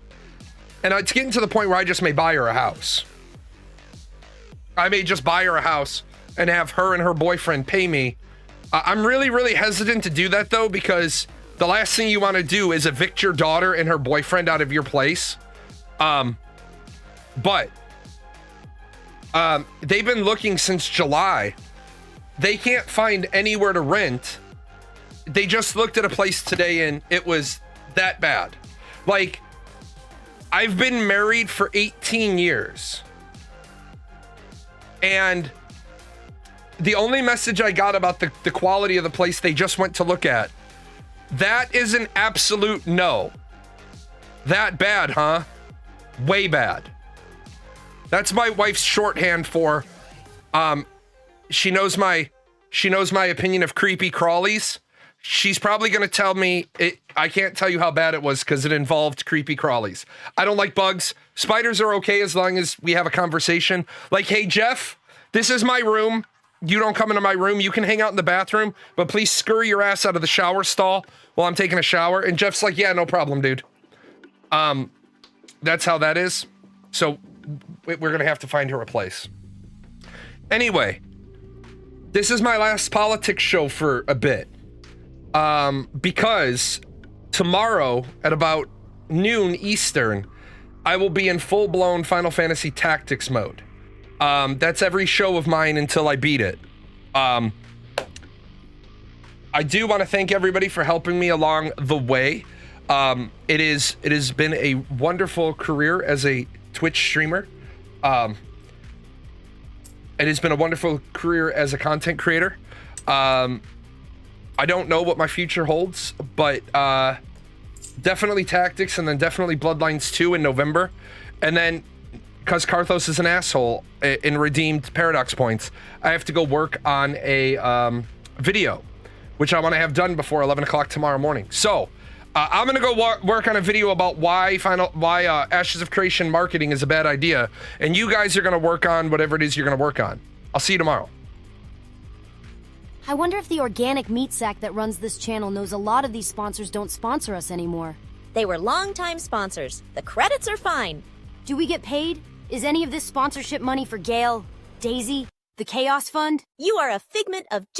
and it's getting to the point where I just may buy her a house. I may just buy her a house and have her and her boyfriend pay me. I'm really, really hesitant to do that though, because the last thing you want to do is evict your daughter and her boyfriend out of your place. But they've been looking since July. They can't find anywhere to rent. They just looked at a place today and it was that bad. Like, I've been married for 18 years. And the only message I got about the quality of the place they just went to look at, that is an absolute no. That bad, huh? Way bad. That's my wife's shorthand for, she knows my opinion of creepy crawlies. She's probably going to tell me, I can't tell you how bad it was because it involved creepy crawlies. I don't like bugs. Spiders are okay as long as we have a conversation. Like, hey, Jeff, this is my room. You don't come into my room. You can hang out in the bathroom, but please scurry your ass out of the shower stall while I'm taking a shower. And Jeff's like, yeah, no problem, dude. That's how that is. So we're going to have to find her a place. Anyway, this is my last politics show for a bit. Because tomorrow at about noon Eastern, I will be in full-blown Final Fantasy Tactics mode. That's every show of mine until I beat it. I do want to thank everybody for helping me along the way. It has been a wonderful career as a Twitch streamer. It has been a wonderful career as a content creator. I don't know what my future holds, but definitely Tactics, and then definitely Bloodlines 2 in November. And then because Karthos is an asshole and redeemed Paradox points, I have to go work on a video, which I want to have done before 11 o'clock tomorrow morning. So I'm gonna go work on a video about why Ashes of Creation marketing is a bad idea, and you guys are gonna work on whatever it is you're gonna work on. I'll see you tomorrow. I wonder if the organic meat sack that runs this channel knows a lot of these sponsors don't sponsor us anymore. They were longtime sponsors. The credits are fine. Do we get paid? Is any of this sponsorship money for Gale, Daisy, the Chaos Fund? You are a figment of